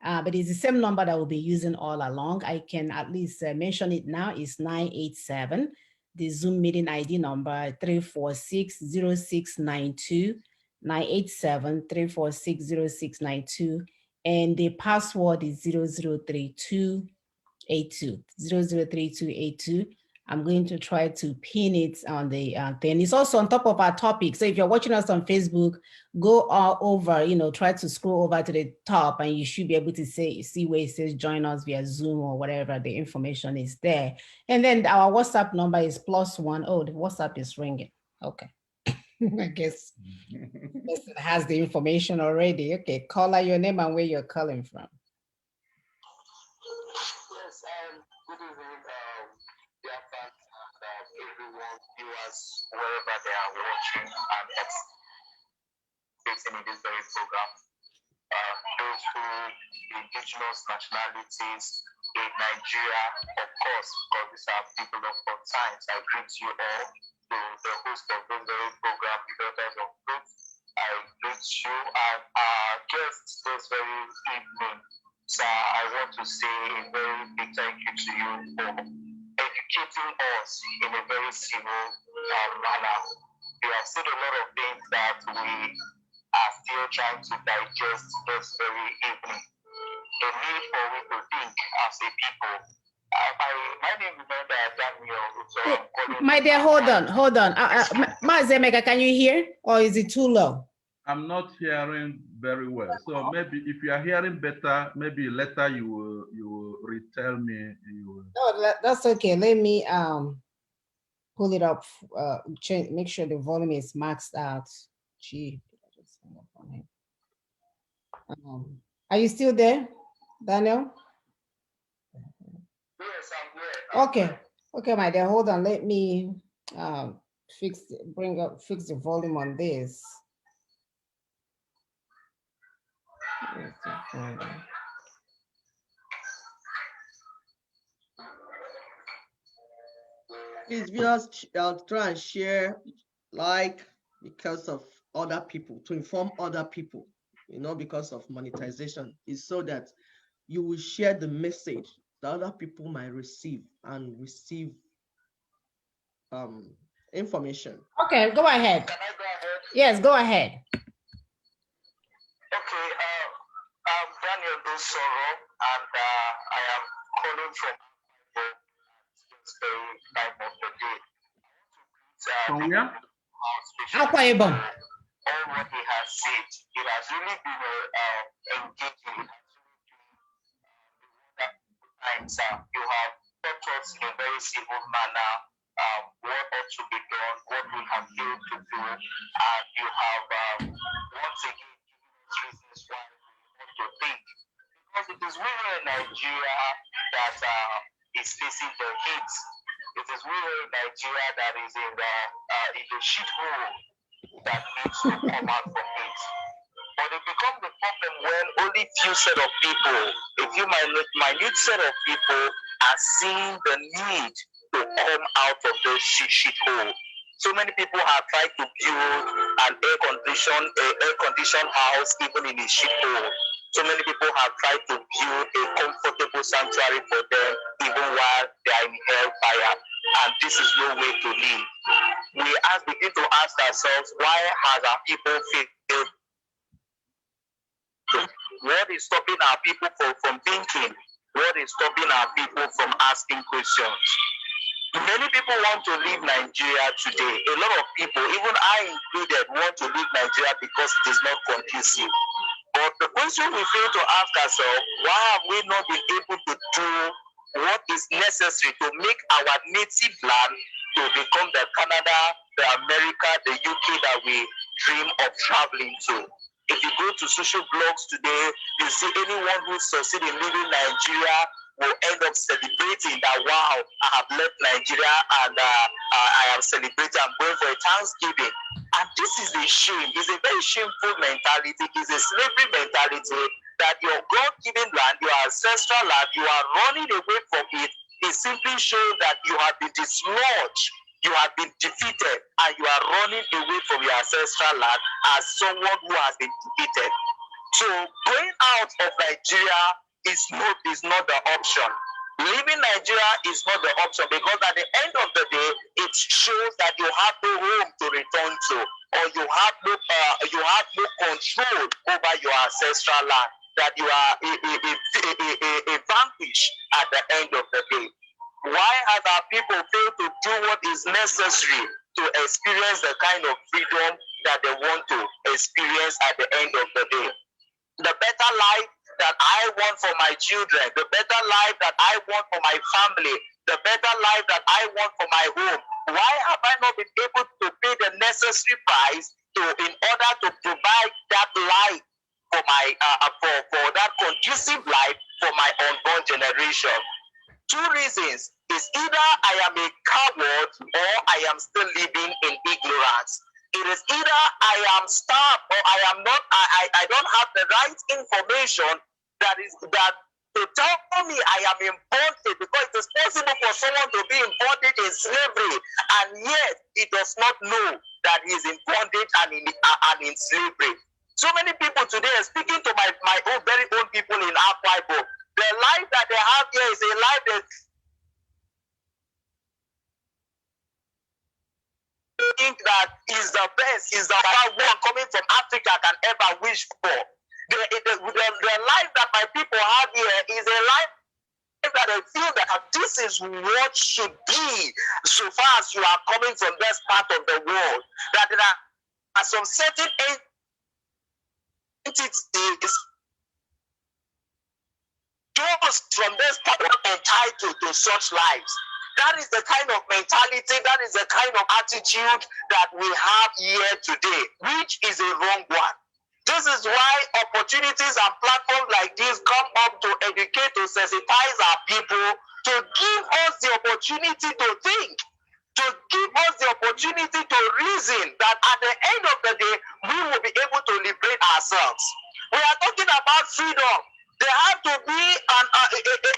But it's the same number that we'll be using all along. I can at least mention it now. It's 987. The Zoom meeting ID number 346-0692, 987-346-0692. And the password is 003282, 003282. I'm going to try to pin it on the thing. It's also on top of our topic. So if you're watching us on Facebook, go all over, try to scroll over to the top and you should be able to see where it says join us via Zoom or whatever. The information is there. And then our WhatsApp number is +1. Oh, the WhatsApp is ringing. Okay. I guess it has the information already. Okay, caller, your name and where you're calling from. Yes, good evening, dear fans and everyone, viewers, wherever they are watching and participating in this very program. Those who indigenous nationalities in Nigeria, of course, because these are people of all times. I greet you all, to the host of this very program, the Daughters of Truth. I greet you and our guests this very evening. So I want to say a very big thank you to you for educating us in a very civil manner. You have said a lot of things that we are still trying to digest this very evening. The need for we to think as a people. My name is Daniel. So I'm calling. My dear, hold on. Mazemeka, can you hear or is it too low? I'm not hearing very well. So maybe if you are hearing better, maybe later you will retell me. No, that's okay. Let me pull it up. Make sure the volume is maxed out. Gee, are you still there, Daniel? Yes, I'm here. Okay, my dear. Hold on. Let me fix the volume on this. Please, viewers, try and share, because of other people, to inform other people, because of monetization, is so that you will share the message that other people might receive information. Okay, go ahead. Can I go ahead? Yes, go ahead. Okay, I'm Daniel Dosoro, and I am calling from this very time of the day. From where? Akwa Ibom. All what he has said, it has really been engaging. Times you have taught us in a very civil manner what ought to be done, what we have failed to do, and you have once again given us reasons why we ought to think. Because it is we in Nigeria that is facing the heat. It is we in Nigeria that is in the shithole that needs to come out from it. But it becomes the problem when only few set of people, a few minute set of people are seeing the need to come out of the shithole. So many people have tried to build an air-conditioned house even in a shithole. So many people have tried to build a comfortable sanctuary for them even while they are in hellfire. And this is no way to live. We begin to ask ourselves, why has our people failed? What is stopping our people from thinking? What is stopping our people from asking questions? Many people want to leave Nigeria today. A lot of people, even I included, want to leave Nigeria because it is not conducive. But the question we fail to ask ourselves, why have we not been able to do what is necessary to make our native land to become the Canada, the America, the UK that we dream of traveling to? If you go to social blogs today, you see anyone who succeeds in leaving Nigeria will end up celebrating that, wow, I have left Nigeria and I am celebrating, I'm going for a Thanksgiving. And this is a shame. It's a very shameful mentality. It's a slavery mentality that your God-given land, your ancestral land, you are running away from it. It simply shows that you have been dislodged. You have been defeated and you are running away from your ancestral land as someone who has been defeated. So going out of Nigeria is not the option. Leaving Nigeria is not the option because at the end of the day, it shows that you have no home to return to, or you have no control over your ancestral land, that you are a vanquish at the end of the day. Why have our people failed to what is necessary to experience the kind of freedom that they want to experience at the end of the day. The better life that I want for my children, the better life that I want for my family, the better life that I want for my home. Why have I not been able to pay the necessary price in order to provide that life for my for that conducive life for my unborn generation? Two reasons is either I am a coward or I am still living in ignorance. It is either I am starved or I am not. I don't have the right information that to tell me I am in bondage, because it is possible for someone to be in bondage in slavery and yet he does not know that he is in bondage and in slavery. So many people today are speaking to my own very own people in Akwa Ibom. The life that they have here is a life that think that is the best, is the one coming from Africa can ever wish for. The life that my people have here is a life that I feel that this is what should be so far as you are coming from this part of the world. That there are some certain entities, those from this part are entitled to such lives. That is the kind of mentality, that is the kind of attitude that we have here today, which is a wrong one. This is why opportunities and platforms like this come up to educate, to sensitize our people, to give us the opportunity to think, to give us the opportunity to reason that at the end of the day, we will be able to liberate ourselves. We are talking about freedom. There have to be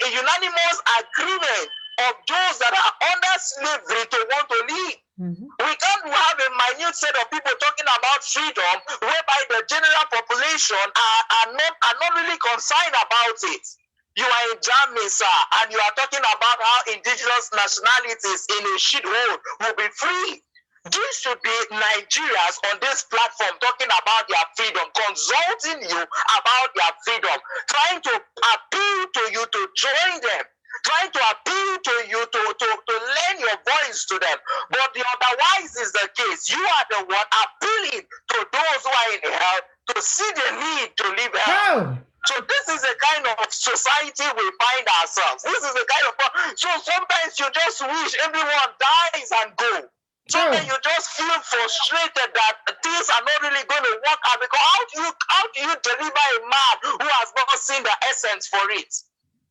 a unanimous agreement of those that are under slavery to want to live. We can't have a minute set of people talking about freedom whereby the general population are not really concerned about it. You are in Germany, sir, and you are talking about how indigenous nationalities in a shithole will be free. This should be Nigerians on this platform talking about their freedom, consulting you about their freedom, trying to appeal to you to join them, trying to appeal to you to lend your voice to them. But the otherwise is the case. You are the one appealing to those who are in hell to see the need to live hell. Oh. So this is the kind of society we find ourselves. This is the kind of, so sometimes you just wish everyone dies and go. Sometimes you just feel frustrated that things are not really going to work out, because how do you deliver a man who has not seen the essence for it?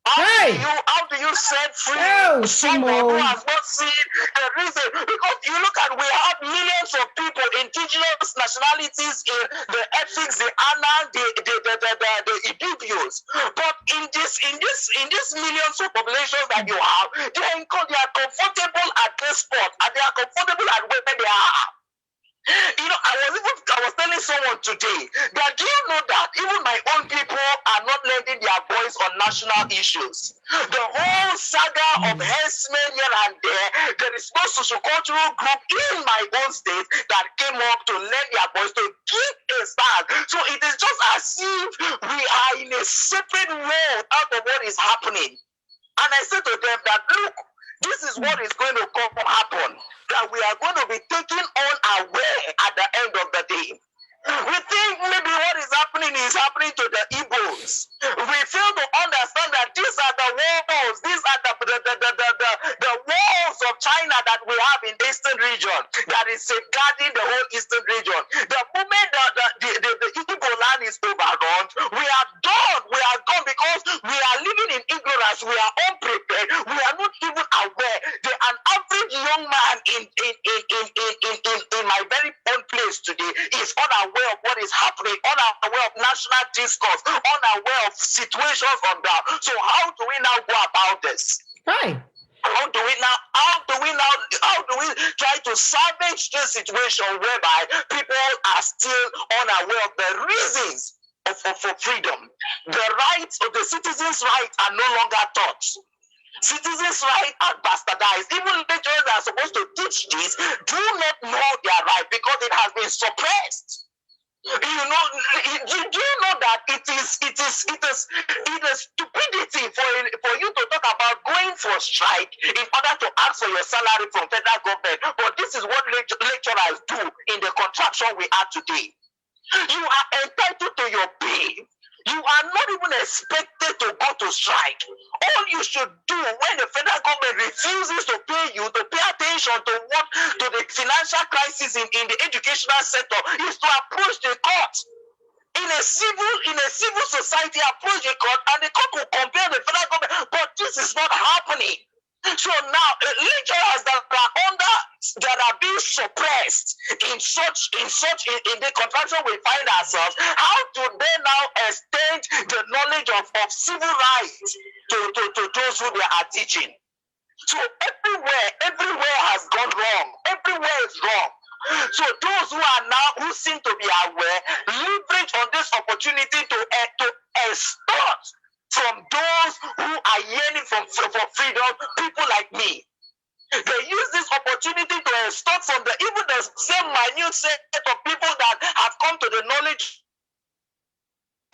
How do you set free someone who has not seen the reason? Because you look at, we have millions of people, indigenous nationalities in the ethics, the Anna, the Ibibios. But in this millions of populations that you have, they are comfortable at this spot, and they are comfortable at where they are. You know, I was telling someone today that, do you know that even my own people are not lending their voice on national issues? The whole saga of herdsmen here and there is no sociocultural group in my own state that came up to lend their voice, to give a stand. So it is just as if we are in a separate world out of what is happening. And I said to them that, look, this is what is going to come happen, that we are going to be taken unaware at the end of the day. We think maybe what is happening to the Igbos. We fail to understand that these are the walls, these are the walls of China that we have in the eastern region that is safeguarding the whole eastern region. The moment the Igbo land is overrun, we are done. We are gone, because we are living in ignorance. We are unprepared. We are not even aware. An average young man in my very own place today is unaware of what is happening, unaware of national discourse, unaware of situations on ground. So how do we now go about this? Right. How do we try to salvage this situation whereby people are still unaware of the reasons for freedom? The rights of the citizens' rights are no longer taught. Citizens' rights are bastardized. Even lecturers that are supposed to teach this do not know their right because it has been suppressed. You know, do you know that it is stupidity for you to talk about going for strike in order to ask for your salary from federal government. But this is what lecturers do in the contraction we are today. You are entitled to your pay. You are not even expected to go to strike. All you should do when the federal government refuses to pay you, to pay attention to the financial crisis in the educational sector, is to approach the court. In a civil society, approach the court, and the court will compare the federal government. But this is not happening. So now, lecturers that are being suppressed in the contraction we find ourselves, how do they now extend the knowledge of civil rights to those who they are teaching? So everywhere has gone wrong. Everywhere is wrong. So those who seem to be aware, leverage on this opportunity to extort from those who are yearning for freedom, people like me. They use this opportunity to extort from even the same minute set of people that have come to the knowledge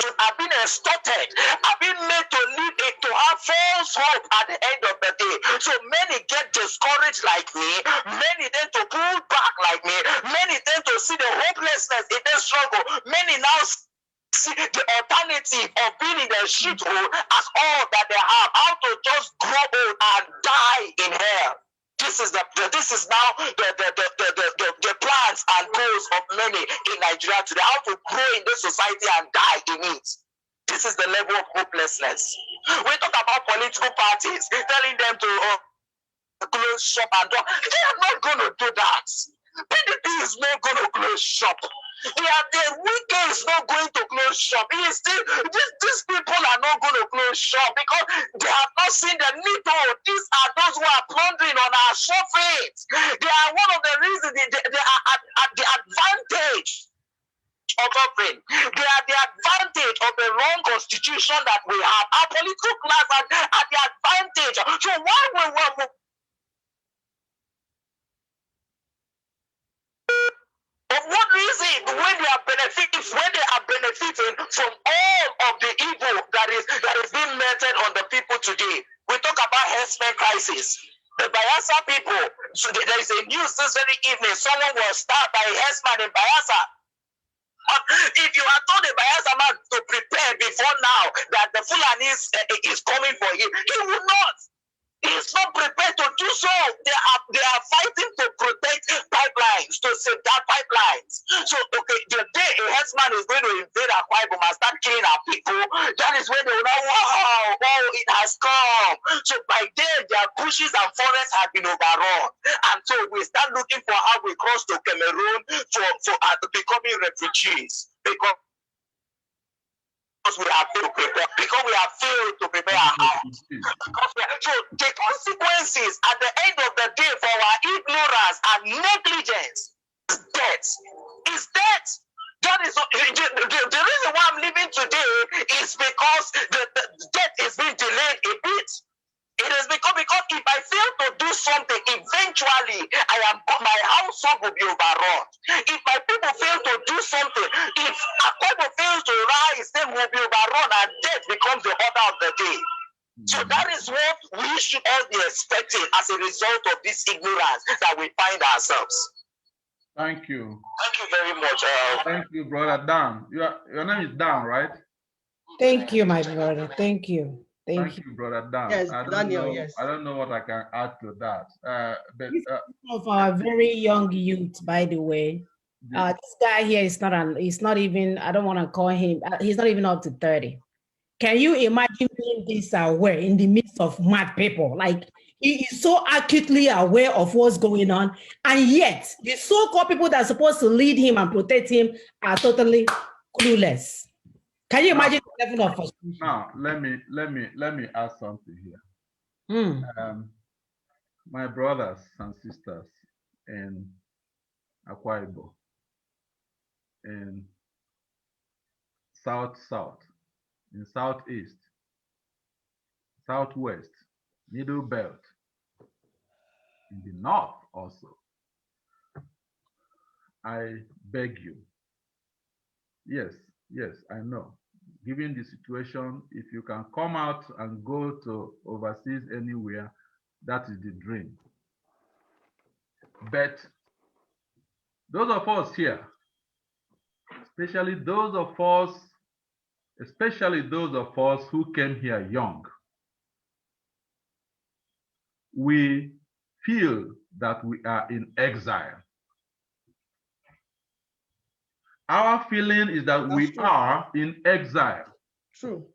have been extorted, have been made to live to have false hope at the end of the day. So many get discouraged like me, many tend to pull back like me, many tend to see the hopelessness in their struggle, many now see the alternative of being in the shithole as all that they have, how to just grow old and die in hell. This is now the plans and goals of many in Nigeria today, how to grow in this society and die in it. This is the level of hopelessness. We talk about political parties telling them to close shop and door. They are not going to do that. PDP is not going to close shop. The weekend is not going to close shop. These people are not going to close shop because they have not seen the need to. These are those who are plundering on our surface. They are one of the reasons they are at the advantage of offering. They are the advantage of the wrong constitution that we have. Our political class are at the advantage. So why we for what reason when they are benefiting from all of the evil that is being meted on the people today? We talk about herdsmen crisis. The Bayelsa people, so there is a news this very evening, someone was stabbed by a herdsman in Bayelsa. If you had told the Bayelsa man to prepare before now that the Fulani is coming for him, he would not. He's not prepared to do so. They are fighting to protect pipelines, to safeguard pipelines. So, okay, the day a herdsman is going to invade our Ibom and start killing our people, that is when they will know, wow, it has come. So by then, their bushes and forests have been overrun. And so we start looking for how we cross to Cameroon for becoming refugees. Because we have failed to prepare our house. So the consequences at the end of the day for our ignorance and negligence is death. That is the reason why I'm living today is because the death is being delayed a bit. It is because if I fail to do something, eventually my household will be overrun. If my people fail to do something, if Akwa fails to rise, then we'll be overrun and death becomes the order of the day. So that is what we should all be expecting as a result of this ignorance that we find ourselves. Thank you. Thank you very much. Thank you, brother Dan. Your name is Dan, right? Thank you, my brother. Thank you. Thank you, brother Dan. Yes, Daniel, yes. I don't know what I can add to that. This is of our very young youth, by the way. This guy here is he's not even, I don't want to call him, he's not even up to 30. Can you imagine being this aware in the midst of mad people? Like, he is so acutely aware of what's going on, and yet the so-called people that are supposed to lead him and protect him are totally clueless. Can you imagine the level of frustration? Now, let me add something here. My brothers and sisters in Akwa Ibom, in South, in Southeast, Southwest, Middle Belt, in the North also, I beg you. Yes, I know. given the situation, if you can come out and go to overseas anywhere, that is the dream. But those of us here, especially those of us who came here young, we feel that we are in exile. Our feeling is that we are in exile. True.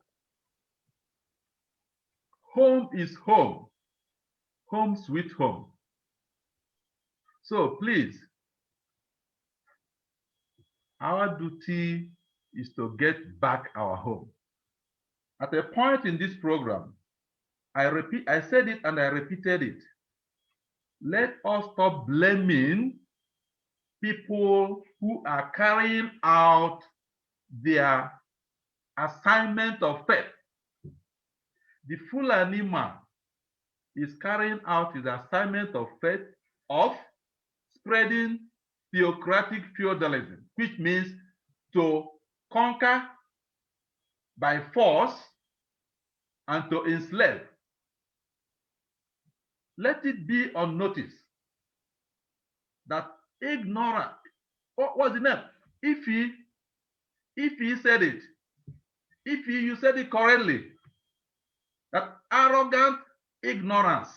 Home is home. Home sweet home. So please, our duty is to get back our home. At a point in this program, I said it and I repeated it. Let us stop blaming people who are carrying out their assignment of faith. The Fulani man is carrying out his assignment of faith of spreading theocratic feudalism, which means to conquer by force and to enslave. Let it be on notice that ignorant, what was the name? If he said it, you said it correctly, that arrogant ignorance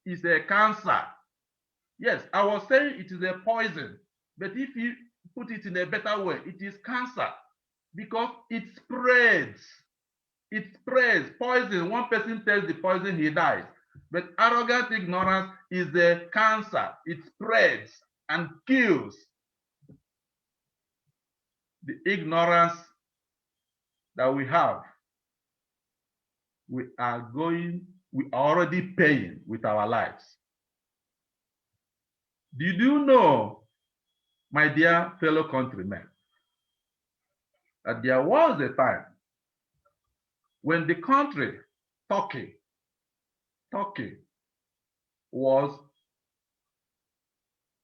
is a cancer. Yes, I was saying it is a poison, but if you put it in a better way, it is cancer because it spreads. It spreads poison. One person takes the poison, he dies. But arrogant ignorance is a cancer. It spreads and kills. The ignorance that we have, we are already paying with our lives. Did you know, my dear fellow countrymen, that there was a time when the country, Turkey was,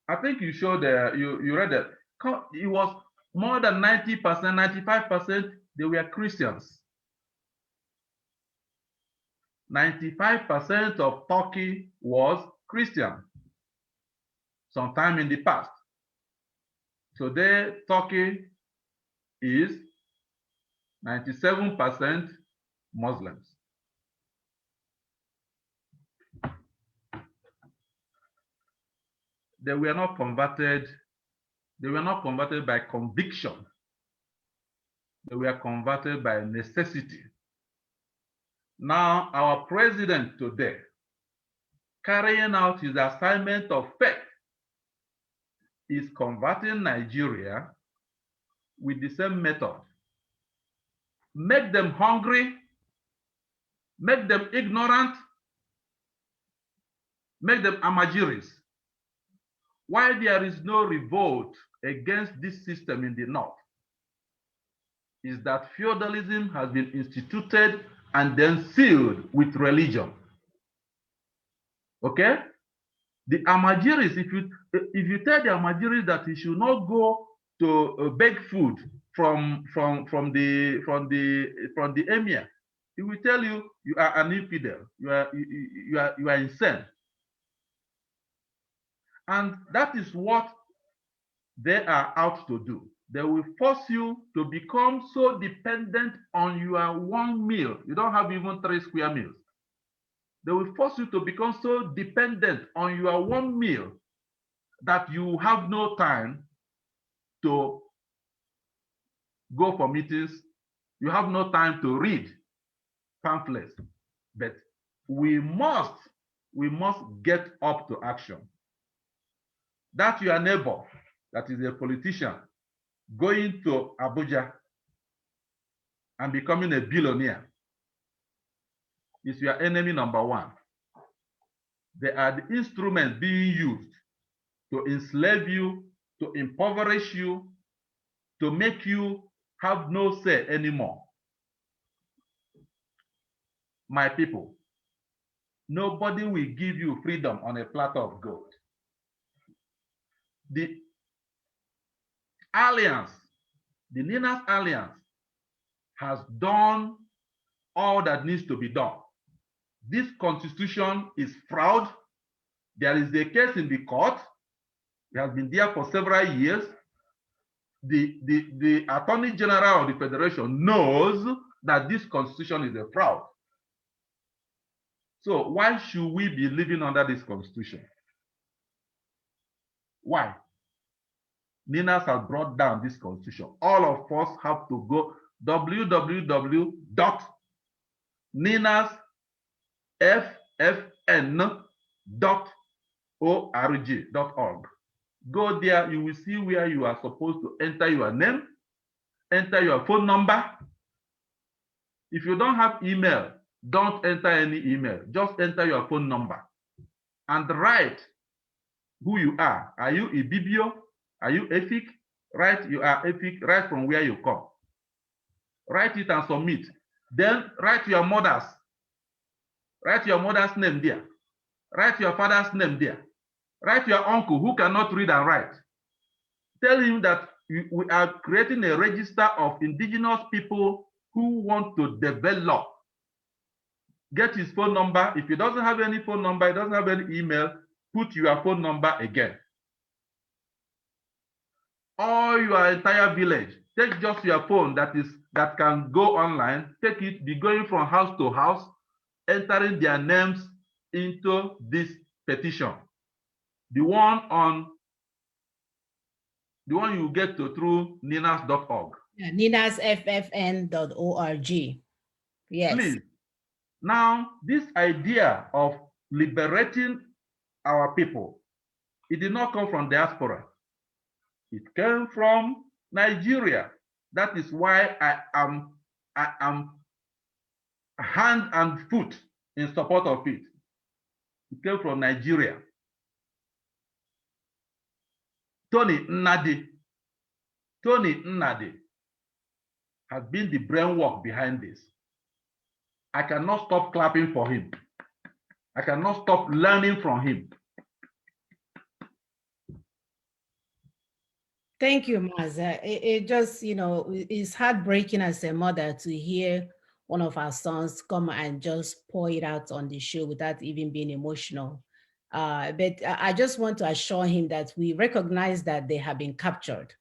I think you showed, you read that, it was more than 90%, 95%, they were Christians. 95% of Turkey was Christian sometime in the past. Today, Turkey is 97% Muslims. They were not converted by conviction. They were converted by necessity. Now, our president today, carrying out his assignment of faith, is converting Nigeria with the same method. Make them hungry, make them ignorant, make them amajiris. Why there is no revolt against this system in the north is that feudalism has been instituted and then sealed with religion. Okay? The Amajiris, if you tell the Amajiris that he should not go to beg food from the emir, he will tell you you are an infidel, you are insane. And that is what they are out to do. They will force you to become so dependent on your one meal. You don't have even 3 square meals. They will force you to become so dependent on your one meal that you have no time to go for meetings. You have no time to read pamphlets. But we must get up to action. That your neighbor, that is a politician, going to Abuja and becoming a billionaire, is your enemy number one. They are the instruments being used to enslave you, to impoverish you, to make you have no say anymore. My people, nobody will give you freedom on a platter of gold. The alliance The NINAS Alliance has done all that needs to be done. This constitution is fraud. There is a case in the court. It has been there for several years. The Attorney General of the Federation knows that this constitution is a fraud. So why should we be living under this constitution? Why? NINAS has brought down this constitution. All of us have to go www.ninasffn.org. Go there, you will see where you are supposed to enter your name, enter your phone number. If you don't have email, don't enter any email. Just enter your phone number and write who you are. Are you Ibibio? Are you Efik? Write you are Efik, right from where you come. Write it and submit. Then write your mother's. Write your mother's name there. Write your father's name there. Write your uncle who cannot read and write. Tell him that we are creating a register of indigenous people who want to develop. Get his phone number. If he doesn't have any phone number, he doesn't have any email, put your phone number again. Or your entire village, take just your phone that can go online, take it, be going from house to house, entering their names into this petition. The one you get to through ninas.org. Yeah, ninasffn.org. Yes. Please. Now, this idea of liberating our people, it did not come from diaspora. It came from Nigeria. That is why I am hand and foot in support of it. It came from Nigeria. Tony Nnadi has been the brainwork behind this. I cannot stop clapping for him. I cannot stop learning from him. Thank you, Maza. It just, it's heartbreaking as a mother to hear one of our sons come and just pour it out on the show without even being emotional. But I just want to assure him that we recognize that they have been captured,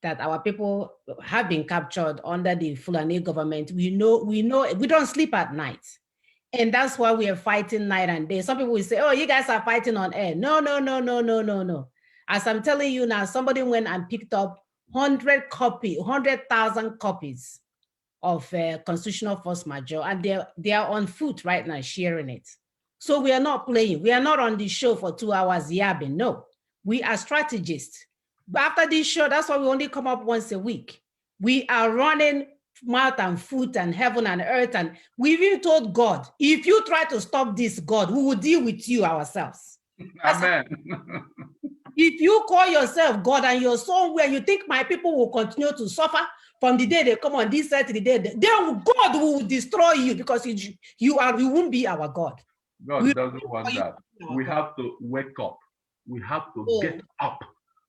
that our people have been captured under the Fulani government. We know, we don't sleep at night. And that's why we are fighting night and day. Some people will say, oh, you guys are fighting on air. No. As I'm telling you now, somebody went and picked up 100,000 copies of constitutional force majeure, and they are on foot right now sharing it. So we are not playing. We are not on the show for 2 hours yabbing. No, we are strategists. But after this show, that's why we only come up once a week. We are running mouth and foot and heaven and earth. And we even told God, if you try to stop this, God, we will deal with you ourselves. Amen. If you call yourself God and you're somewhere, you think my people will continue to suffer from the day they come on this side to the day, then God will destroy you because you won't be our God. God doesn't want that. We have to wake up. We have to get up.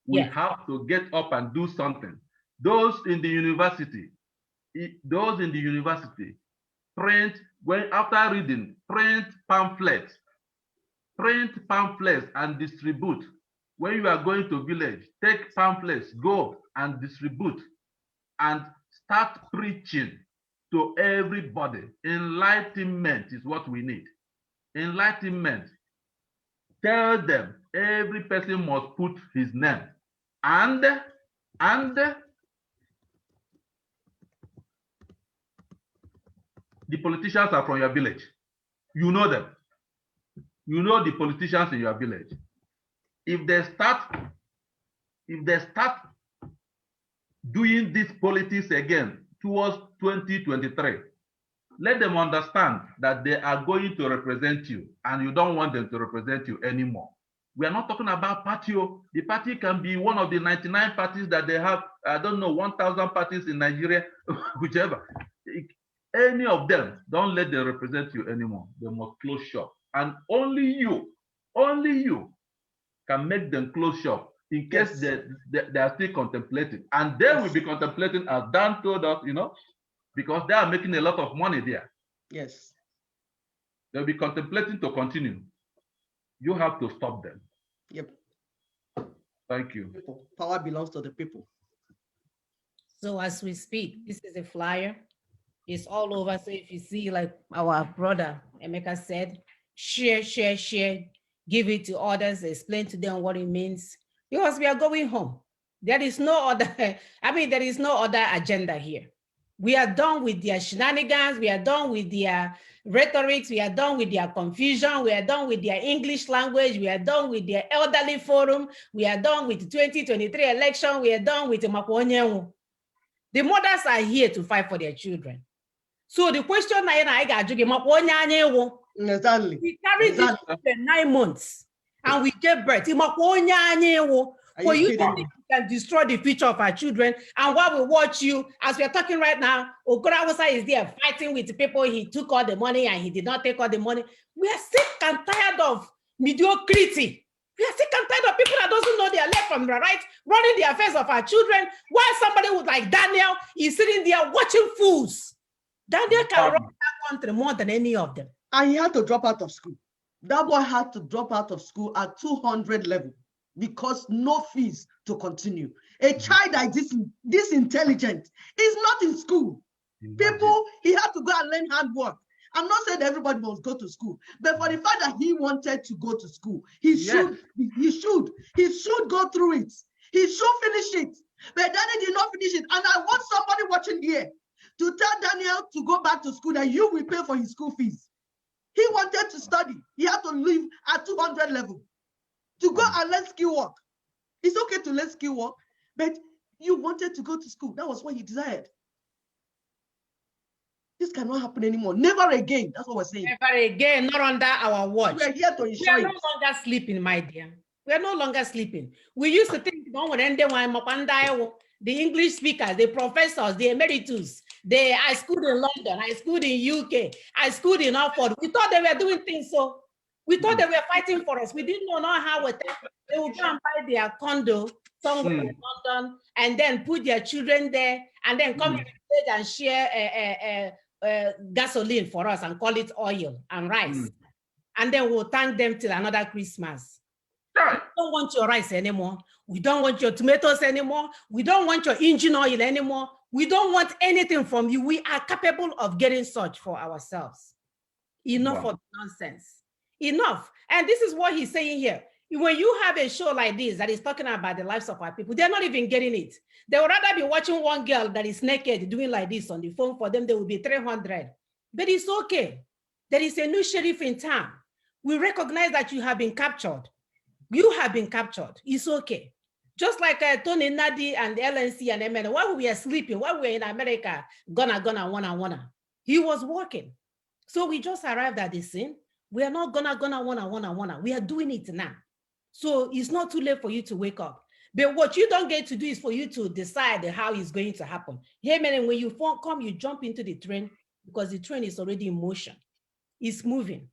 We have to get up and do something. Those in the university, print, after reading, print pamphlets and distribute. When you are going to village, take pamphlets, go and distribute and start preaching to everybody. Enlightenment is what we need. Enlightenment. Tell them every person must put his name and the politicians are from your village. You know them. You know the politicians in your village. If they start doing this politics again towards 2023, let them understand that they are going to represent you and you don't want them to represent you anymore. We are not talking about party. The party can be one of the 99 parties that they have, 1,000 parties in Nigeria, whichever. Any of them, don't let them represent you anymore. They must close shop. And only you can make them close shop. in case they are still contemplating. And they will be contemplating, as Dan told us, because they are making a lot of money there. Yes. They'll be contemplating to continue. You have to stop them. Yep. Thank you. People. Power belongs to the people. So as we speak, this is a flyer. It's all over. So if you see, like our brother Emeka said, share, share, share, give it to others, explain to them what it means, because we are going home. There is no other, there is no other agenda here. We are done with their shenanigans. We are done with their rhetorics. We are done with their confusion. We are done with their English language. We are done with their elderly forum. We are done with the 2023 election. We are done with the Makonyewu. The mothers are here to fight for their children. So the question I got you, exactly. We carried this for 9 months and we gave birth. For you to think you can destroy the future of our children, and while we watch you, as we are talking right now, Okorawasa is there fighting with the people. He took all the money and he did not take all the money. We are sick and tired of mediocrity. We are sick and tired of people that doesn't know their left from the right, running the affairs of our children, while somebody who's like Daniel is sitting there watching fools. Daniel can run that country more than any of them. And he had to drop out of school. That boy had to drop out of school at 200 level because no fees to continue. A child that is this intelligent is not in school. People, he had to go and learn handwork. I'm not saying everybody must go to school, but for the fact that he wanted to go to school, he should go through it. He should finish it. But Daniel did not finish it. And I want somebody watching here to tell Daniel to go back to school, that you will pay for his school fees. He wanted to study. He had to leave at 200 level to go and learn skill work. It's okay to learn skill work, but you wanted to go to school. That was what he desired. This cannot happen anymore. Never again. That's what we're saying. Never again, not under our watch. We're here to ensure we are no longer sleeping, my dear. We are no longer sleeping. We used to think the English speakers, the professors, the emeritus, I schooled in London, I schooled in UK, I schooled in Oxford. We thought they were doing things so. We thought they were fighting for us. We didn't know how they would go and buy their condo somewhere in London and then put their children there and then come to the village and share gasoline for us and call it oil and rice. And then we'll thank them till another Christmas. We don't want your rice anymore. We don't want your tomatoes anymore. We don't want your engine oil anymore. We don't want anything from you. We are capable of getting such for ourselves. Enough of nonsense. Enough. And this is what he's saying here. When you have a show like this that is talking about the lives of our people, they're not even getting it. They would rather be watching one girl that is naked doing like this on the phone. For them, they will be 300. But it's okay. There is a new sheriff in town. We recognize that you have been captured. You have been captured. It's okay. Just like Tony Nadi and LNC and MN, while we were sleeping, while we were in America, wanna. He was working. So we just arrived at the scene. We are not wanna. We are doing it now. So it's not too late for you to wake up. But what you don't get to do is for you to decide how it's going to happen. Hey, man, when you come, you jump into the train because the train is already in motion. It's moving.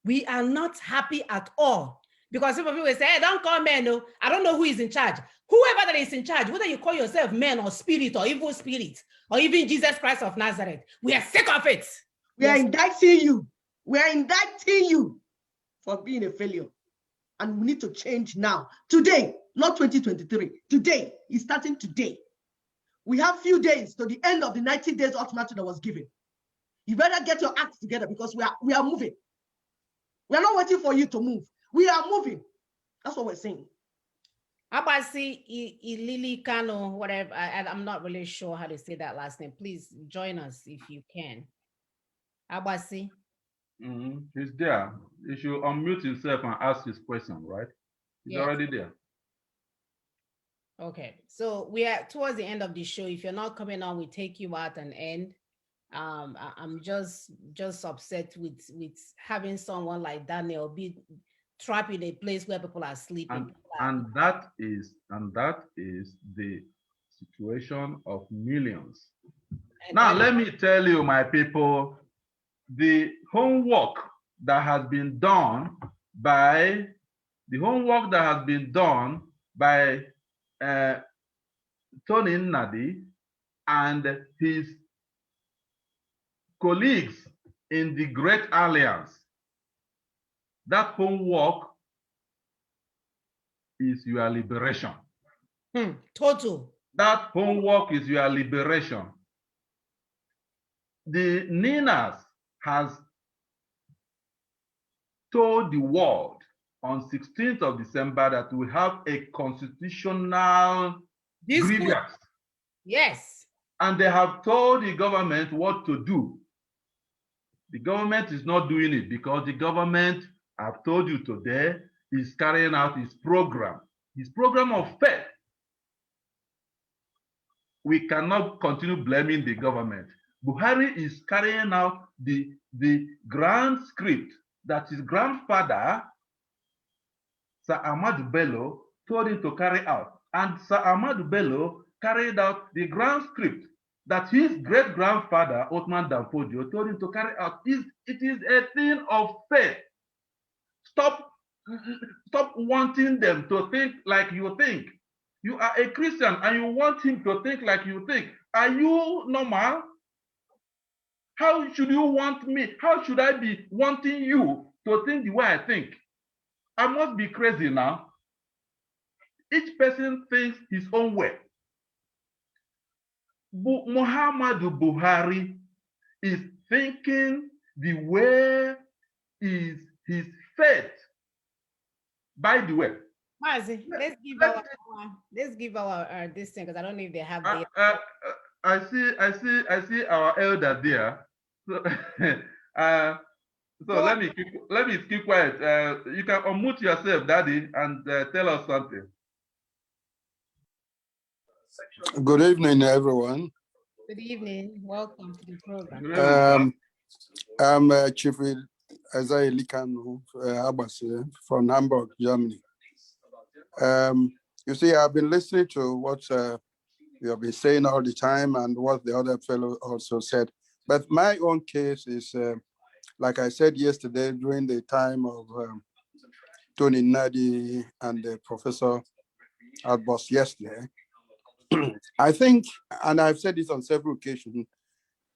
We are not happy at all. Because some people say, hey, don't call men, no. I don't know who is in charge. Whoever that is in charge, whether you call yourself man or spirit or evil spirit, or even Jesus Christ of Nazareth, we are sick of it. We are indicting you. We are indicting you for being a failure. And we need to change now. Today, not 2023. Today, it's starting today. We have few days to the end of the 90 days ultimatum that was given. You better get your acts together because we are moving. We are not waiting for you to move. We are moving. That's what we're saying. Abasi Ilili Kano, whatever. I'm not really sure how to say that last name. Please join us if you can. Abasi. He's there. He should unmute himself and ask his question, right? He's already there. Okay, so we are towards the end of the show. If you're not coming on, we take you out and end. I'm just upset with having someone like Daniel be trapped in a place where people are sleeping. And that is the situation of millions. Now, let me tell you, my people, the homework that has been done by by Tony Nnadi and his colleagues in the Great Alliance. That homework is your liberation. Total. That homework is your liberation. The NINAS has told the world on 16th of December that we have a constitutional grievance. Yes. And they have told the government what to do. The government is not doing it because the government, I've told you today, is carrying out his program of faith. We cannot continue blaming the government. Buhari is carrying out the grand script that his grandfather, Sir Ahmadu Bello, told him to carry out. And Sir Ahmadu Bello carried out the grand script that his great-grandfather, Othman Danfodio, told him to carry out. It is a thing of faith. Stop wanting them to think like you think. You are a Christian and you want him to think like you think. Are you normal? How should you want me? How should I be wanting you to think the way I think? I must be crazy now. Each person thinks his own way. Muhammadu Buhari is thinking the way is his faith. By the way, Mazi, let's give our this thing, because I don't know if they have the I see our elder there. So, so let me keep quiet. You can unmute yourself, Daddy, and tell us something. Good evening, everyone. Good evening. Welcome to the program. I'm Chief Isaiah Likan Abasi from Hamburg, Germany. You see, I've been listening to what you have been saying all the time and what the other fellow also said. But my own case is, like I said yesterday during the time of Tony Nnadi and Professor Albos yesterday, I think, and I've said this on several occasions,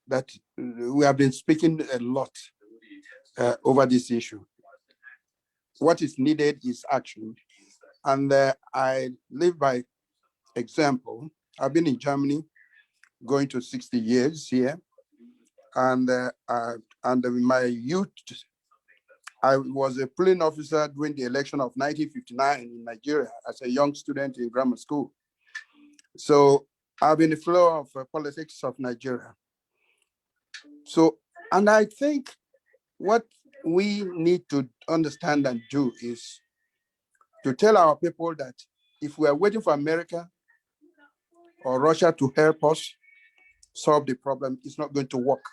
that we have been speaking a lot over this issue. What is needed is action. And I live by example. I've been in Germany going to 60 years here. And in my youth, I was a polling officer during the election of 1959 in Nigeria as a young student in grammar school. So I've been in the flow of politics of Nigeria. So, and I think what we need to understand and do is to tell our people that if we are waiting for America or Russia to help us solve the problem, it's not going to work.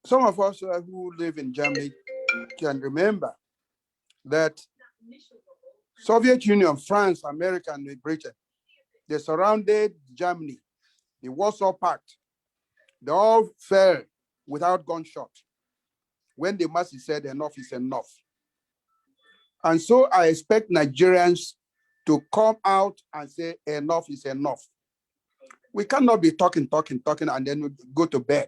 Some of us who live in Germany can remember that Soviet Union, France, America, and Britain, they surrounded Germany, the Warsaw Pact. They all fell without gunshot when the masses said enough is enough. And so I expect Nigerians to come out and say enough is enough. We cannot be talking, and then go to bed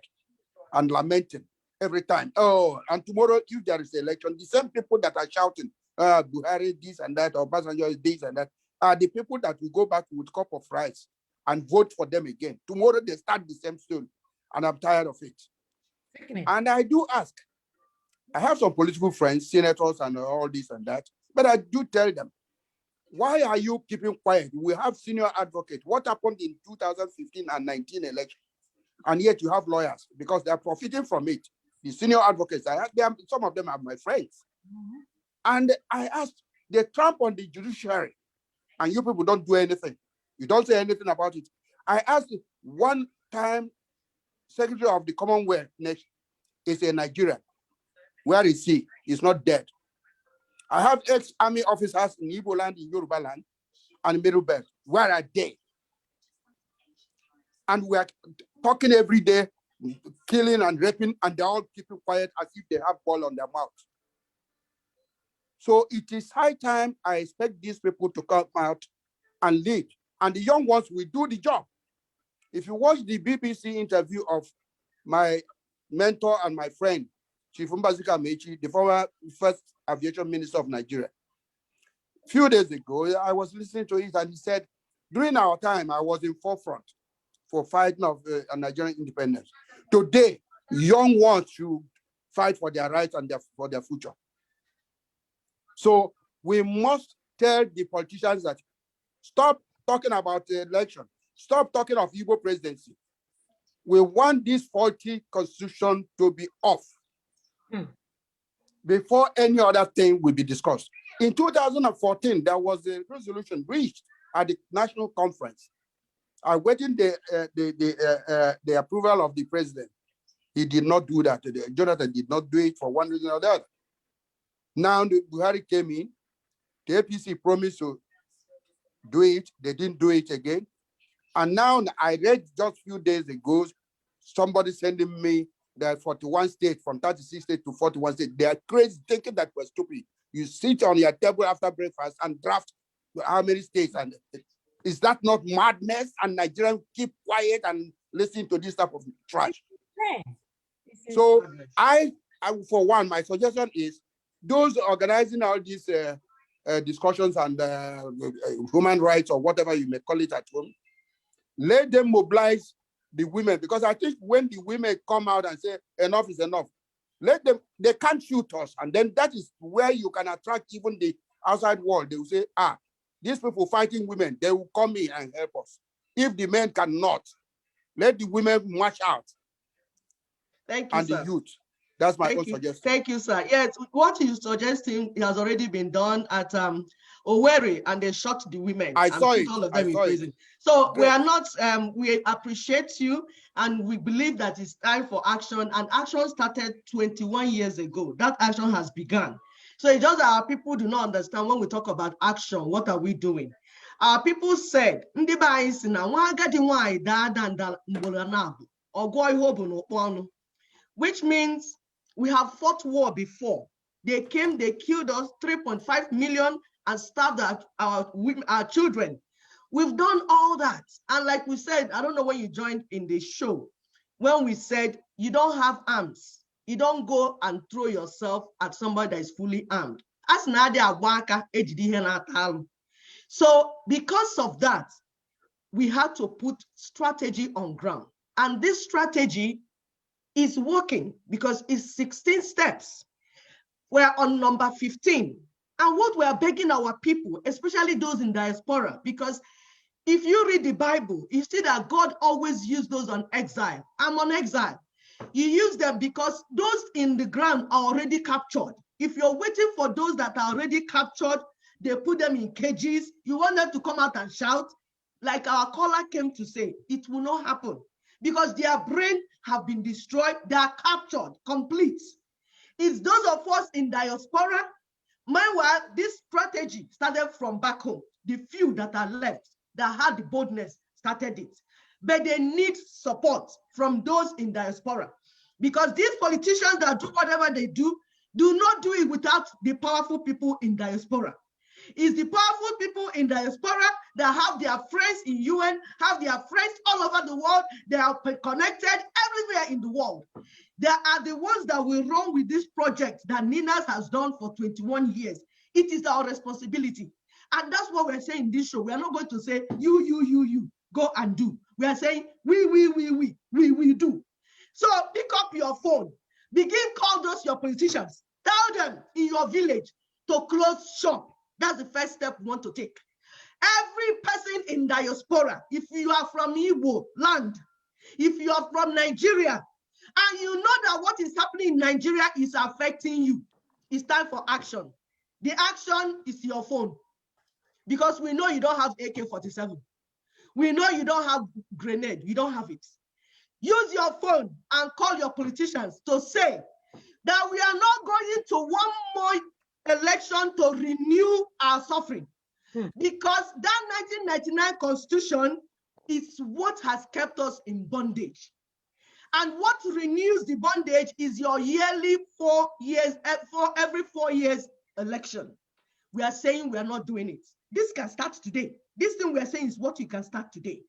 and lamenting every time. Oh, and tomorrow, if there is election, the same people that are shouting, Buhari this and that, or Obasanjo is this and that, are the people that will go back with a cup of rice and vote for them again. Tomorrow, they start the same story, and I'm tired of it. And I do ask, I have some political friends, senators and all this and that, but I do tell them, why are you keeping quiet? We have senior advocates. What happened in 2015 and 19 election? And yet you have lawyers because they are profiting from it. The senior advocates, some of them are my friends. And I asked, they tramp on the judiciary and you people don't do anything. You don't say anything about it. I asked one time, Secretary of the Commonwealth nation is a Nigerian. Where is he? He's not dead. I have ex-army officers in Igbo land, in Yoruba land, and Middle Belt. Where are they? And we are talking every day, killing and raping, and they're all keeping quiet as if they have ball on their mouth. So it is high time I expect these people to come out and lead. And the young ones will do the job. If you watch the BBC interview of my mentor and my friend, Chief Mbazika Mechi, the former first aviation minister of Nigeria, a few days ago, I was listening to it and he said, during our time, I was in forefront for fighting of Nigerian independence. Today, young ones should fight for their rights and for their future. So we must tell the politicians that stop talking about the election. Stop talking of Igbo presidency. We want this faulty constitution to be off before any other thing will be discussed. In 2014, there was a resolution reached at the national conference, awaiting the approval of the president. He did not do that. Jonathan did not do it for one reason or the other. Now the Buhari came in, the APC promised to do it. They didn't do it again. And now I read just a few days ago, somebody sending me that 41 states, from 36 states to 41 states, they are crazy, thinking that we're stupid. You sit on your table after breakfast and draft how many states, and is that not madness? And Nigerians keep quiet and listen to this type of trash. So I, for one, my suggestion is those organizing all these discussions and human rights or whatever you may call it at home, let them mobilize the women, because I think when the women come out and say enough is enough, let them, they can't shoot us. And then that is where you can attract even the outside world. They will say, these people fighting women, they will come in and help us. If the men cannot, let the women march out. Thank you, and sir. the youth. That's my own suggestion. Thank you, sir. Yes, what you're suggesting has already been done at Owerri, and they shot the women. I and saw put it. all of them I in saw prison. it. So Great. we are not, we appreciate you, and we believe that it's time for action. And action started 21 years ago. That action has begun. So it's just that our people do not understand when we talk about action, what are we doing? Our people said, which means we have fought war before. They came, they killed us, 3.5 million, and starved our children. We've done all that. And like we said, I don't know when you joined in the show, when we said, you don't have arms. You don't go and throw yourself at somebody that is fully armed. So because of that, we had to put strategy on ground. And this strategy is working because it's 16 steps. We're on number 15. And what we're begging our people, especially those in diaspora, because if you read the Bible, you see that God always used those on exile. I'm on exile. You use them because those in the ground are already captured. If you're waiting for those that are already captured, they put them in cages. You want them to come out and shout, like our caller came to say, it will not happen because their brain have been destroyed. They are captured, complete. It's those of us in diaspora. Meanwhile, this strategy started from back home. The few that are left that had the boldness started it. But they need support from those in diaspora, because these politicians that do whatever they do not do it without the powerful people in diaspora. It's the powerful people in diaspora that have their friends in UN, have their friends all over the world. They are connected everywhere in the world. They are the ones that will run with this project that Ninas has done for 21 years. It is our responsibility. And that's what we're saying in this show. We are not going to say, you, go and do. We are saying, we do. So pick up your phone. Begin call those your politicians. Tell them in your village to close shop. That's the first step we want to take. Every person in diaspora, if you are from Igbo land, if you are from Nigeria, and you know that what is happening in Nigeria is affecting you, it's time for action. The action is your phone. Because we know you don't have AK-47. We know you don't have grenade. You don't have it. Use your phone and call your politicians to say that we are not going to one more election to renew our suffering. Because that 1999 constitution is what has kept us in bondage. And what renews the bondage is your yearly 4 years, for every 4 years election. We are saying we are not doing it. This can start today. This thing we are saying is what you can start today.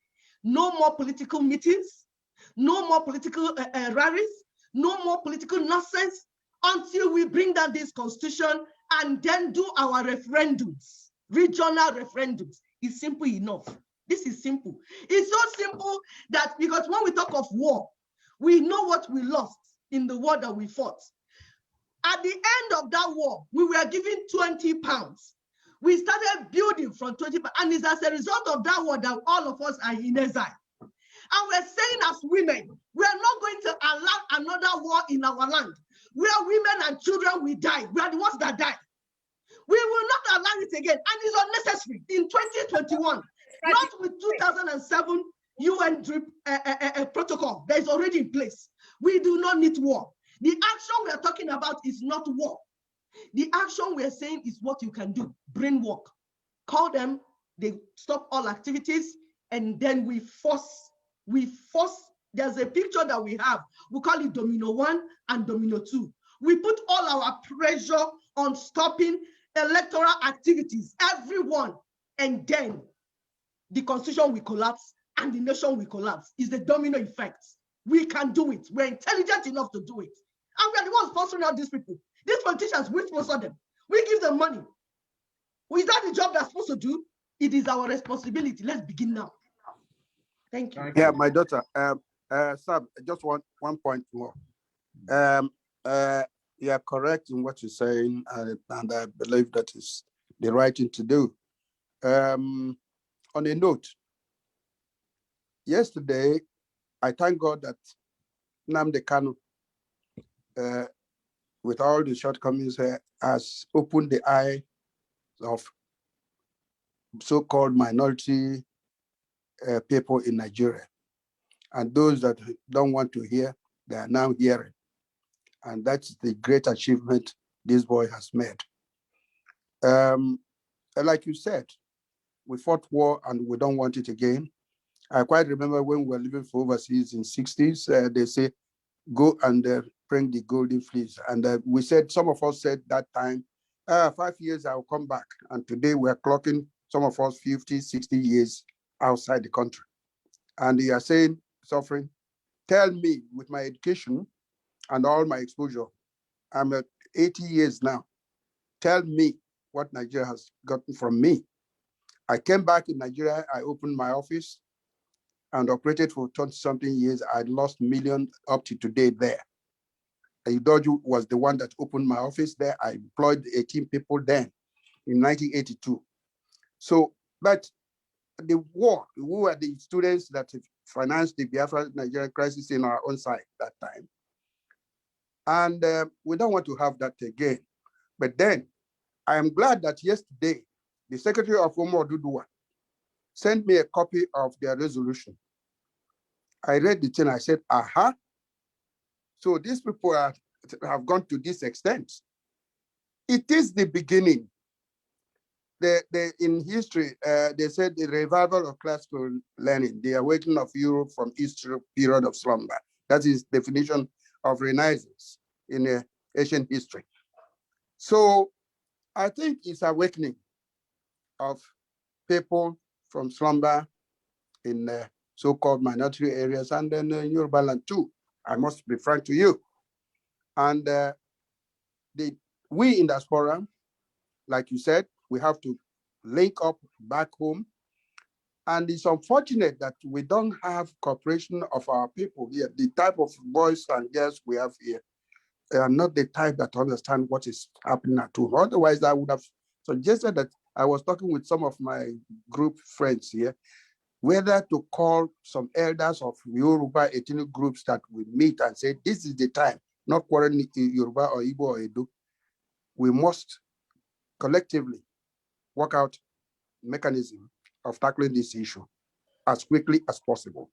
No more political meetings, no more political rallies, no more political nonsense until we bring down this constitution and then do our referendums, regional referendums. It's simple enough. This is simple. It's so simple that because when we talk of war, we know what we lost in the war that we fought. At the end of that war, we were given 20 pounds. We started building from 20 pounds, and it's as a result of that war that all of us are in exile. And we're saying as women, we are not going to allow another war in our land where women and children will die. We are the ones that die. We will not allow it again, and it's unnecessary. In 2021, not with 2007 UN protocol that is already in place. We do not need war. The action we are talking about is not war. The action we are saying is what you can do. Brain work. Call them, they stop all activities, and then we force. There's a picture that we have. We call it Domino 1 and Domino 2. We put all our pressure on stopping electoral activities, everyone, and then the constitution will collapse and the nation will collapse. It's the domino effect. We can do it. We're intelligent enough to do it. And we're the ones sponsoring out these people. These politicians, we sponsor them. We give them money. Is that the job they're supposed to do? It is our responsibility. Let's begin now. Thank you. Yeah, my daughter. Sam, just one point more. You are correct in what you're saying, and I believe that is the right thing to do. On a note, yesterday, I thank God that Nnamdi Kanu, with all the shortcomings, has opened the eye of so-called minority people in Nigeria. And those that don't want to hear, they are now hearing. And that's the great achievement this boy has made. Like you said, we fought war and we don't want it again. I quite remember when we were living for overseas in 60s, they say, go and bring the golden fleece. And we said, some of us said that time, 5 years I'll come back. And today we're clocking, some of us 50, 60 years outside the country. And they are saying, suffering, tell me with my education and all my exposure, I'm at 80 years now. Tell me what Nigeria has gotten from me. I came back in Nigeria, I opened my office and operated for 20-something years. I lost millions up to today there. Idoju was the one that opened my office there. I employed 18 people then in 1982. So, but the war, we were the students that financed the Biafra Nigerian crisis in our own side that time. And we don't want to have that again. But then I am glad that yesterday, the Secretary of Umo Duduwa sent me a copy of their resolution. I read the thing, I said, aha. So these people have gone to this extent. It is the beginning. In history, they said the revival of classical learning, the awakening of Europe from its period of slumber. That is definition of Renaissance in ancient history. So I think it's awakening of people from slumber in so-called minority areas and then Yoruba land too. I must be frank to you. And we in diaspora, like you said, we have to link up back home. And it's unfortunate that we don't have cooperation of our people here. The type of boys and girls we have here are not the type that understand what is happening at home. Otherwise, I would have suggested that I was talking with some of my group friends here, whether to call some elders of Yoruba ethnic groups that we meet and say, this is the time, not quarreling Yoruba or Igbo or Edo. We must collectively work out mechanism of tackling this issue as quickly as possible.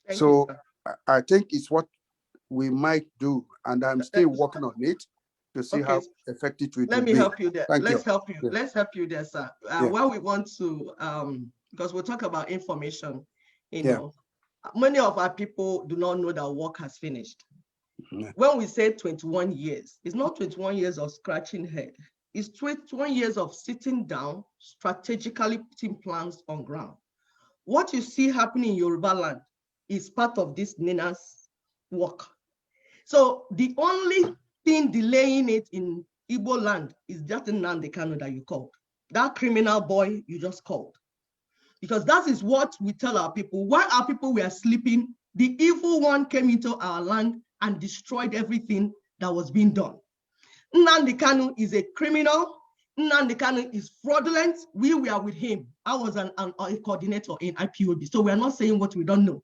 Thank so you, I think it's what we might do, and I'm still working on it to see how effective it will be. Let me help you there. Thank you. Help you. Yeah. Let's help you there, sir. What we want to, because we'll talk about information, you know, many of our people do not know that work has finished. When we say 21 years, it's not 21 years of scratching head. It's 21 years of sitting down, strategically putting plans on ground. What you see happening in Yoruba land is part of this Nina's work. So the only thing delaying it in Igbo land is that Nnamdi Kanu that you called, that criminal boy you just called. Because that is what we tell our people. While our people were sleeping, the evil one came into our land and destroyed everything that was being done. Nnamdi Kanu is a criminal. Nnamdi Kanu is fraudulent. We were with him. I was a coordinator in IPOB. So we are not saying what we don't know.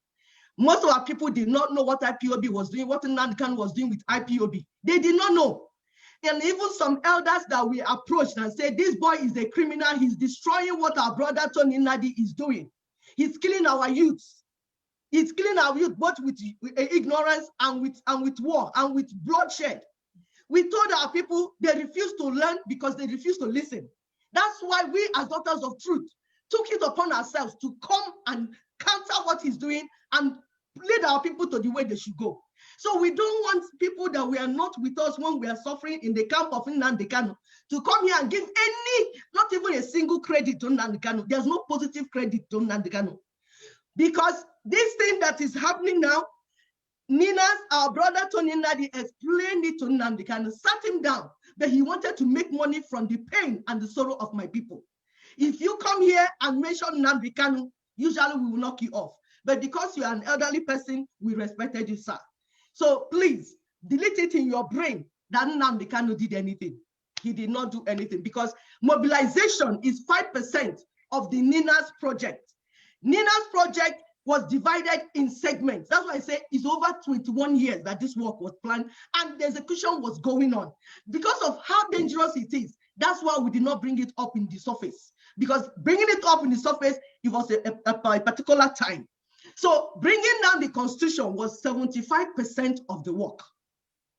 Most of our people did not know what IPOB was doing, what Nnamdi Kanu was doing with IPOB. They did not know. And even some elders that we approached and said, this boy is a criminal. He's destroying what our brother Tony Nadi is doing. He's killing our youths. He's killing our youth both with ignorance and with war and with bloodshed. We told our people they refused to learn because they refused to listen. That's why we as daughters of truth took it upon ourselves to come and counter what he's doing and lead our people to the way they should go. So we don't want people that were not with us when we are suffering in the camp of Nnamdi Kanu to come here and give not even a single credit to Nnamdi Kanu. There's no positive credit to Nnamdi Kanu. Because this thing that is happening now, our brother Tony Nadi explained it to Nnamdi Kanu, sat him down, that he wanted to make money from the pain and the sorrow of my people. If you come here and mention Nnamdi Kanu, usually we will knock you off. But because you are an elderly person, we respected you, sir. So please, delete it in your brain that Nnamdi Kanu did anything. He did not do anything because mobilization is 5% of the Nina's project. Nina's project was divided in segments. That's why I say it's over 21 years that this work was planned and the execution was going on. Because of how dangerous it is, that's why we did not bring it up in the surface. Because bringing it up in the surface, it was a particular time. So bringing down the constitution was 75% of the work.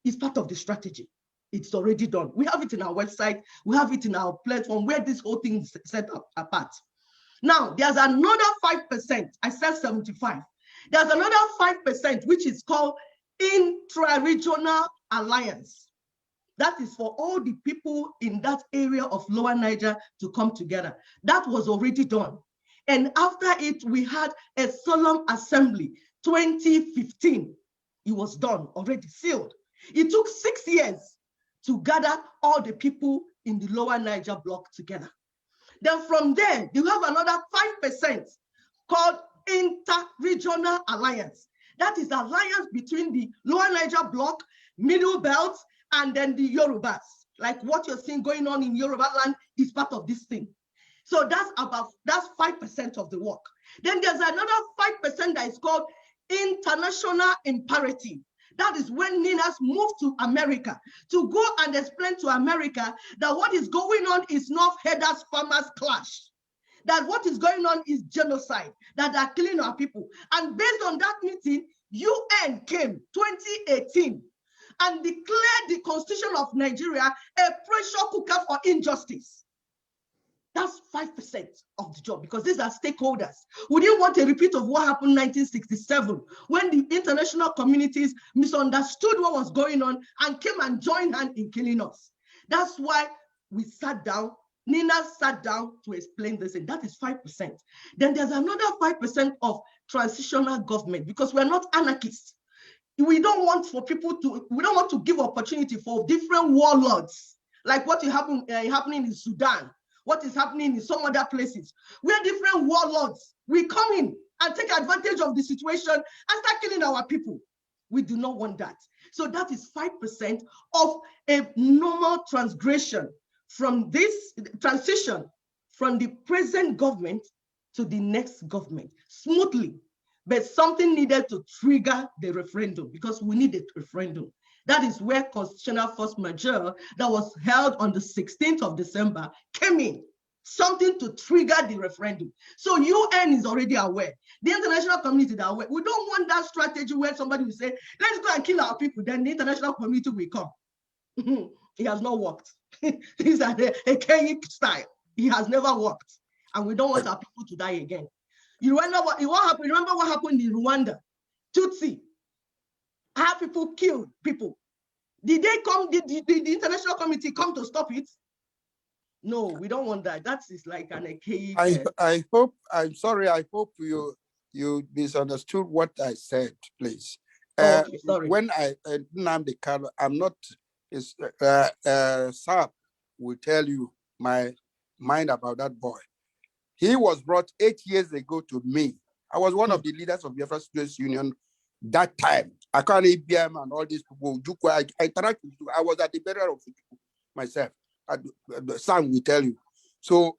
It's part of the strategy. It's already done. We have it in our website. We have it in our platform where this whole thing is set up apart. Now, there's another 5%. I said 75. There's another 5%, which is called intra-regional alliance. That is for all the people in that area of Lower Niger to come together. That was already done. And after it, we had a solemn assembly, 2015. It was done, already sealed. It took 6 years to gather all the people in the Lower Niger block together. Then from there, you have another 5% called inter-regional alliance. That is alliance between the Lower Niger block, Middle Belt, and then the Yorubas. Like what you're seeing going on in Yoruba land is part of this thing. So that's 5% of the work. Then there's another 5% that is called international imperative. That is when Ninas moved to America to go and explain to America that what is going on is not headers farmers clash. That what is going on is genocide, that they're killing our people. And based on that meeting, UN came 2018 and declared the Constitution of Nigeria a pressure cooker for injustice. That's 5% of the job because these are stakeholders. We didn't want a repeat of what happened in 1967 when the international communities misunderstood what was going on and came and joined hands in killing us. That's why we sat down, Nina sat down to explain this, and that is 5%. Then there's another 5% of transitional government because we're not anarchists. We don't want to give opportunity for different warlords, like what is happening in Sudan, what is happening in some other places. We're different warlords. We come in and take advantage of the situation and start killing our people. We do not want that. So that is 5% of a normal transgression from this transition from the present government to the next government smoothly. But something needed to trigger the referendum because we need a referendum. That is where constitutional force majeure that was held on the 16th of December came in, something to trigger the referendum. So UN is already aware. The international community is aware. We don't want that strategy where somebody will say, let's go and kill our people, then the international community will come. It has not worked. It's a Kenyan style. It has never worked. And we don't want our people to die again. You remember what happened? Remember what happened in Rwanda? Tutsi. How people killed people. Did they come, did the international community come to stop it? No, we don't want that. That is like an archaic. I hope, I'm sorry, I hope you misunderstood what I said, please. Okay, sorry. When I Nnamdi Kanu, I'm not, Sab will tell you my mind about that boy. He was brought 8 years ago to me. I was one of the leaders of Biafra Students Union that time. I can't IBM and all these people. I interacted with. I was at the burial of myself. Sam will tell you. So,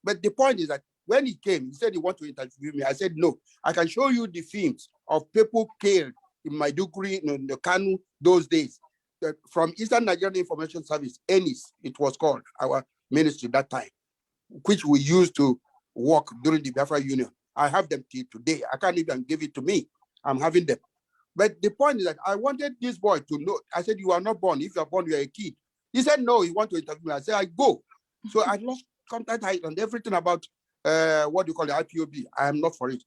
but the point is that when he came, he said he wanted to interview me. I said, no, I can show you the films of people killed in Maiduguri, in the Kanu, those days. From Eastern Nigerian Information Service, ENIS, it was called, our ministry that time, which we used to work during the Biafra Union. I have them till today. I can't even give it to me. I'm having them. But the point is that I wanted this boy to know. I said, you are not born. If you are born, you are a kid. He said, no, he wants to interview me. I said, I go. So I lost contact and everything about what do you call the IPOB. I am not for it.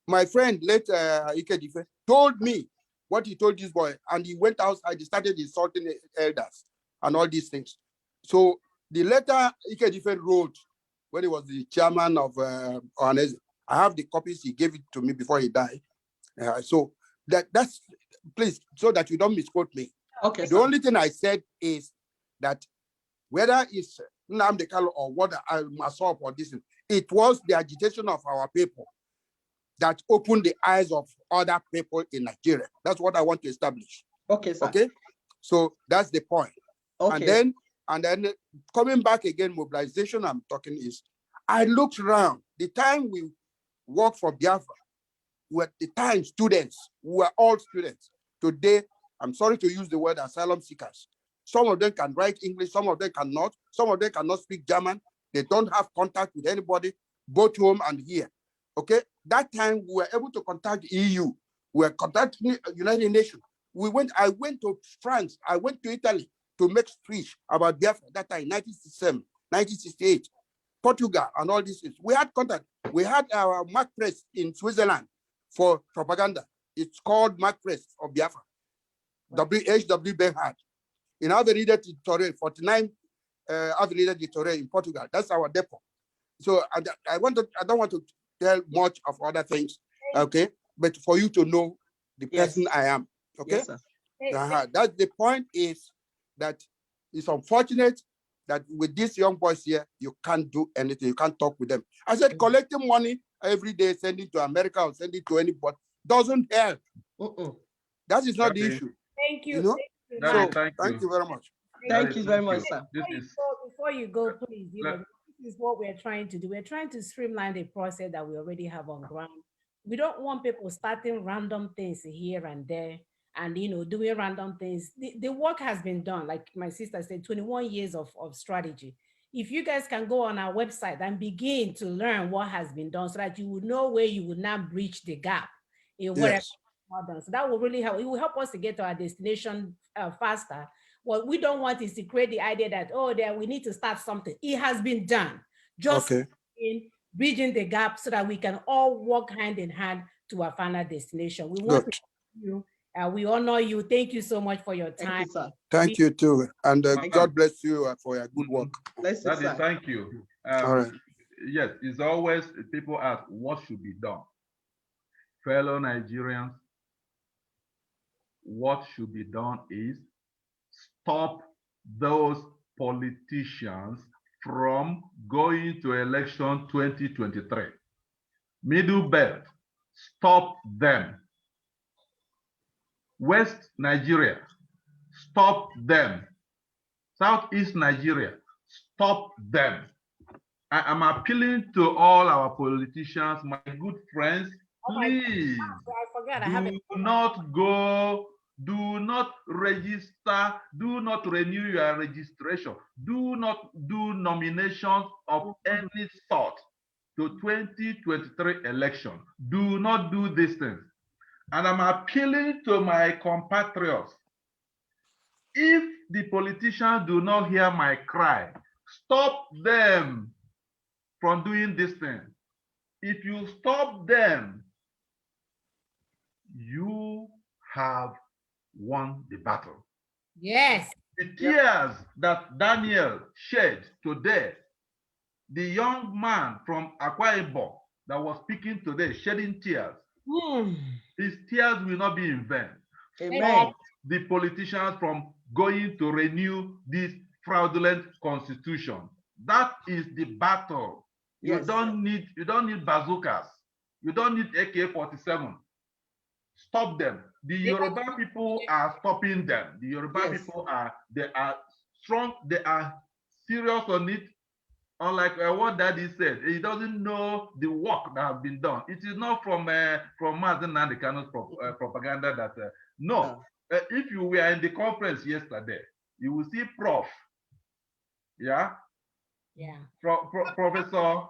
My friend, late Ikedife, told me what he told this boy, and he went outside, he started insulting the elders and all these things. So the letter Ikedife wrote when he was the chairman of Ohaneze, I have the copies, he gave it to me before he died. So that's, please, so that you don't misquote me. Okay. The only thing I said is that whether it's Nnamdi Kanu or what I myself or this, it was the agitation of our people that opened the eyes of other people in Nigeria. That's what I want to establish. Okay, sir. Okay, so that's the point. Okay. And then coming back again, mobilization I'm talking is, I looked around. The time we worked for Biafra, were the time students, we were all students. Today, I'm sorry to use the word asylum seekers. Some of them can write English, some of them cannot. Some of them cannot speak German. They don't have contact with anybody, both home and here. Okay, that time we were able to contact EU. We were contacting United Nations. I went to France. I went to Italy to make speech about Biafra that time, 1967, 1968, Portugal, and all these things. We had contact. We had our mark press in Switzerland for propaganda. It's called mark press of Biafra. W.H.W. Benhard. In Avenida de Torre, 49 Avenida de Torre in Portugal. That's our depot. So I don't want to tell much of other things, okay? But for you to know the person I am, okay? Yes, sir. That's the point, is that it's unfortunate that with these young boys here, you can't do anything. You can't talk with them. I said, collecting money every day, sending to America or sending to anybody doesn't help. That is not the issue. Thank you. You know? Daddy, So, thank you very much. Thank you very much, sir. Before you go, please, this is what we're trying to do. We're trying to streamline the process that we already have on ground. We don't want people starting random things here and there and, doing random things. The work has been done. Like my sister said, 21 years of strategy. If you guys can go on our website and begin to learn what has been done so that you will know where you would not breach the gap in whatever. Done. So that will really help. It will help us to get to our destination faster. What we don't want is to create the idea that, we need to start something. It has been done. Just in bridging the gap so that we can all work hand in hand to our final destination. We want to thank you. We honor you. Thank you so much for your time. Thank you too. And God bless you for your good work. Daddy, thank you. All right. Yes, it's always people ask what should be done. Fellow Nigerians, what should be done is stop those politicians from going to election 2023. Middle Belt, stop them. West Nigeria, stop them. Southeast Nigeria, stop them. I am appealing to all our politicians, my good friends, please do not register, do not renew your registration, do not do nominations of any sort to 2023 election. Do not do these things. And I'm appealing to my compatriots. If the politicians do not hear my cry, stop them from doing this thing. If you stop them, you have won the battle. Yes. The tears that Daniel shed today the young man from Akwa Ibom that was speaking today, shedding tears, his tears will not be in vain. Amen. Stop the politicians from going to renew this fraudulent constitution. That is the battle. Yes. You don't need bazookas. You don't need AK-47. Stop them. The Yoruba people are stopping them. The Yoruba people are strong. They are serious on it. Unlike what Daddy said, he doesn't know the work that has been done. It is not from Mazen Nandekano's propaganda that no. If you were in the conference yesterday, you will see Prof. Yeah. Professor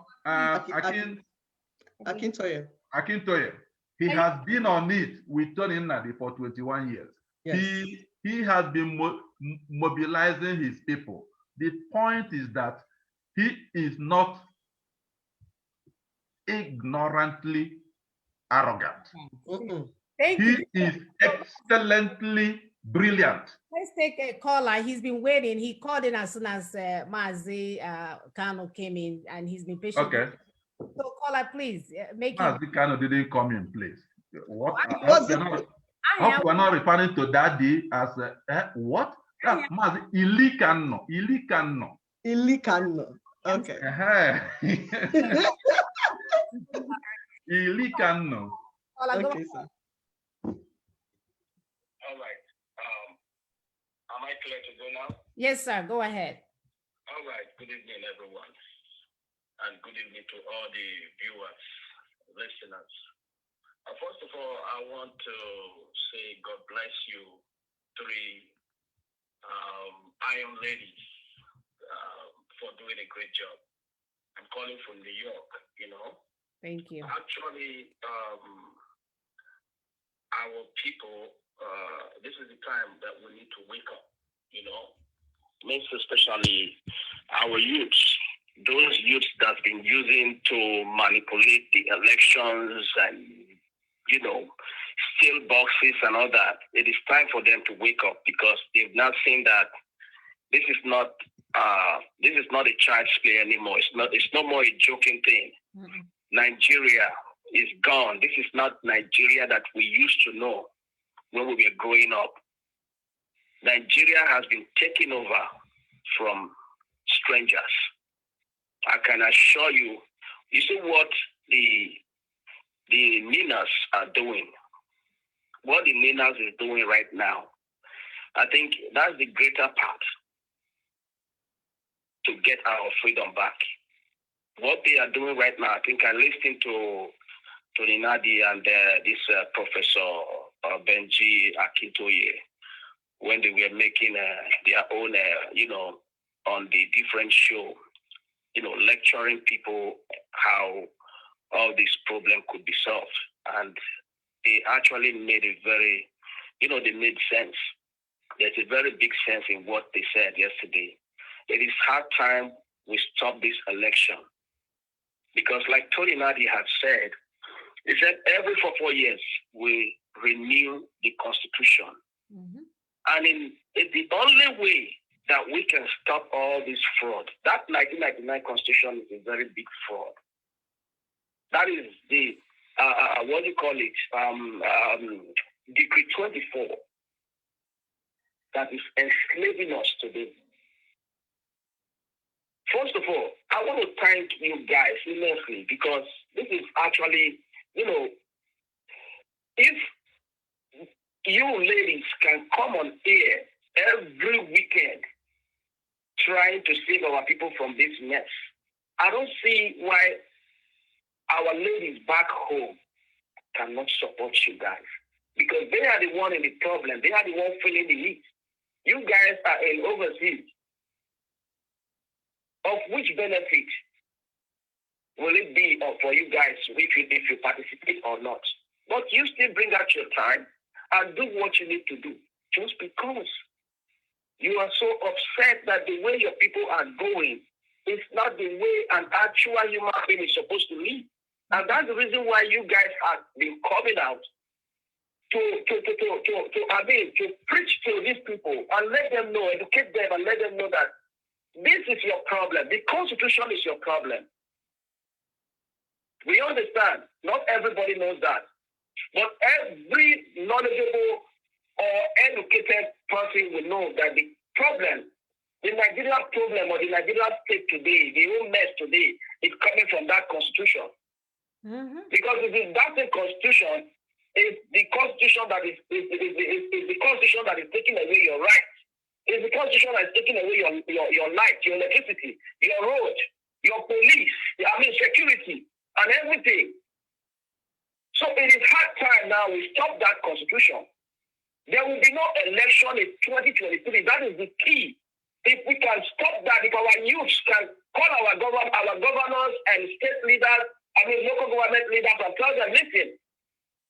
Akintoye. He has been on it with Tony Nnadi for 21 years. Yes. He has been mobilizing his people. The point is that he is not ignorantly arrogant. He is excellently brilliant. Let's take a caller. He's been waiting. He called in as soon as Mazi Kano came in, and he's been patient. Okay. So caller, please make it. Mazi Kano didn't come in, please. What? We're not referring to Daddy as what? Mazi Ilikano. Okay. Ilikano. Okay, sir. All right. Am I clear to go now? Yes, sir. Go ahead. All right. Good evening, everyone. And good evening to all the viewers, listeners. First of all, I want to say God bless you, three iron ladies, for doing a great job. I'm calling from New York, Thank you. Actually, our people, this is the time that we need to wake up, Most especially our youths, those youths that's been using to manipulate the elections and, steal boxes and all that. It is time for them to wake up because they've not seen that this is not a child's play anymore. It's no more a joking thing. Mm-hmm. Nigeria is gone. This is not Nigeria that we used to know when we were growing up. Nigeria has been taken over from strangers. I can assure you, you see what the Ninas are doing. What the Ninas is doing right now, I think that's the greater part to get our freedom back. What they are doing right now, I think I listened to Tony Nnadi and this Professor Benji Akintoye when they were making their own, on the different show, lecturing people how all this problem could be solved. And they actually made it very, they made sense. There's a very big sense in what they said yesterday. It is hard time we stop this election. Because like Tony Nnadi had said, he said every 4 years we renew the Constitution. Mm-hmm. And it's the only way that we can stop all this fraud. That 1999 Constitution is a very big fraud. That is the, what do you call it, Decree 24 that is enslaving us today. First of all, I want to thank you guys immensely because this is actually, if you ladies can come on air every weekend trying to save our people from this mess, I don't see why our ladies back home cannot support you guys. Because they are the one in the problem. They are the one feeling the heat. You guys are in overseas. Of which benefit will it be for you guys if you participate or not? But you still bring out your time and do what you need to do. Just because you are so upset that the way your people are going is not the way an actual human being is supposed to live. And that's the reason why you guys have been coming out to preach to these people and let them know, educate them and let them know that this is your problem. The Constitution is your problem. We understand. Not everybody knows that. But every knowledgeable or educated person will know that the problem, the Nigerian problem or the Nigerian state today, the whole mess today, is coming from that Constitution. Because it is that same Constitution is the Constitution that is the Constitution that is taking away your rights. It's the Constitution that is taking away your light, your electricity, your road, your police, security, and everything. So it is hard time now we stop that Constitution. There will be no election in 2023. That is the key. If we can stop that, if our youth can call our governors and state leaders, local government leaders, and tell them, listen,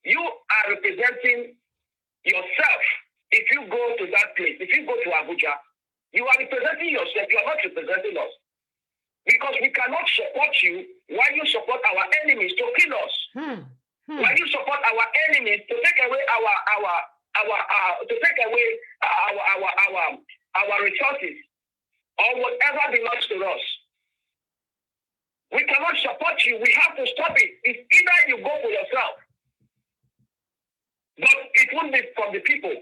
you are representing yourself. If you go to that place, if you go to Abuja, you are representing yourself. You are not representing us. Because we cannot support you while you support our enemies to kill us. While you support our enemies to take away our resources or whatever belongs to us. We cannot support you. We have to stop it. It's either you go for yourself, but it won't be from the people.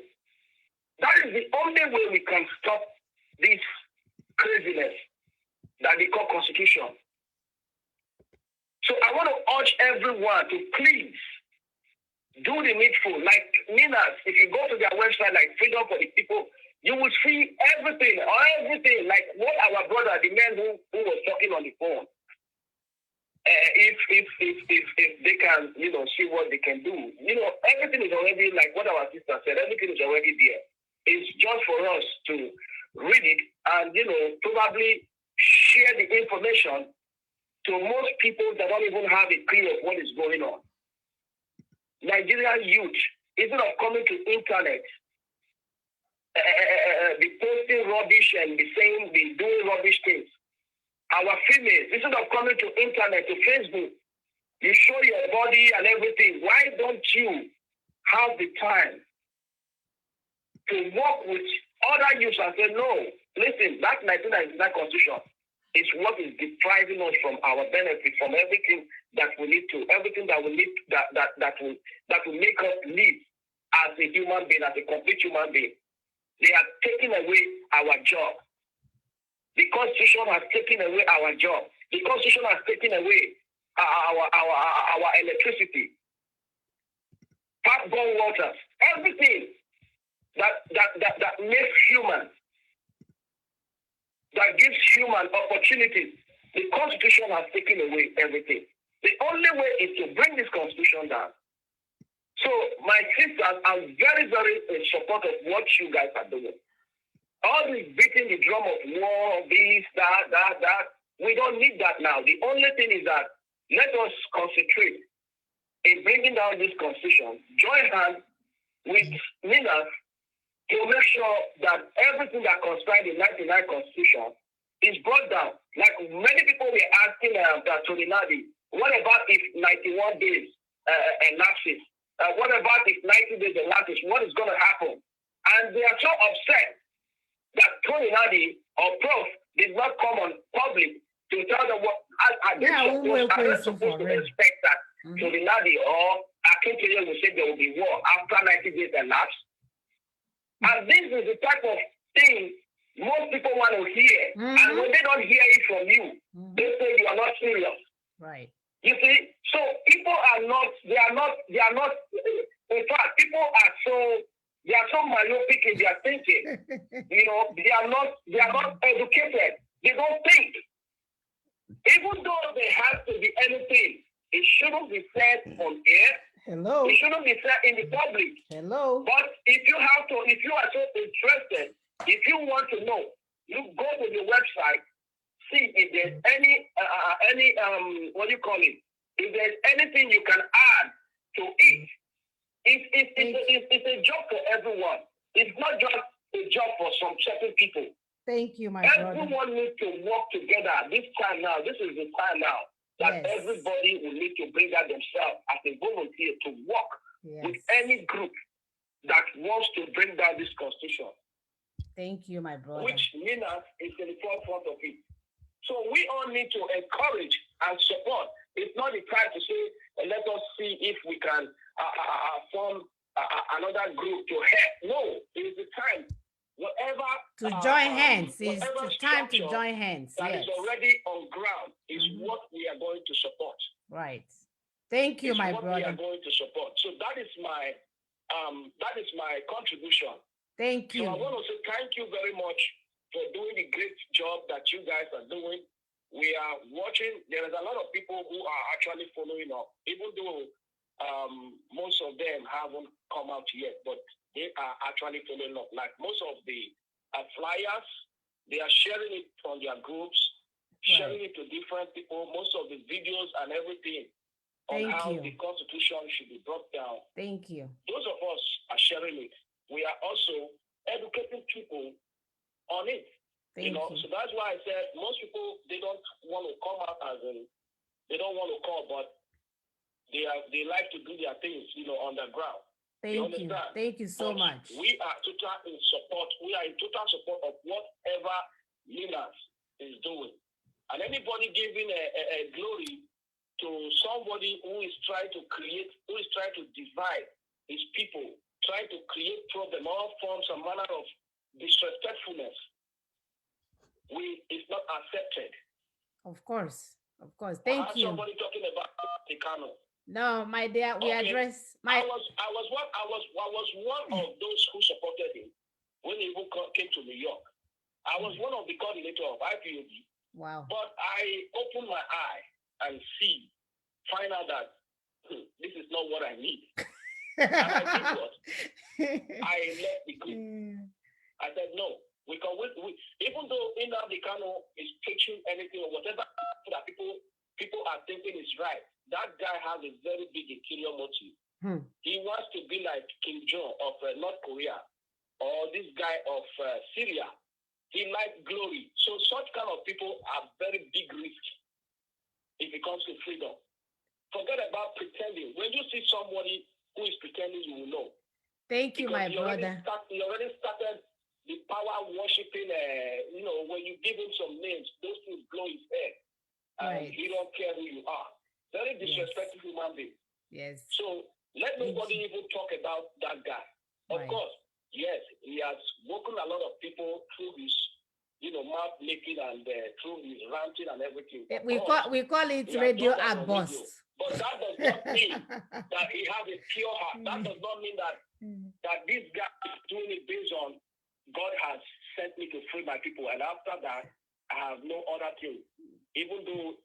That is the only way we can stop this craziness that they call Constitution. So I want to urge everyone to please do the needful. Like Minas, if you go to their website, like Freedom for the People, you will see everything, like what our brother, the man who was talking on the phone. If they can, see what they can do. Everything is already, like what our sister said, everything is already there. It's just for us to read it and, probably share the information to most people that don't even have a clue of what is going on. Nigerian youth, instead of coming to internet, be posting rubbish and be doing rubbish things. Our females, instead of coming to internet, to Facebook, you show your body and everything. Why don't you have the time to work with other youths and say, no, listen, that 1999 Constitution is what is depriving us from our benefit, from everything that we need to, everything that we need, that will make us live as a human being, as a complete human being. They are taking away our job. The Constitution has taken away our job. The Constitution has taken away our electricity, pipe-borne waters, everything that makes human, that gives human opportunities. The Constitution has taken away everything. The only way is to bring this Constitution down. So, my sisters, I'm very, very in support of what you guys are doing. All this beating the drum of war, this, that, we don't need that now. The only thing is that let us concentrate in bringing down this Constitution, join hands with Minas to make sure that everything that concerns the 99 Constitution is brought down. Like many people were asking Tony Nadi, what about if 91 days elapses? What about if 90 days elapses? What is going to happen? And they are so upset that Tony Nadi or Prof did not come on public to tell them what are they supposed to expect that Tony Nadi or Akintoye will say there will be war after 90 days elapse. And this is the type of thing most people want to hear. And when they don't hear it from you, they say you are not serious. Right. You see, so people are not, in fact, people are so myopic in their thinking. They are not educated. They don't think. Even though there has to be anything, it shouldn't be said on air. Hello. It shouldn't be said in the public. Hello. But if you are so interested, if you want to know, you go to the website, see if there's any what do you call it? If there's anything you can add to it. It's a job for everyone. It's not just a job for some certain people. Thank you, my brother. Everyone needs to work together this time now. This is the time now that everybody will need to bring out themselves as a volunteer to work with any group that wants to bring down this Constitution. Thank you, my brother. which Minas is in the forefront of it. So we all need to encourage and support. It's not the time to say, let us see if we can form another group to help. No, it is the time. Whatever To join hands. It's whatever time to structure join hands. that Yes. is already on ground is what we are going to support. Right. Thank you, It's my what we are brother. going to support. So that is my contribution. Thank So I you. want to say thank you very much for doing the great job that you guys are doing. We are watching. There is a lot of people who are actually following up, even though most of them haven't come out yet, but they are actually following up. Like most of the flyers, they are sharing it on their groups, sharing it to different people, most of the videos and everything on Thank how you. the Constitution should be brought down. Thank you. Those of us are sharing it. We are also educating people on it. Thank you. So that's why I said most people, they don't want to come out as in, they don't want to call, but they like to do their things, underground. Thank you. Thank you so much. We are total in support. We are in total support of whatever Minas is doing. And anybody giving a glory to somebody who is trying to create, who is trying to divide his people, trying to create problem, all forms and manner of disrespectfulness, it's not accepted. Of course. Of course. Thank you. Somebody talking about the Kano. No, my dear, we address my. I was one of those who supported him when he even came to New York. I was one of the coordinator of IPOB. Wow. But I opened my eye and find out that this is not what I need. And I did what? I left the group. I said, no, we can wait. Even though Nnamdi Kanu is preaching anything or whatever that people are thinking is right, that guy has a very big interior motive. He wants to be like Kim Jong of North Korea or this guy of Syria. He likes glory. So such kind of people are very big risk if it comes to freedom. Forget about pretending. When you see somebody who is pretending, you will know. Thank you, my brother. He already started the power worshiping, when you give him some names, those things blow his head. And he don't care who you are. Very disrespectful human being. Yes. So let nobody even talk about that guy. Of course, yes, he has woken a lot of people through his, mouth licking and through his ranting and everything. We call it radio outburst. But that does not mean that he has a pure heart. That does not mean that this guy is doing it based on God has sent me to free my people, and after that, I have no other thing. Even though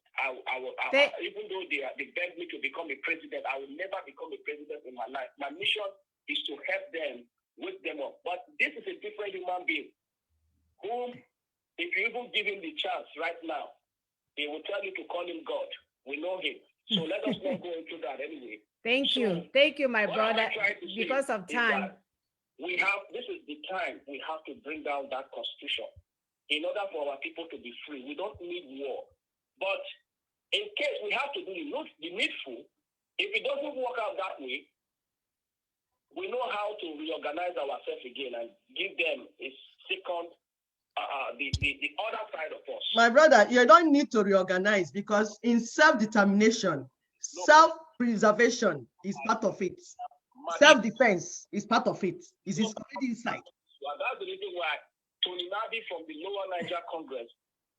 even though they begged me to become a president, I will never become a president in my life. My mission is to help them, wake them up. But this is a different human being whom, if you even give him the chance right now, he will tell you to call him God. We know him. So let us not go into that anyway. Thank you, my brother. Because of time, this is the time we have to bring down that constitution in order for our people to be free. We don't need war. But in case we have to do the needful, if it doesn't work out that way, we know how to reorganize ourselves again and give them a second, the other side of us. My brother, you don't need to reorganize, because in self-determination, self-preservation is part of it. Self-defense is part of it. It is already inside. Well, that's the reason why Tony Nabi from the Lower Niger Congress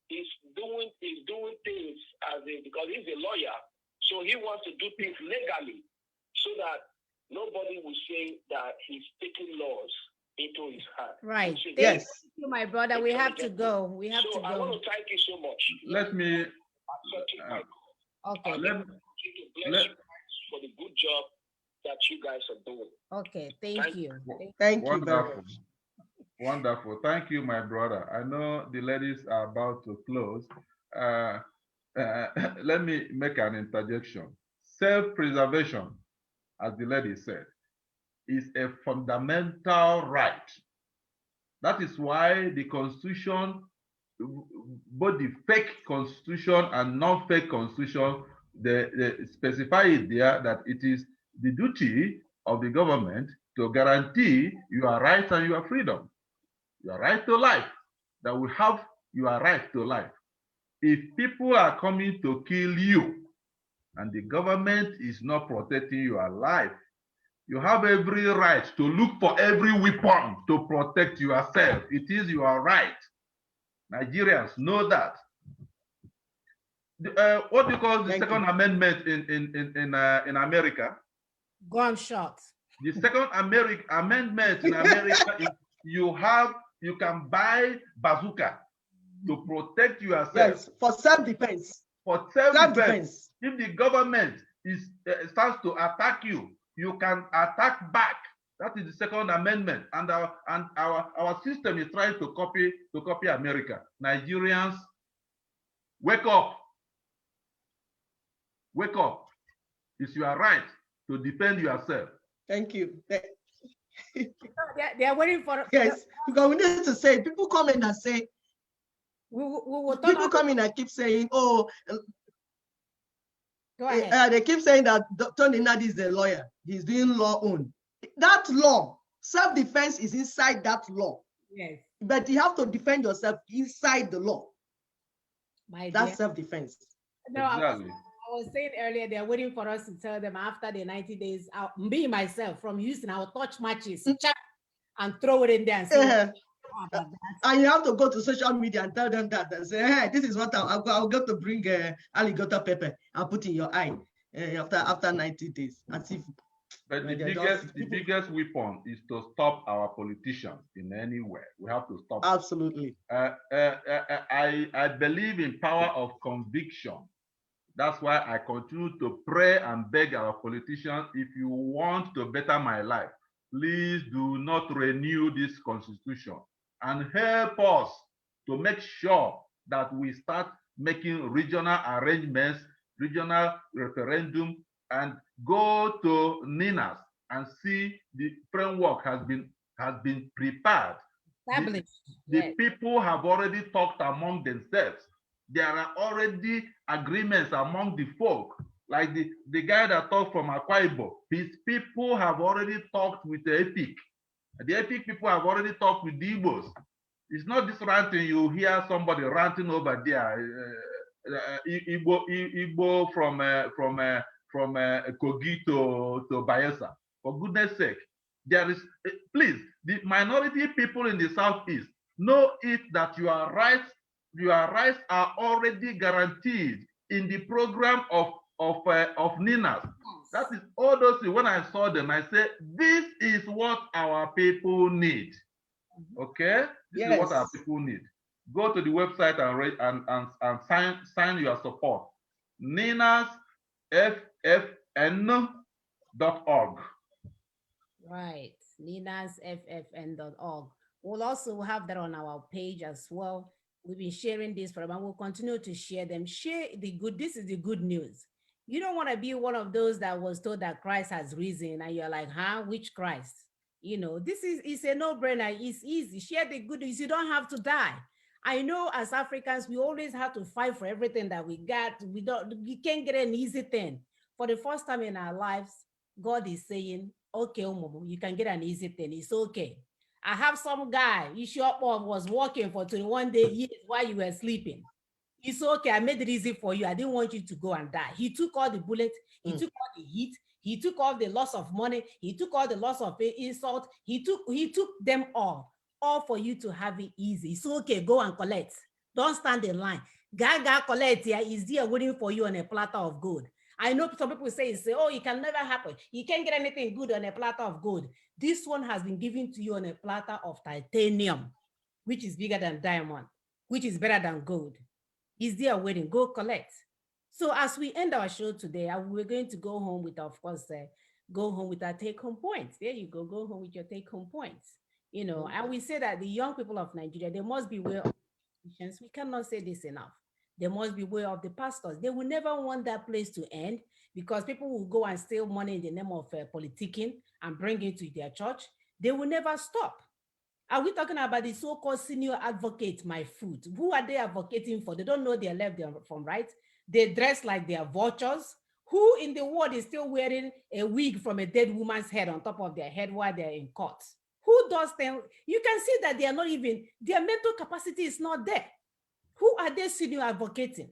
is doing things because he's a lawyer, so he wants to do things legally so that nobody will say that he's taking laws into his hand. Right. Yes. Thank you, my brother. We have to go. We have to go. I want to thank you so much. Let me. Okay. Let you for the good job that you guys are doing. Okay. Thank you. Thank you very much. Wonderful. Thank you, my brother. I know the ladies are about to close. Let me make an interjection. Self-preservation, as the lady said, is a fundamental right. That is why the Constitution, both the fake Constitution and non-fake Constitution, they specify it there that it is the duty of the government to guarantee your rights and your freedom. your right to life, that we have your right to life. If people are coming to kill you and the government is not protecting your life, you have every right to look for every weapon to protect yourself. It is your right. Nigerians know that. What do you call the Thank Second you. Amendment in America? Gunshot. The Second Amendment in America is you can buy bazooka to protect yourself. Yes, for self-defense. For self-defense. Self-defense. If the government starts to attack you, you can attack back. That is the Second Amendment, and our system is trying to copy America. Nigerians, wake up! Wake up! It's your right to defend yourself. Thank you. They are waiting for. Yes, because we need to say, people come in and say, we will people come in and keep saying, oh, go ahead. They keep saying that Tony Nadi is a lawyer. He's doing law own. That law, self-defense is inside that law. Yes. But you have to defend yourself inside the law. That's self-defense. No, exactly. I was saying earlier, they're waiting for us to tell them after the 90 days, me myself from Houston, I will touch matches and throw it in there and say, and you have to go to social media and tell them that and say, hey, this is what I'll go to bring alligator pepper and put in your eye after 90 days. And see. But the biggest weapon is to stop our politicians in any way. We have to stop. Absolutely. I believe in power of conviction. That's why I continue to pray and beg our politicians, if you want to better my life, please do not renew this constitution and help us to make sure that we start making regional arrangements, regional referendum, and go to NINAS and see the framework has been prepared. The people have already talked among themselves. There are already agreements among the folk. Like the guy that talked from Akwa Ibom, his people have already talked with the EPIC. The EPIC people have already talked with the Igbos. It's not this ranting, you hear somebody ranting over there, Igbo from Kogi to Bayelsa. For goodness sake, there is, please, the minority people in the Southeast, know it that your rights are already guaranteed in the program of NINAS. That is all those things. When I saw them, I said, this is what our people need. Okay? This is what our people need. Go to the website and sign your support. NINASFFN.org. Right. NINASFFN.org. We'll also have that on our page as well. We've been sharing this for them, and we'll continue to share them. Share the good. This is the good news. You don't want to be one of those that was told that Christ has risen, and you're like, huh? Which Christ? You know, this is a no-brainer. It's easy. Share the good news. You don't have to die. I know as Africans, we always have to fight for everything that we got. We can't get an easy thing. For the first time in our lives, God is saying, okay, you can get an easy thing. It's okay. I have some guy, was working for 21 years while you were sleeping. It's okay, I made it easy for you. I didn't want you to go and die. He took all the bullets, he took all the heat, he took all the loss of money, he took all the loss of insult, he took them all for you to have it easy. It's okay, go and collect. Don't stand in line. Gaga collect here is there waiting for you on a platter of gold. I know some people say, oh, it can never happen. You can't get anything good on a platter of gold. This one has been given to you on a platter of titanium, which is bigger than diamond, which is better than gold. Is there waiting? Go collect. So as we end our show today, we're going to go home with, of course, go home with our take-home points. There you go. Go home with your take-home points. You know, and we say that the young people of Nigeria, they must be aware of politicians. We cannot say this enough. They must be aware of the pastors. They will never want that place to end, because people will go and steal money in the name of politicking and bring it to their church. They will never stop. Are we talking about the so-called senior advocate, my food? Who are they advocating for? They don't know their left from right. They dress like they are vultures. Who in the world is still wearing a wig from a dead woman's head on top of their head while they're in court? Who does them? You can see that they are not even, their mental capacity is not there. Who are they sitting advocating?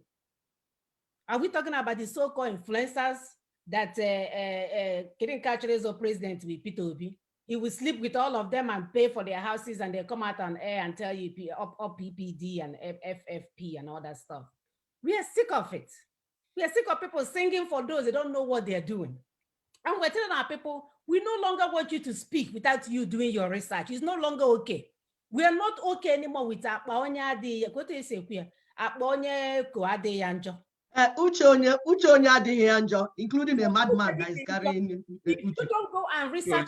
Are we talking about the so-called influencers that Kirin Kachire or president with Peter Obi? He will sleep with all of them and pay for their houses, and they come out on air and tell you up PPD and FFP and all that stuff. We are sick of it. We are sick of people singing for those they don't know what they're doing. And we're telling our people, we no longer want you to speak without you doing your research. It's no longer okay. We are not okay anymore with Uche onye adịghị ya njọ, including a madman that is carrying If you don't go and research,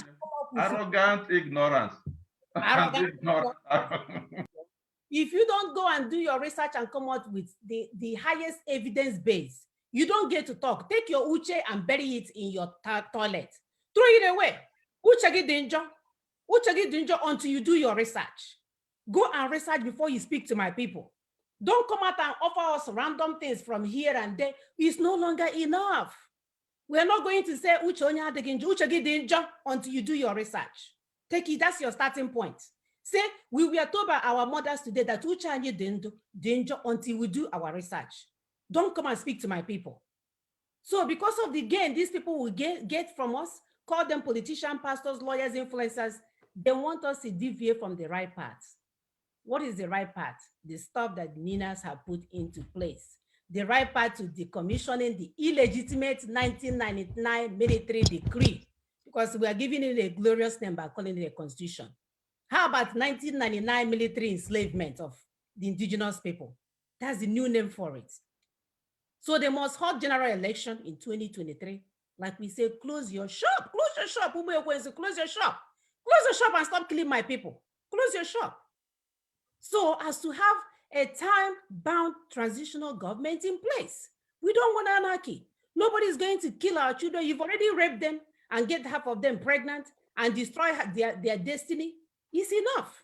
arrogant ignorance. if you don't go and do your research and come out with the highest evidence base, you don't get to talk. Take your uche and bury it in your toilet. Throw it away. Uche gi danger. Uche gi danger until you do your research. Go and research before you speak to my people. Don't come out and offer us random things from here and there. It's no longer enough. We're not going to say uche onye adịghị njọ, uche gi danger until you do your research. Take it, that's your starting point. Say, we were told by our mothers today that uche anyị danger until we do our research. Don't come and speak to my people. So because of the gain these people will get from us, call them politicians, pastors, lawyers, influencers, they want us to deviate from the right path. What is the right path? The stuff that Ninas have put into place. The right path to decommissioning the illegitimate 1999 military decree, because we are giving it a glorious name by calling it a constitution. How about 1999 military enslavement of the indigenous people? That's the new name for it. So they must hold general election in 2023. Like we say, close your shop, close your shop. Close your shop. Close your shop and stop killing my people. Close your shop. So as to have a time-bound transitional government in place. We don't want anarchy. Nobody's going to kill our children. You've already raped them and get half of them pregnant and destroy their destiny. It's enough.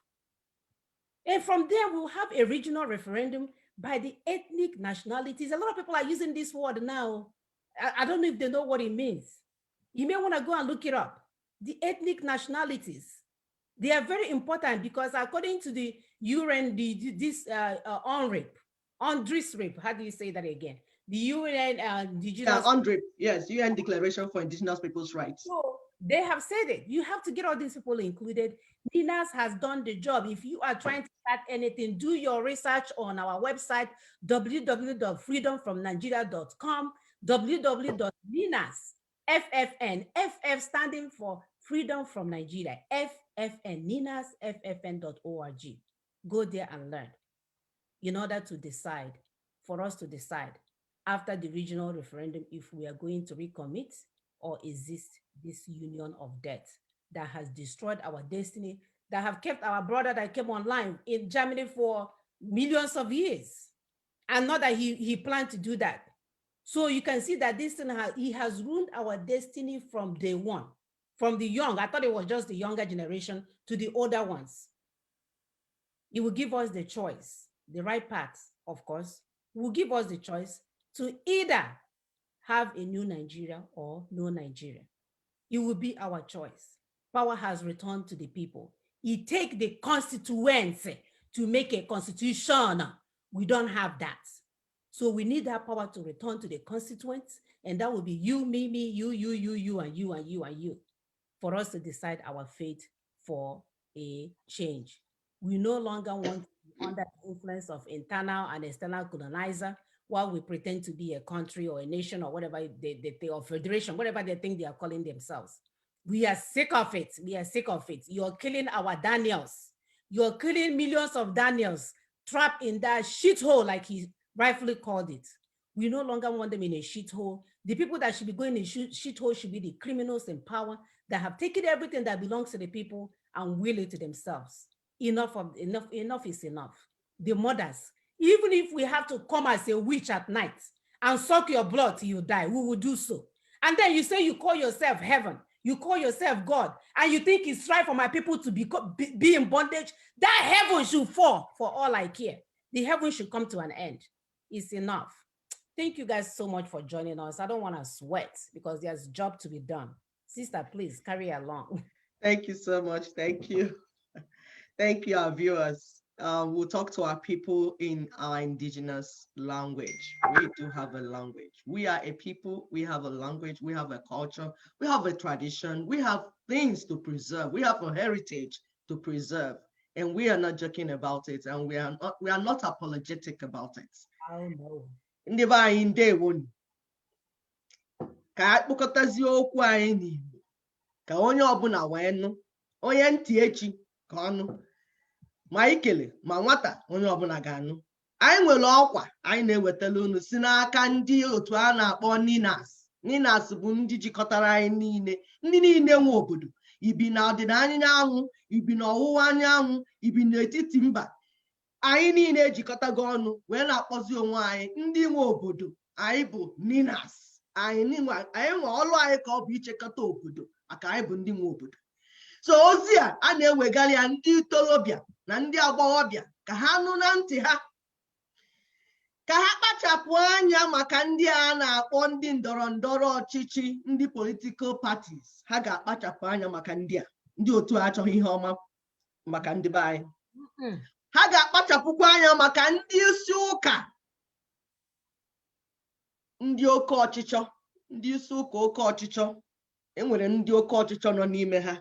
And from there, we'll have a regional referendum by the ethnic nationalities. A lot of people are using this word now. I don't know if they know what it means. You may want to go and look it up. The ethnic nationalities, they are very important because according to the UN, this UNRIP, UNDRIS-RIP, how do you say that again? The UN indigenous. UNDRIP, yes, UN Declaration for Indigenous People's Rights. So they have said it. You have to get all these people included. Ninas has done the job. If you are trying to start anything, do your research on our website, www.freedomfromnigeria.com, www.ninas, FFN, FF standing for Freedom from Nigeria, FFN, Ninas, FFN.org. Go there and learn in order to decide, for us to decide after the regional referendum if we are going to recommit or exist this union of death that has destroyed our destiny, that have kept our brother that came online in Germany for millions of years. And not that he planned to do that. So you can see that this thing he has ruined our destiny from day one. From the young, I thought it was just the younger generation, to the older ones. It will give us the choice, the right path, of course, will give us the choice to either have a new Nigeria or no Nigeria. It will be our choice. Power has returned to the people. It takes the constituents to make a constitution. We don't have that. So we need that power to return to the constituents, and that will be you, me, you, and you, and you, for us to decide our fate for a change. We no longer want to be under the influence of internal and external colonizer while we pretend to be a country or a nation or whatever they or federation, whatever they think they are calling themselves. We are sick of it. We are sick of it. You're killing our Daniels. You're killing millions of Daniels trapped in that shithole, like he rightfully called it. We no longer want them in a shithole. The people that should be going in shithole should be the criminals in power that have taken everything that belongs to the people and will it to themselves. Enough is enough. The mothers, even if we have to come as a witch at night and suck your blood till you die, we will do so. And then you say you call yourself heaven, you call yourself God, and you think it's right for my people to be in bondage. That heaven should fall for all I care. The heaven should come to an end. It's enough. Thank you guys so much for joining us. I don't want to sweat because there's a job to be done. Sister, please carry along. Thank you so much. Thank you. Thank you, our viewers. We'll talk to our people in our indigenous language. We do have a language. We are a people, we have a language, we have a culture, we have a tradition, we have things to preserve, we have a heritage to preserve, and we are not joking about it, and we are not apologetic about it. Oh no. Ndị be anyị ndewo nu. Ka anyị kpokọtazie okwu anyị n'Igbo ka onye ọbụla wee nụ, onye ntị echi ka ọnụ, ma ikele ma nwata onye ọbụla ga-anụ. Anyị nwere ọkwa anyị na-ewetala unu si n'aka ndị otu a na-akpọ NINAS. NINAS bụ ndị jikọtara anyị niile, ndị niile nwe obodo, ibi na ọdịda anyanwụ, ibi na ọwụwa anyanwụ, ibi n'etiti mba. Anyị niile ejikọtago ọnụ wee na-akpọzi onwe anyị ndị nwe obodo. Anyị bụ NINAS. Anyị nwe ọlụ anyị ka ọ bụ ichekọta obodo maka anyị bụ ndị nwe obodo. So ozi a na-ewegara ya ndị ntorobịa na ndị agbọghọbịa ka ha nụ na ntị ha, ka ha kpachapụ anya maka ndị a na-akpọ ndị ndọrọ ndọrọ ọchịchị, ndị political parties. Ha ga-akpachapụ anya maka ndị a, ndị otu a achọghị ihe ọma maka ndị be anyị. Ha ga-akpachapụkwa anya maka ndị isi ụka, ndị oke ọchịchọ, ndị isi ụka oke ọchịchọ. Enwere ndị oke ọchịchọ nọ n'ime ha.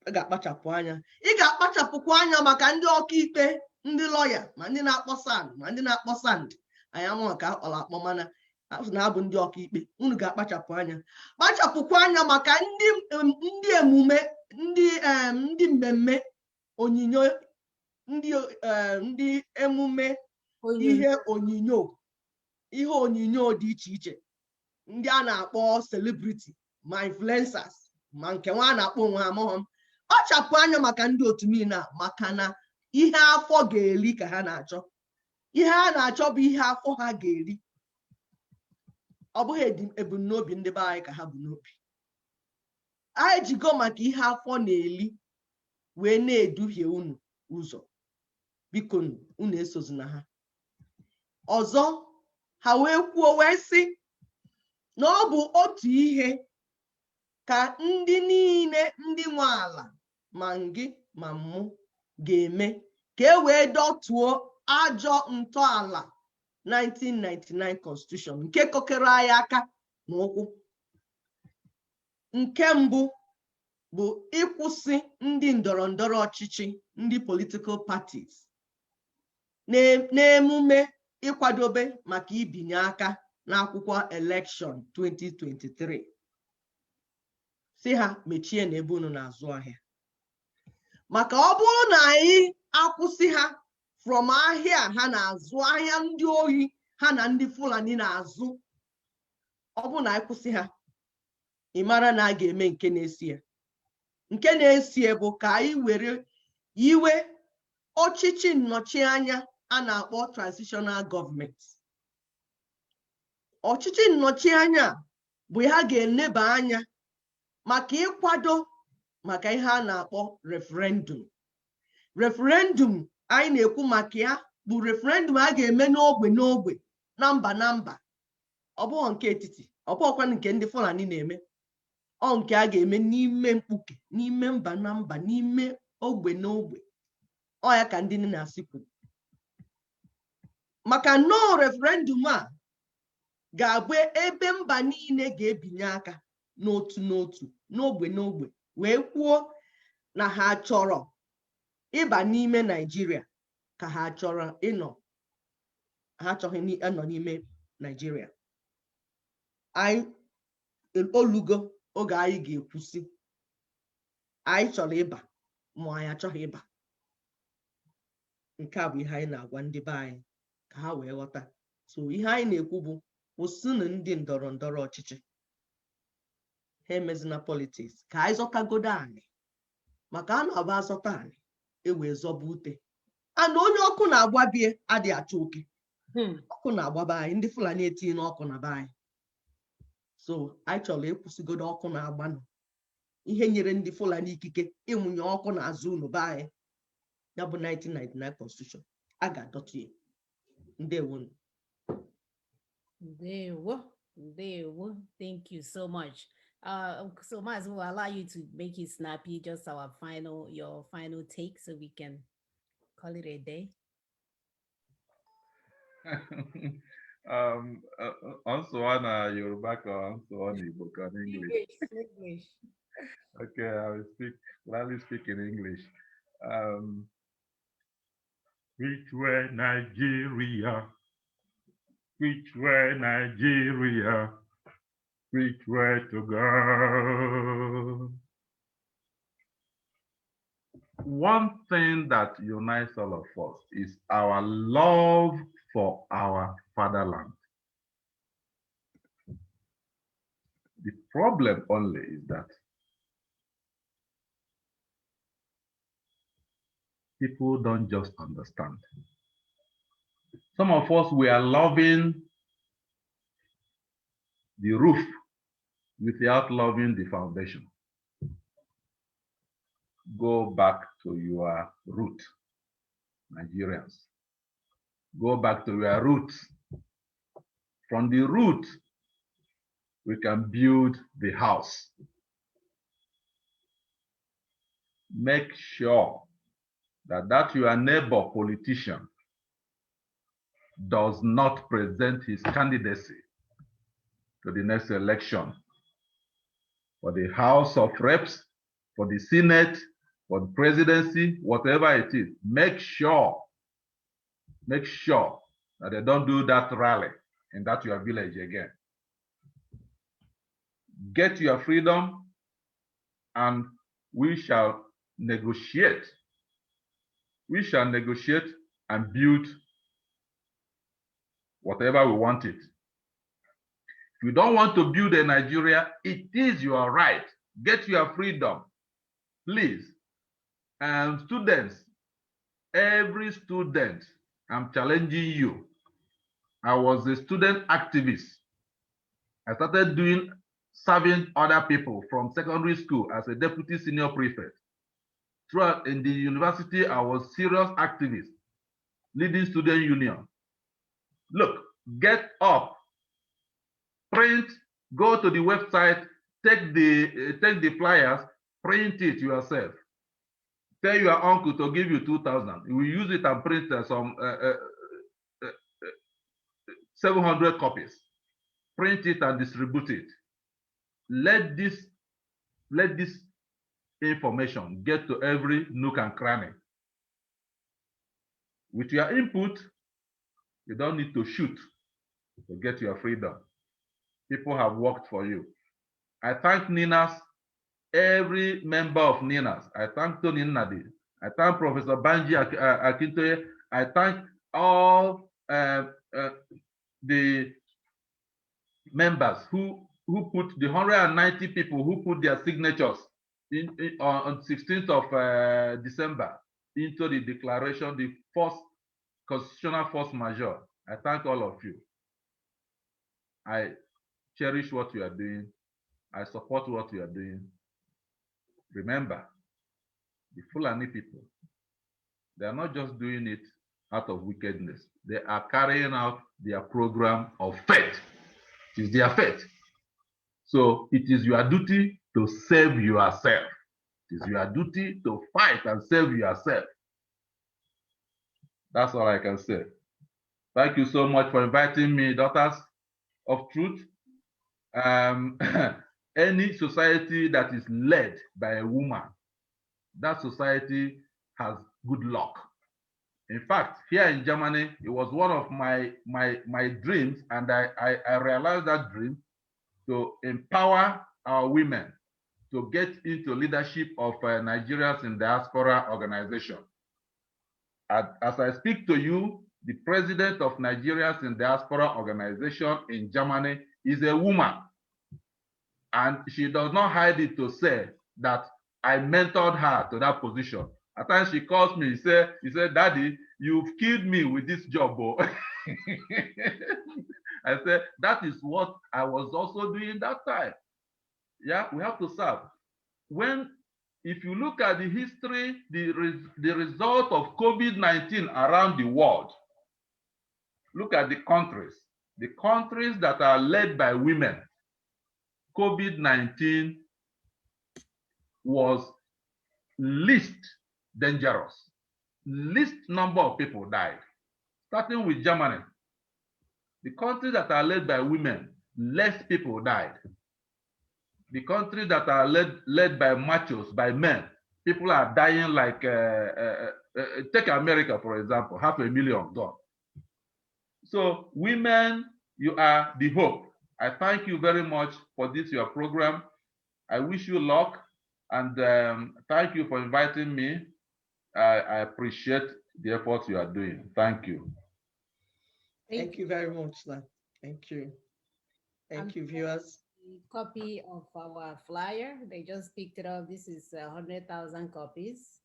A ga-akpachapụ anya. Ị ga-akpachapụkwa anya maka ndị ọkaikpe, ndị lọya, ma ndị na-akpọ SAN, ma ndị na-akpọ SAND. Anyị ama ka akpọrọ akpọ, mana na-abụ ndị ọkaikpe. Unu ga-akpachapụ anya. Kpachapụkwa anya maka ndị emume, ndị mmemme onyinyo, ndị emume ihe onyinyo dị iche iche, ndị a na-akpọ celebrity ma influencers, ma nke nwa a na-akpọ onwe ha mahọm. Kpachapụ anya maka ndị otu niile a, maka na ihe afọ ga-eri ka ha na-achọ. Ihe ha na-achọ bụ ihe afọ ha ga-eri. Ọ bụghị ebumnobi ndị be anyị ka ha bụ n'obi. Anyị ejigo maka ihe afọ na-eli wee na-eduhie unu ụzọ. Biko unu esozina ha. Ọzọ, ha wee kwuo wee sị na ọ bụ otu ihe ka ndị niile ndị nwe ala, ma gị ma mụ, ga-eme ka e wee dọtuo ajọ ntọala 1999 Constitution nke kokere anyị aka n'ụkwụ. Nke mbụ bụ ịkwụsị ndị ndọrọ ndọrọ ọchịchị, ndị political parties, n'emume ịkwadobe maka ibinye aka n'akwụkwọ election 2023. Si ha mechie na ebe unu na-azụ ahịa. Maka ọ bụrụ na anyị akwụsị ha from ahịa ha na-azụ, ahịa ndị ohi ha na ndị Fulani na-azụ, ọ bụrụ na anyị kwụsị ha, ị mara na a ga-eme nke na-esi ya. Nke na-esi bụ ka anyị were iwe ọchịchị nnọchianya a na-akpọ transitional government. Ọchịchị nnọchianya bụ ha ga-eneba anya maka ịkwado maka ihe a na-akpọ referendum. Referendum anyị na-ekwu maka ya bụ referendum a ga-eme n'ogbe n'ogbe, na mba na mba. Ọ bụghị nke etiti, ọ bụghịkwa nke ndị Fulani na-eme. Ọ nke a ga-eme n'ime mkpuke, n'ime mba na mba, n'ime ogbe n'ogbe. Ọ ya ka ndị na-asị kwuru. Maka no referendum a ga-abụ ebe mba niile ga-ebinye aka n'otu n'otu, n'ogbe n'ogbe, wee kwuo na ha chọrọ ịba n'ime Nigeria, ka ha chọrọ ịnọ, ha chọghị ịnọ n'ime Nigeria. Anyị olugo oge anyị ga-ekwusi, anyị chọrọ ịba ma anyị achọghị ịba. Nke a bụ ihe anyị na-agwa ndị be anyị ka ha wee ghọta. So ihe anyị na-ekwu bụ kwụsịnụ ndị ndọrọ ndọrọ ọchịchị. Ha emezina politiks, ka anyị zọtagodo anyị, maka a na-agba azọta anyị ewee zọba ute. And onye ọkụ na-agbabie adịghị achọ oke. Ọkụ na-agbaba anyị, ndị Fulani etinye n'ọkụ na be anyị. So anyị chọrọ ịkwụsịgodo ọkụ na-agbanụ. Ihe nyere ndị Fulani ikike ịmụnye ọkụ n'azụ unu be anyị, ya bụ 1999 Constitution, a ga-adọtụ ya. Ndewo. Ndewo. Ndewo. Thank you so much. So might as well allow you to make it snappy, just your final take, so we can call it a day. Also on Yoruba or also on Igbo or English. English. Okay, gladly speak in English. Which way Nigeria? Which way Nigeria? Which way to go? One thing that unites all of us is our love for our fatherland. The problem only is that people don't just understand. Some of us, we are loving the roof without loving the foundation. Go back to your root, Nigerians. Go back to your roots. From the root, we can build the house. Make sure that your neighbor politician does not present his candidacy to the next election for the House of Reps, for the Senate, for the presidency, whatever it is. Make sure that they don't do that rally in that your village again. Get your freedom and we shall negotiate. We shall negotiate and build whatever we want it. If you don't want to build a Nigeria, it is your right. Get your freedom, please. And students, every student, I'm challenging you. I was a student activist. I started serving other people from secondary school as a deputy senior prefect. Throughout in the university, I was serious activist, leading student union. Look, get up, print, go to the website, take the flyers, print it yourself. Tell your uncle to give you 2,000. He will use it and print some 700 copies. Print it and distribute it. Let this information get to every nook and cranny. With your input, you don't need to shoot to get your freedom. People have worked for you. I thank Ninas, every member of Ninas. I thank Tony Nnadi. I thank Professor Banji Akintoye. I thank all the members who put the 190 people who put their signatures on 16th of December into the declaration, the first constitutional force majeure. I thank all of you. I cherish what you are doing. I support what you are doing. Remember, the Fulani people, they are not just doing it out of wickedness. They are carrying out their program of faith. It is their faith. So it is your duty to save yourself. It is your duty to fight and save yourself. That's all I can say. Thank you so much for inviting me, Daughters of Truth. Any society that is led by a woman, that society has good luck. In fact, here in Germany, it was one of my dreams, and I realized that dream, to empower our women to get into leadership of Nigerians in diaspora organization. As I speak to you, the president of Nigerians in diaspora organization in Germany is a woman. And she does not hide it to say that I mentored her to that position. At times she calls me, he said, Daddy, you've killed me with this job. Oh. I said, that is what I was also doing that time. Yeah, we have to serve. If you look at the history, the result of COVID-19 around the world, look at the countries that are led by women. COVID-19 was least dangerous. Least number of people died, starting with Germany. The countries that are led by women, less people died. The countries that are led by machos, by men, people are dying like, take America, for example, 500,000 gone. So women, you are the hope. I thank you very much for this, your program. I wish you luck, and thank you for inviting me. I appreciate the efforts you are doing. Thank you. Thank you very much, sir. Thank you. Thank you, viewers. Copy of our flyer. They just picked it up. This is 100,000 copies.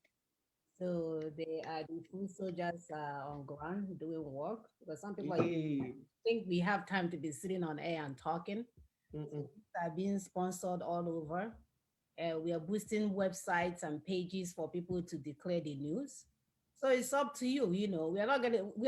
So they are the food soldiers on ground doing work, because some people think we have time to be sitting on air and talking. So are being sponsored all over. We are boosting websites and pages for people to declare the news. So it's up to you. You know, we are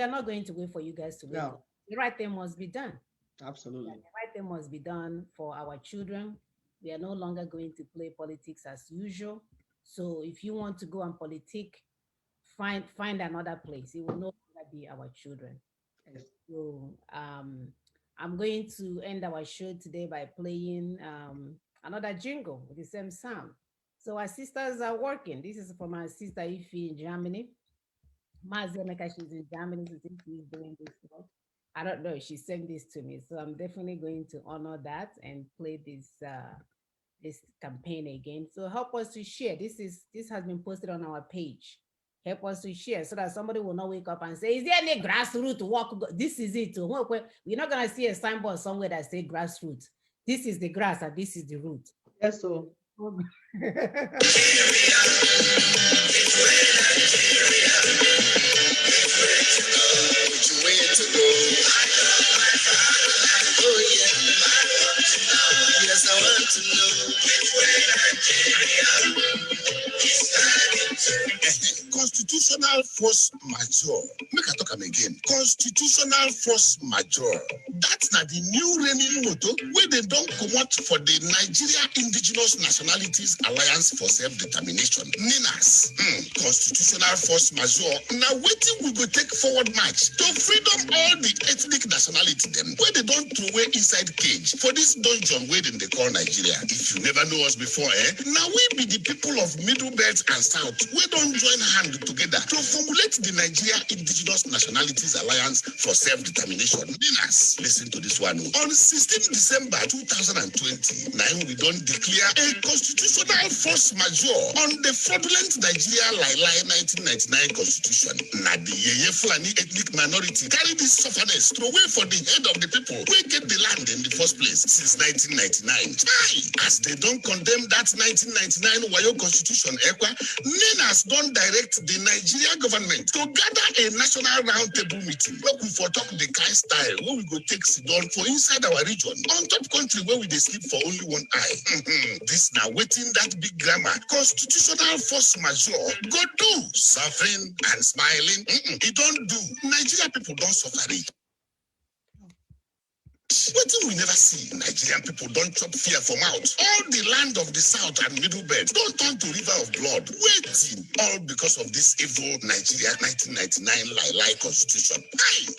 not going to wait for you guys to wait. No. The right thing must be done. Absolutely. The right thing must be done for our children. We are no longer going to play politics as usual. So if you want to go and politic, find another place. It will no longer be our children. Yes. So I'm going to end our show today by playing another jingle with the same sound. So our sisters are working. This is from our sister Ife in Germany. Mazia Meka, she's in Germany. She's doing this work. I don't know. She sent this to me, so I'm definitely going to honor that and play this this campaign again. So help us to share. This has been posted on our page. Help us to share so that somebody will not wake up and say, "Is there any grassroots work?" This is it. We're not gonna see a signboard somewhere that says grassroots. This is the grass and this is the root. Yes, so. Yes, I want to know which way Nigeria. Constitutional force majeure. Make I talk am again. Constitutional force majeure. That's not the new reigning motto where they don't come out for the Nigeria Indigenous Nationalities Alliance for Self-Determination. NINAS. Constitutional force majeure. Now waiting we go take forward march to freedom all the ethnic nationality them where they don't throw away inside cage for this dungeon where they call Nigeria. If you never know us before, now we be the people of Middle Belt and South. We don't join hands together to formulate the Nigeria Indigenous Nationalities Alliance for Self-Determination. NINAS, listen to this one. On 16 December 2020, now we don't declare a constitutional force majeure on the fraudulent Nigeria Lai 1999 constitution. Now the Yeye Fulani ethnic minority carry this sufferness throw away for the head of the people who get the land in the first place since 1999. As they don't condemn that 1999 Wayo constitution, NINAS don't direct the Nigeria government to gather a national roundtable meeting where we for talk the kind style where we go take sit down for inside our region on top country where we dey sleep for only one eye. This now waiting that big grammar constitutional force majeure go do suffering and smiling. It don't do. Nigeria people don't suffer it. What do we never see? Nigerian people don't chop fear from out. All the land of the South and Middle Belt don't turn to river of blood. Waiting. All because of this evil Nigeria 1999 lie constitution.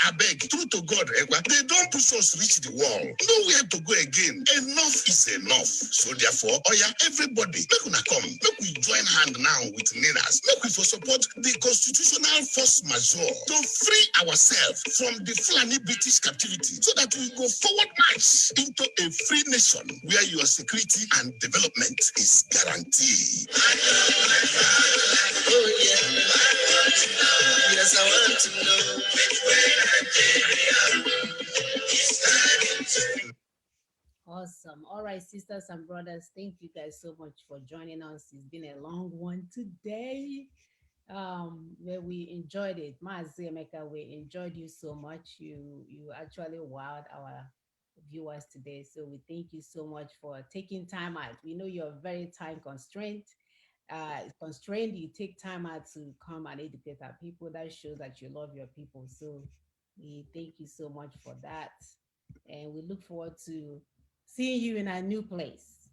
I beg, true to God, they don't push us reach the wall. Nowhere to go again. Enough is enough. So therefore, everybody, make una come. Make we join hand now with NINAS. Make we for support the constitutional force majeure to free ourselves from the Fulani British captivity so that we go forward march into a free nation where your security and development is guaranteed. Oh yeah, yes, I want to know which way Nigeria is turning to. Awesome. All right, sisters and brothers, thank you guys so much for joining us. It's been a long one today. Where we enjoyed it. Mazi Emeka, we enjoyed you so much. You actually wowed our viewers today. So we thank you so much for taking time out. We know you're very time constrained. You take time out to come and educate our people. That shows that you love your people. So we thank you so much for that. And we look forward to seeing you in a new place.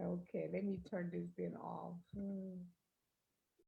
Okay, let me turn this thing off.